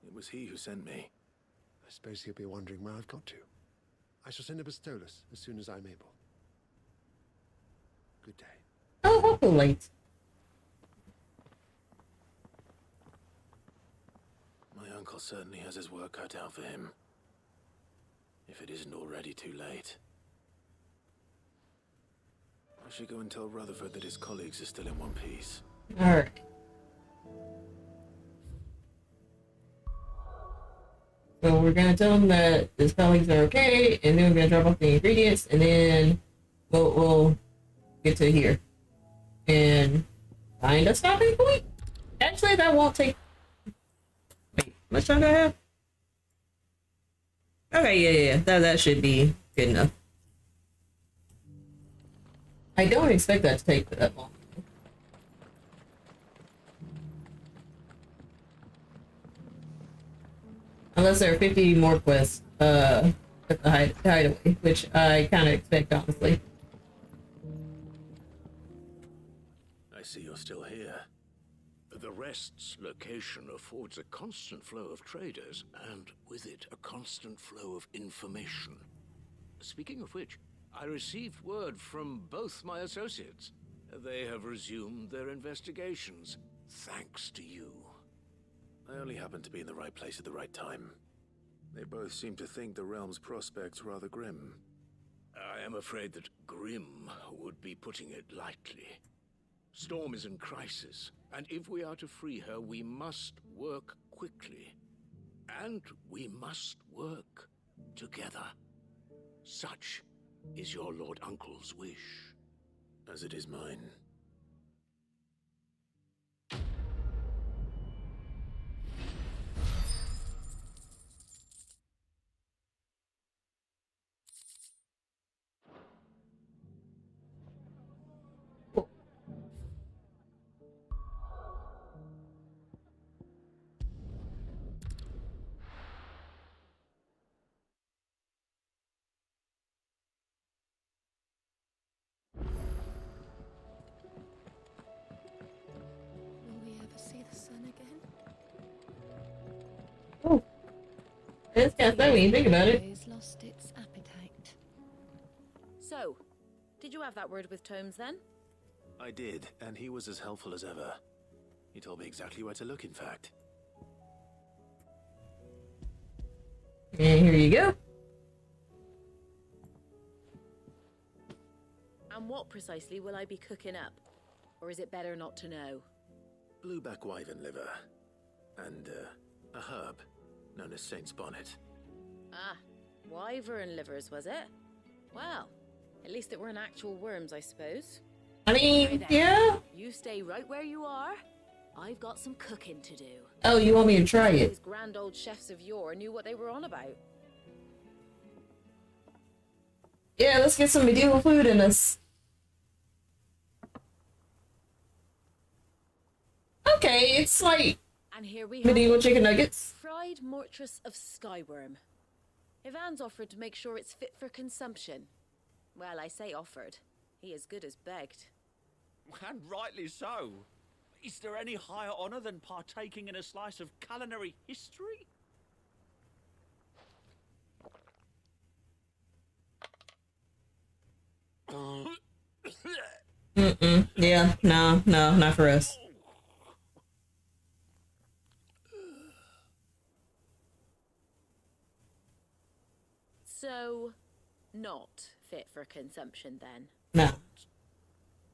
It was he who sent me. I suppose he'll be wondering where I've got to. I shall send a Bastolus as soon as I'm able. Good day. Oh, hopefully. My uncle certainly has his work cut out for him. If it isn't already too late. I should go and tell Rutherford that his colleagues are still in one piece. Alright. So we're gonna tell him that his colleagues are okay, and then we're gonna drop off the ingredients, and then we'll get to here. And find a stopping point? Actually, that won't take... Wait, how much time do I have? Okay, yeah. That should be good enough. I don't expect that to take that long. Unless there are 50 more quests at the hideaway, which I kind of expect, honestly. I see you're still here. The Rest's location affords a constant flow of traders, and with it, a constant flow of information. Speaking of which, I received word from both my associates. They have resumed their investigations, thanks to you. I only happened to be in the right place at the right time. They both seem to think the realm's prospects rather grim. I am afraid that grim would be putting it lightly. Storm is in crisis, and if we are to free her, we must work quickly. And we must work together. Such is your Lord Uncle's wish. As it is mine. It's kind of funny when you think about it. Dayz lost its appetite. So, did you have that word with Tomes then? I did, and he was as helpful as ever. He told me exactly where to look, in fact. And here you go. And what precisely will I be cooking up? Or is it better not to know? Blueback wyvern liver. And, a herb known as Saint's Bonnet. Ah, wyvern livers, was it? Well, at least it weren't actual worms, I suppose. I mean, yeah. You stay right where you are. I've got some cooking to do. Oh, you want me to try it? Those grand old chefs of yore knew what they were on about. Yeah, let's get some medieval food in us. Okay, it's like And here we medieval have chicken nuggets. fried mortress of skyworm. Ivan's offered to make sure it's fit for consumption. Well, I say offered. He as good as begged. And rightly so. Is there any higher honor than partaking in a slice of culinary history? Yeah, no, not for us. So, not fit for consumption then? No.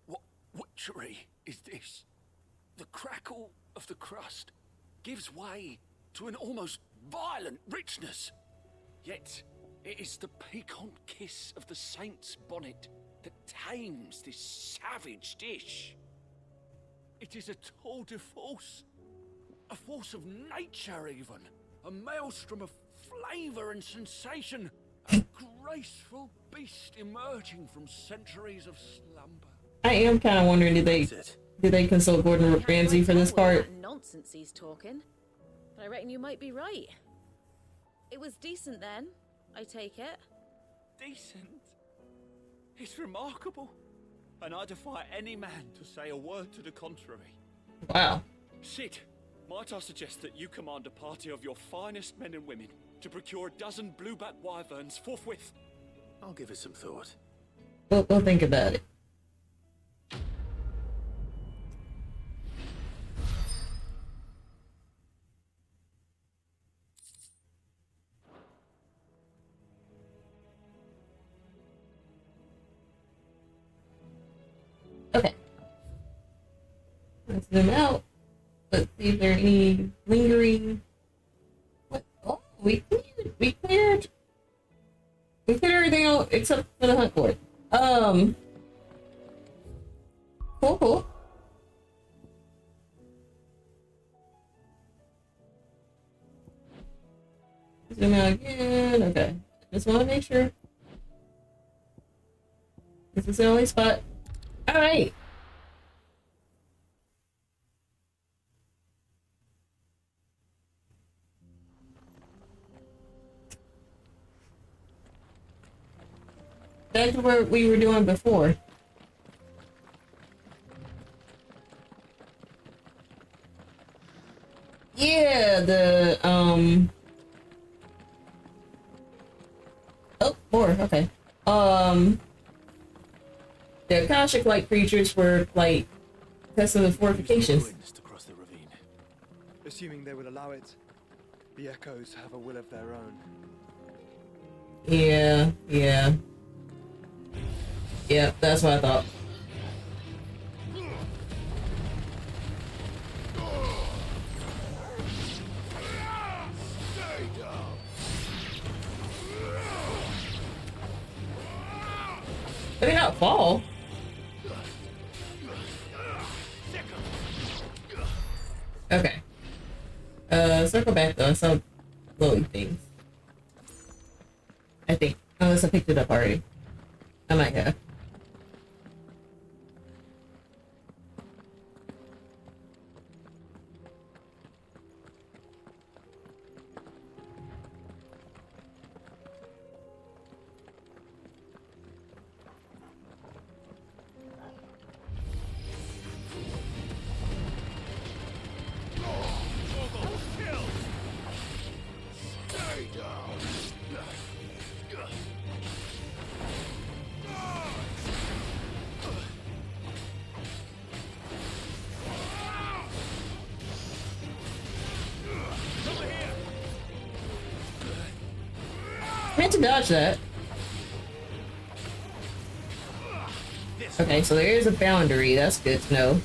What witchery is this? The crackle of the crust gives way to an almost violent richness. Yet, it is the piquant kiss of the saint's bonnet that tames this savage dish. It is a tour de force. A force of nature, even. A maelstrom of flavor and sensation. A graceful beast emerging from centuries of slumber. I am kind of wondering, did they consult Gordon Ramsay for this part? That nonsense he's talking. But I reckon you might be right. It was decent then, I take it. Decent? It's remarkable. And I defy any man to say a word to the contrary. Wow. Sid, might I suggest that you command a party of your finest men and women to procure a dozen blueback wyverns forthwith? I'll give it some thought. We'll think about it. Okay. Let's zoom out. Let's see if there are any lingering. What? Oh, we cleared everything out except for the hunt board. Cool. Zoom out again. Okay. Just want to make sure. This is the only spot. Alright. That's what we were doing before. Yeah, the, oh, more, okay. The Akashic-like creatures were, like, testing the fortifications. To cross the ravine. Assuming they will allow it, the echoes have a will of their own. Yeah. Yeah, that's what I thought. Maybe not fall. Okay. Circle back though. I saw glowing things. I think. Unless I picked it up already. I might have. Stay down. meant to dodge that. Okay, so there is a boundary. That's good to know.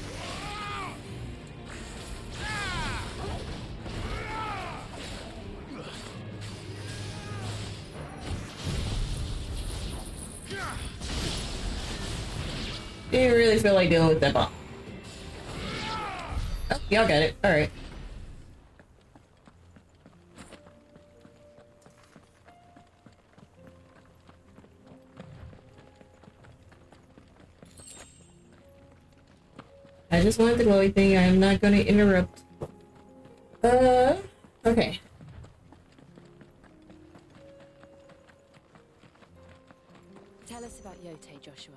Didn't really feel like dealing with that bomb. Oh, y'all got it. Alright. I just wanted the glowy thing. I'm not going to interrupt. Okay. Tell us about Yote, Joshua.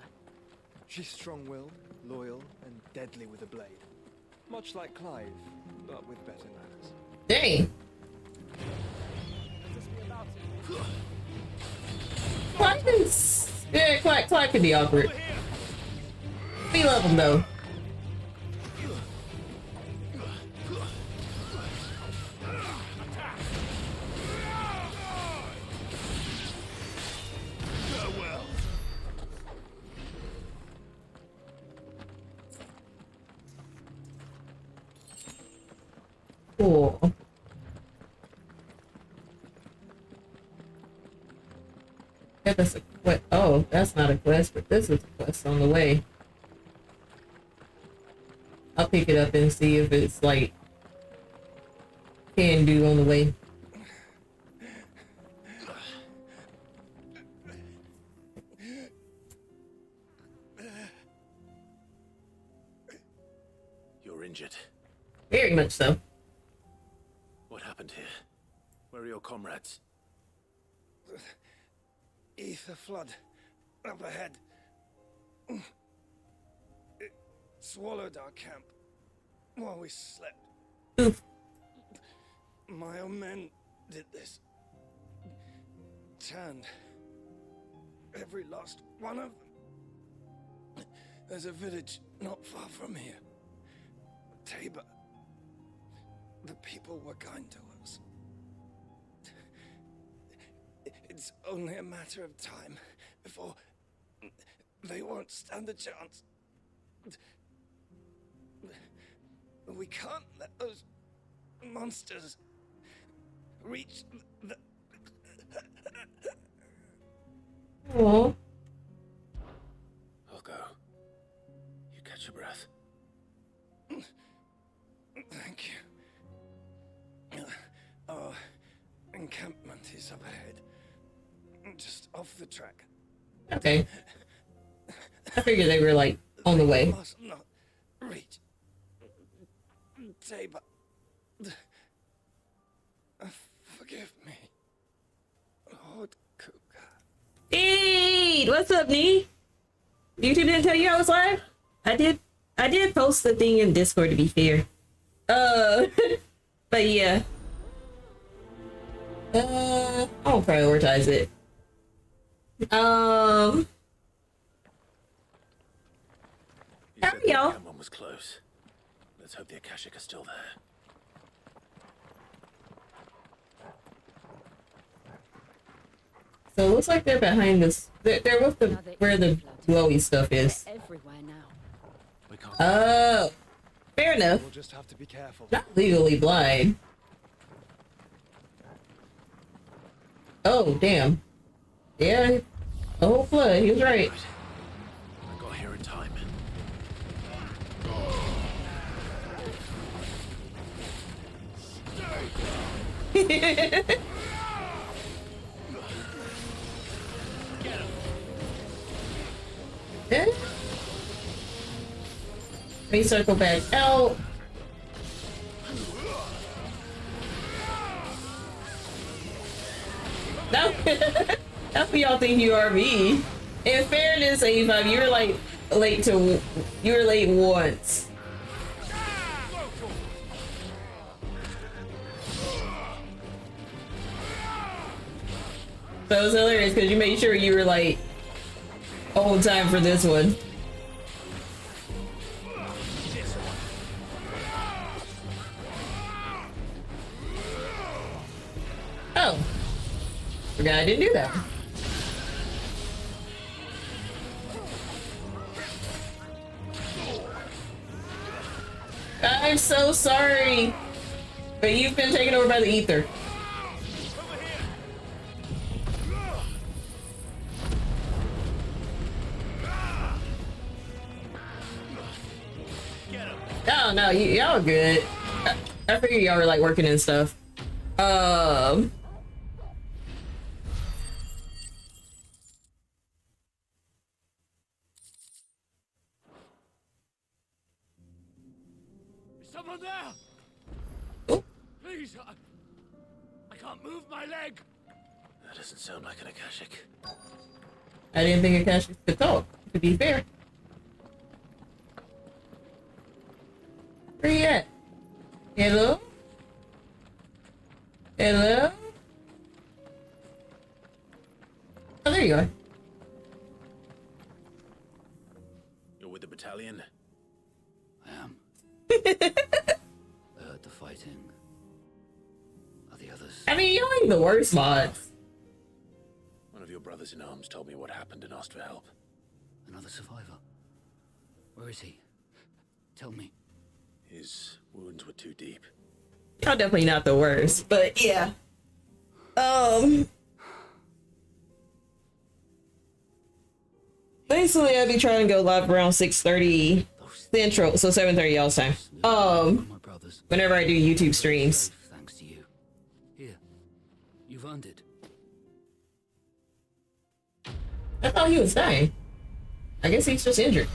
She's strong-willed, loyal, and deadly with a blade. Much like Clive, but with better manners. Dang. Clive is... Yeah, Clive can be awkward. We love him, though. Cool. Yeah, that's a quest. Oh, that's not a quest, but this is a quest on the way. I'll pick it up and see if it's like can do on the way. You're injured. Very much so. What happened here? Where are your comrades? Ether flood up ahead. It swallowed our camp while we slept. Oof. My own men did this. Turned every last one of them. There's a village not far from here. Tabor. The people were kind to us. It's only a matter of time before they won't stand a chance. We can't let those monsters reach the... Aww. I'll go. You catch your breath. Thank you. Our encampment is up ahead. Just off the track. Okay. I figured they were like on the way. Must not reach Tabor. Forgive me, Lord Cougar. Hey, what's up, Nee? YouTube didn't tell you I was live? I did post the thing in Discord, to be fair. But yeah. I'll prioritize it. How are y'all? One was close. Let's hope the Akashic are still there. So it looks like they're behind this. They're with the where the glowy stuff is. Everywhere now. Oh, fair enough. We'll just have to be careful. Not legally blind. Oh, damn. Yeah, a whole flood. He was right. I got here in time. Let me circle back out. No, that's what y'all think you are me. In fairness, 85, you were like late to. You were late once. So it was hilarious because you made sure you were like on time for this one. Oh. Forgot I didn't do that. I'm so sorry, but you've been taken over by the ether. Oh no, y'all good. I figured y'all were like working and stuff. Is someone there? Please, I can't move my leg. That doesn't sound like an Akashic. I didn't think Akashic could talk, to be fair. Where you at? Hello? Hello? Oh, there you are. You're with the battalion? I am. I heard the fighting. Are the others? I mean, you ain't the worst mods. One of your brothers in arms told me what happened and asked for help. Another survivor? Where is he? Tell me. His wounds were too deep. Y'all definitely not the worst, but yeah. Basically, I'll be trying to go live around 6:30 Central, so 7:30 y'all's time. Whenever I do YouTube streams. Thanks to you. Here, you've earned it. I thought he was dying. I guess he's just injured.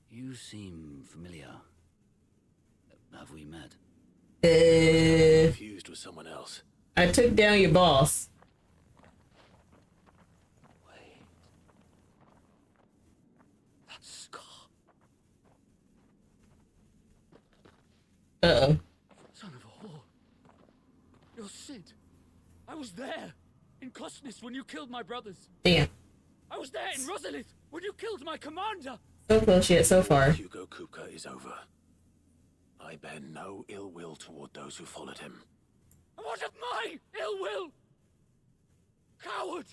You seem familiar. Have we met? Confused with someone else. I took down your boss. Wait. That's Scar. Uh-oh. Son of a whore. You're Sid. I was there in Kosnis when you killed my brothers. Damn. I was there in Rosalith when you killed my commander. So close yet so far. Hugo Kupka is over. I bear no ill will toward those who followed him. And what of my ill will? Coward!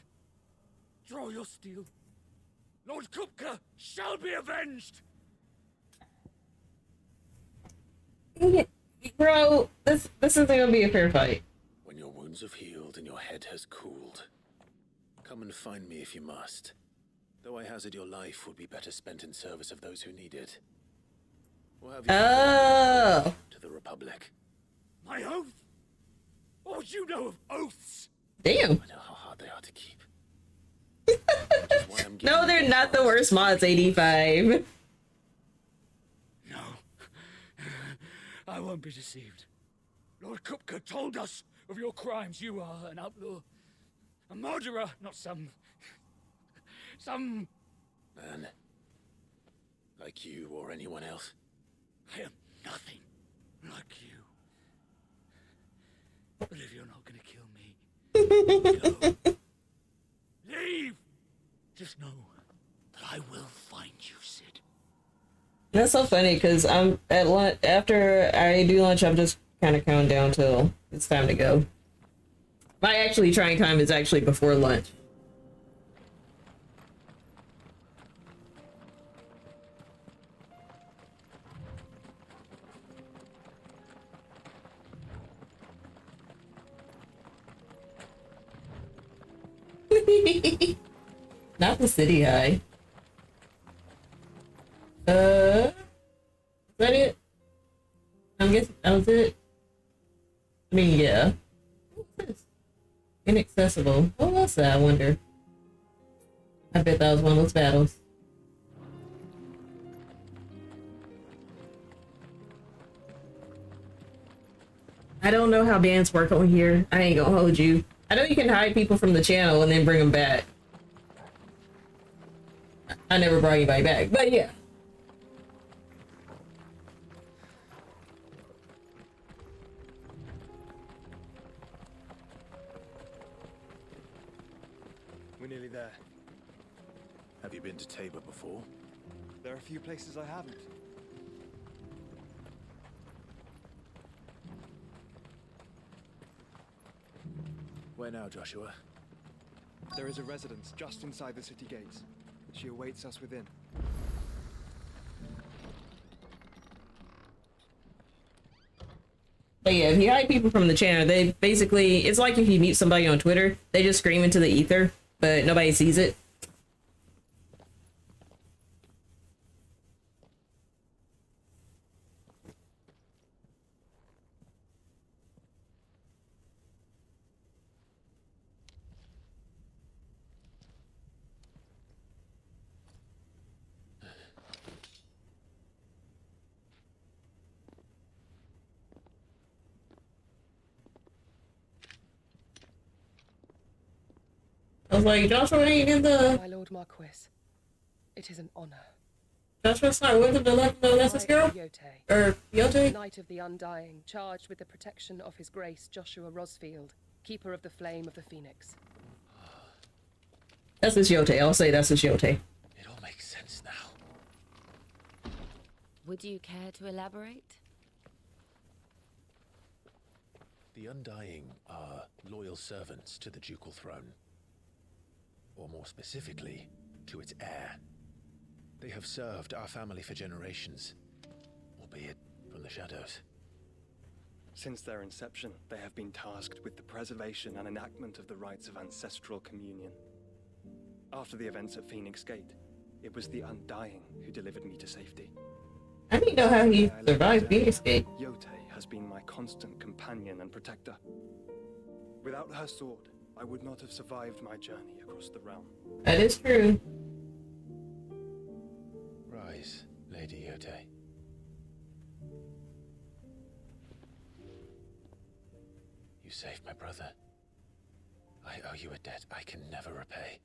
Draw your steel. Lord Kupka shall be avenged! Bro, this isn't gonna be a fair fight. When your wounds have healed and your head has cooled, come and find me if you must. Though I hazard your life would be better spent in service of those who need it. Or have you to the Republic? My oath? What would you know of oaths? Damn. I know how hard they are to keep. No, they're not the worst mods, 85. No. I won't be deceived. Lord Kupka told us of your crimes. You are an outlaw. A murderer, not some man. Like you or anyone else. I am nothing like you. But if you're not gonna kill me, no. Leave! Just know that I will find you, Sid. That's so funny because I'm at lunch. After I do lunch, I'm just kind of counting down till it's time to go. My actually trying time is actually before lunch. Not the city high. Is that it? I'm guessing that was it. I mean, yeah. What's this? Inaccessible. What was that, I wonder? I bet that was one of those battles. I don't know how bans work on here. I ain't gonna hold you. I know you can hide people from the channel and then bring them back. I never brought anybody back, but yeah. We're nearly there. Have you been to Tabor before? There are a few places I haven't. Where now, Joshua? There is a residence just inside the city gates. She awaits us within. But yeah, if you hide people from the channel, they basically, it's like if you mute somebody on Twitter, they just scream into the ether, but nobody sees it. I was like, Joshua ain't in the... My Lord Marquis, it is an honor. Joshua's not with him to let him know that's his girl? Or Yote? Knight of the Undying, charged with the protection of His Grace Joshua Rosfield, Keeper of the Flame of the Phoenix. That's his Yote. I'll say that's his Yote. It all makes sense now. Would you care to elaborate? The Undying are loyal servants to the ducal throne. Or more specifically, to its heir. They have served our family for generations, albeit from the shadows. Since their inception, they have been tasked with the preservation and enactment of the rites of ancestral communion. After the events at Phoenix Gate, it was the Undying who delivered me to safety. I didn't know how he survived Phoenix Gate. Yote has been my constant companion and protector. Without her sword, I would not have survived my journey across the realm. That is true. Rise, Lady Yote. You saved my brother. I owe you a debt I can never repay.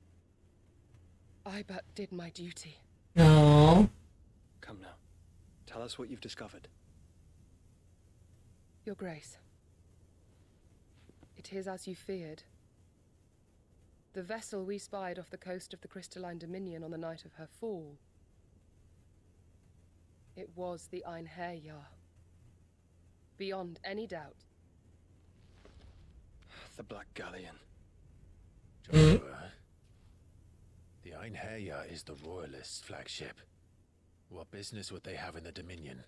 I but did my duty. No. Come now. Tell us what you've discovered. Your Grace. It is as you feared. The vessel we spied off the coast of the Crystalline Dominion on the night of her fall. It was the Einherjar. Beyond any doubt. The Black Galleon. Joshua, the Einherjar is the Royalists' flagship. What business would they have in the Dominion?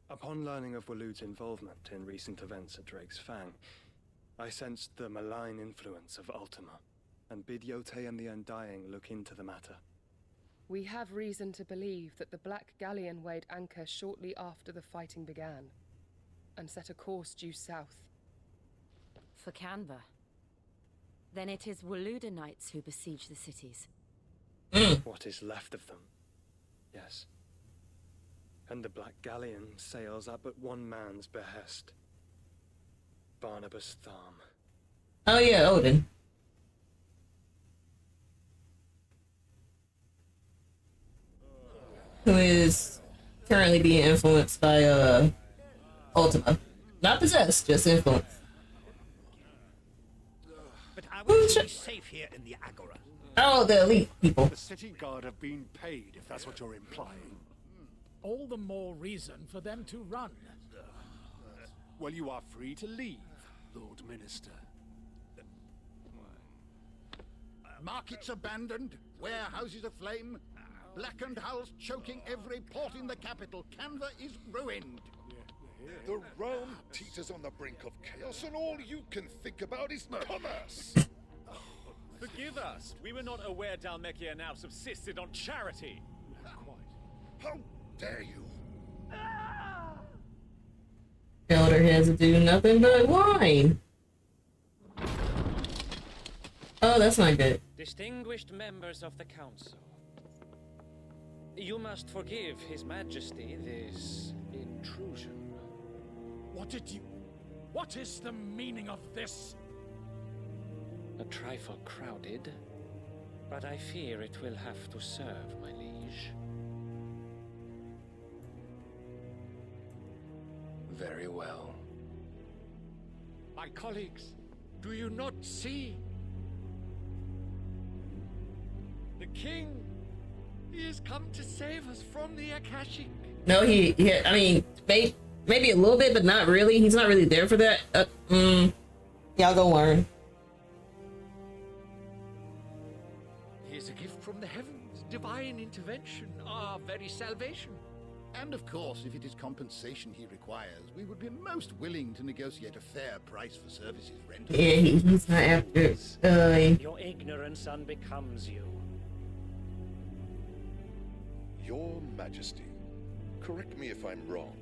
Upon learning of Waloed's involvement in recent events at Drake's Fang, I sensed the malign influence of Ultima, and bid Yote and the Undying look into the matter. We have reason to believe that the Black Galleon weighed anchor shortly after the fighting began, and set a course due south. For Canva. Then it is Waloed Knights who besiege the cities. What is left of them? Yes. And the Black Galleon sails at but one man's behest. Barnabas Tharm. Oh yeah, Odin. Who is currently being influenced by Ultima. Not possessed, just influenced. But I want to be safe here in the Agora. Oh, the elite people. The city guard have been paid, if that's what you're implying. All the more reason for them to run. Well, you are free to leave, Lord Minister. Markets abandoned, warehouses aflame, blackened hulls choking every port in the capital. Canva is ruined. The realm teeters on the brink of chaos, and all you can think about is commerce. Forgive us. We were not aware Dhalmekia now subsisted on charity. How dare you? Elder has to do nothing but whine. Oh, that's not good. Distinguished members of the council, you must forgive His Majesty this intrusion. What is the meaning of this? A trifle crowded, but I fear it will have to serve, my liege. Very well. My colleagues, do you not see? The king, he has come to save us from the Akashic. No, I mean, maybe a little bit, but not really. He's not really there for that. Y'all go learn. Here's a gift from the heavens, divine intervention, our very salvation. And of course, if it is compensation he requires, we would be most willing to negotiate a fair price for services rendered. Yeah, he's not after. Your ignorance unbecomes you. Your Majesty, correct me if I'm wrong,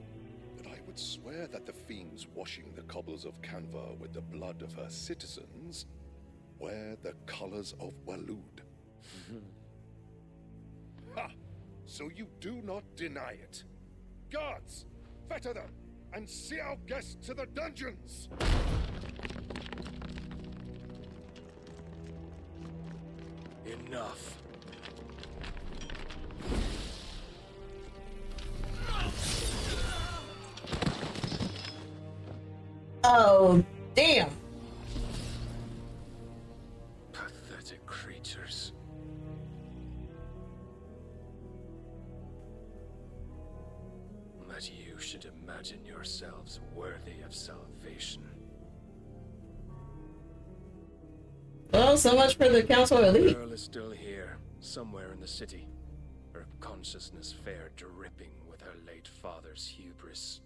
but I would swear that the fiends washing the cobbles of Canva with the blood of her citizens wear the colors of Waloed. Ha! So you do not deny it. Guards, fetter them, and see our guests to the dungeons! Enough. Oh, damn. Pathetic creatures. That you should imagine yourselves worthy of salvation. Well, so much for the Council Elite. The girl is still here, somewhere in the city. Her consciousness fair dripping with her late father's hubris.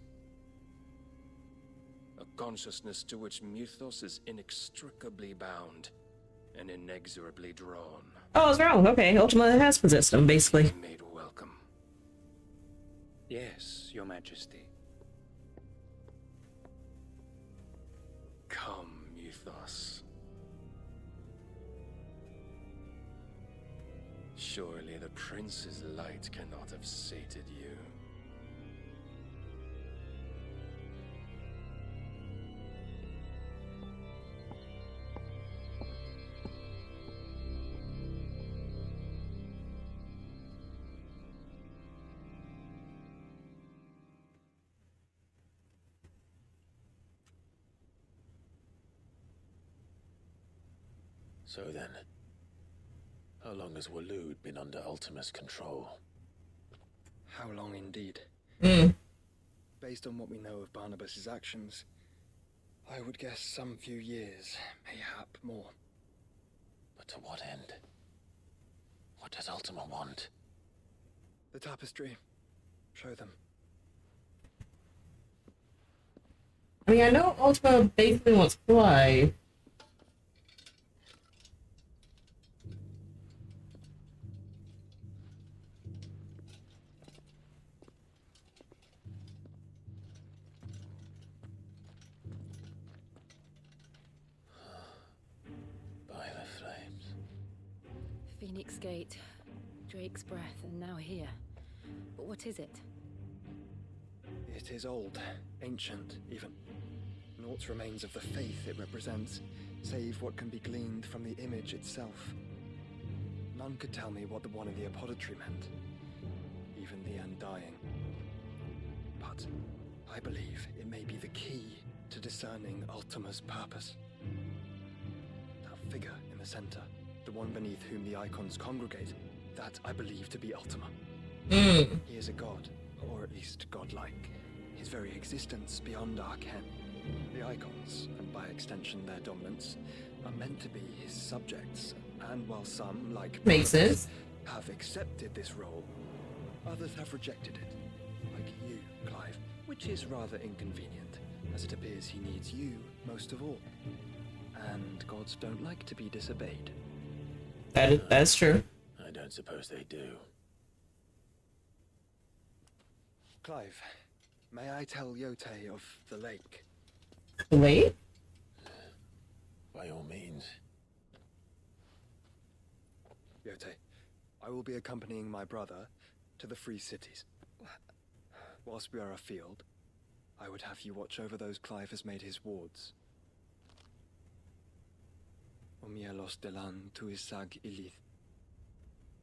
A consciousness to which Mythos is inextricably bound and inexorably drawn. Oh, I was wrong. Okay, Ultima has possessed him, basically. Made welcome. Yes, Your Majesty. Come, Mythos. Surely the prince's light cannot have sated you. So then, how long has Waloed been under Ultima's control? How long indeed? Based on what we know of Barnabas's actions, I would guess some few years, mayhap more. But to what end? What does Ultima want? The tapestry. Show them. I mean, I know Ultima basically wants Clive. Phoenix Gate, Drake's Breath, and now here. But what is it? It is old, ancient, even. Naught remains of the faith it represents, save what can be gleaned from the image itself. None could tell me what the one in the apothecary meant, even the Undying. But I believe it may be the key to discerning Ultima's purpose. That figure in the center, the one beneath whom the icons congregate, that I believe to be Ultima. He is a god, or at least godlike. His very existence beyond our ken. The icons, and by extension their dominance, are meant to be his subjects, and while some, like Makes sense, have accepted this role, others have rejected it, like you, Clive, which is rather inconvenient, as it appears he needs you most of all. And gods don't like to be disobeyed. That's true. I don't suppose they do. Clive, may I tell Yote of the lake? Wait? By all means. Yote, I will be accompanying my brother to the Free Cities. Whilst we are afield, I would have you watch over those Clive has made his wards. Omielos delan tuisag ilith.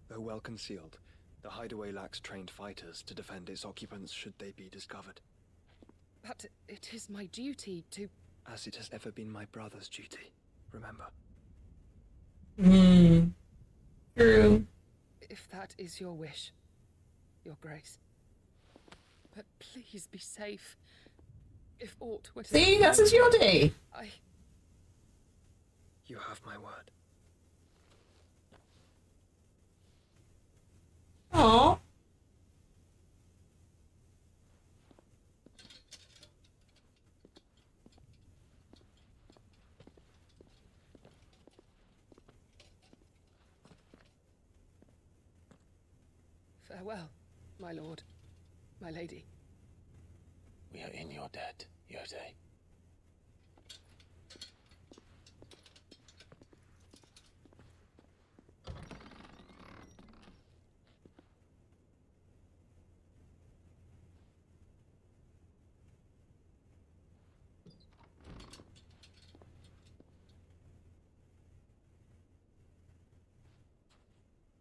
Though well concealed, the hideaway lacks trained fighters to defend its occupants should they be discovered. But it is my duty to... As it has ever been my brother's duty, remember. True. If that is your wish, Your Grace. But please be safe. If aught were to See, this is your day. You have my word. Aww. Farewell, my lord, my lady. We are in your debt, Yode.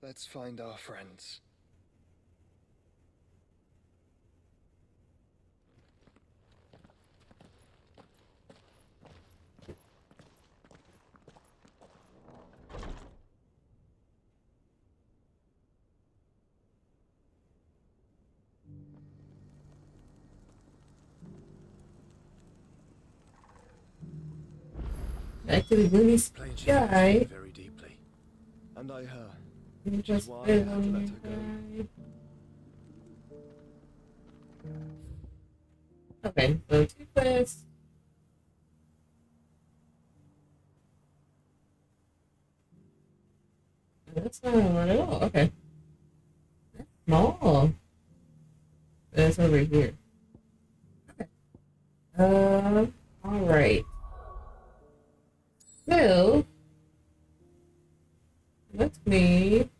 Let's find our friends. Back to the gloomy sky. Very deeply. And I her. You Which is just why I had to been let her go. Okay, so 2 quests. That's not one at all. Okay. That's small. That's over here. Okay. Alright. So, let me.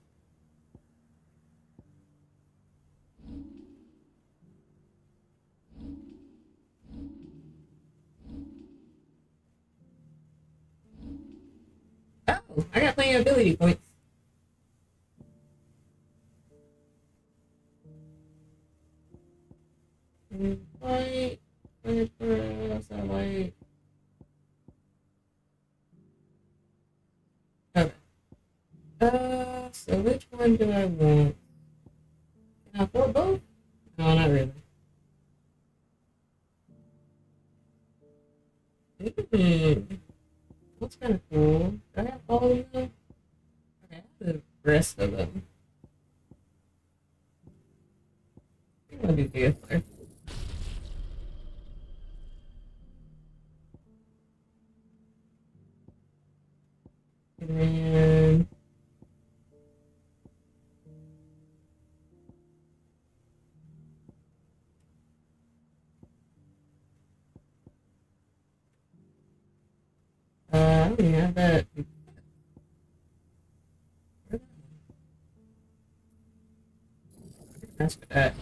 Oh, I got plenty of ability points. Wait, satellite. Okay. So which one do I want? Can I afford both? No, not really. That's kind of cool. Do I have all of them? Okay, I have the rest of them. I'm gonna do Gambler. And then I don't even have that. That's for that.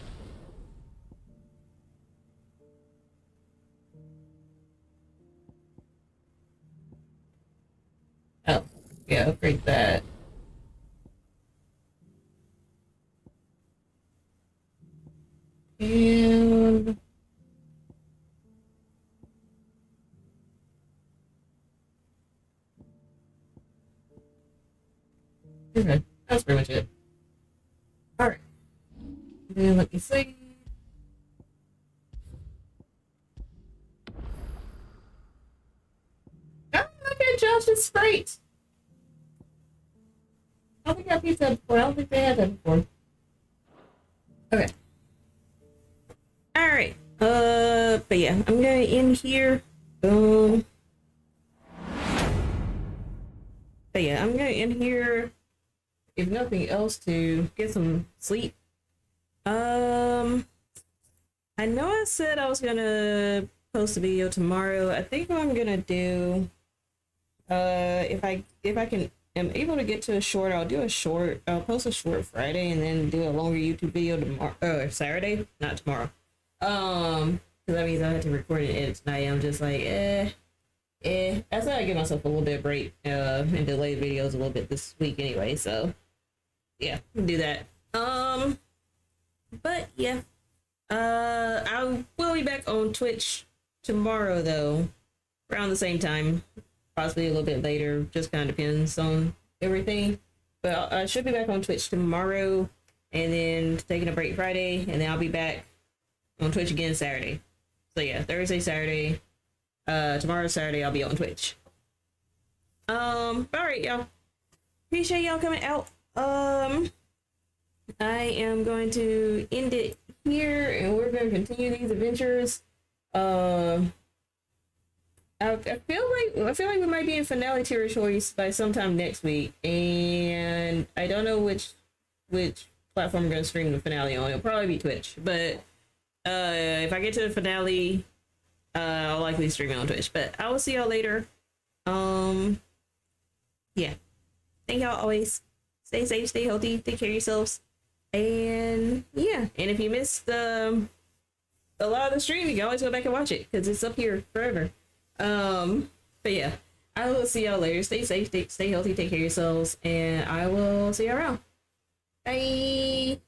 Oh, yeah, upgrade that. And okay, that's pretty much it. Alright. Then let me see. Oh, okay, Josh is great. I don't think I've used that before. I don't think they had that before. Okay. Alright. But yeah, I'm gonna end here. But yeah, I'm gonna end here. If nothing else, to get some sleep. I know I said I was gonna post a video tomorrow. I think what I'm gonna do, if I am able to get to a short, I'll do a short. I'll post a short Friday and then do a longer YouTube video tomorrow. Saturday, not tomorrow. Because that means I have to record and edit tonight. I'm just like, I said I give myself a little bit of break, and delay videos a little bit this week anyway. So yeah, do that. But yeah, I will be back on Twitch tomorrow though, around the same time, possibly a little bit later. Just kind of depends on everything. But I should be back on Twitch tomorrow, and then taking a break Friday, and then I'll be back on Twitch again Saturday. So yeah, Thursday, Saturday. Tomorrow, Saturday, I'll be on Twitch. All right, y'all. Appreciate y'all coming out. I am going to end it here, and we're going to continue these adventures. I feel like we might be in finale territories by sometime next week, and I don't know which platform I'm going to stream the finale on. It'll probably be Twitch, but if I get to the finale, I'll likely stream it on Twitch. But I will see y'all later. Yeah. Thank y'all always. Stay safe, stay healthy, take care of yourselves. And yeah, and if you missed a lot of the stream, you can always go back and watch it because it's up here forever. But yeah, I will see y'all later. Stay safe, stay healthy, take care of yourselves, and I will see you around. Bye.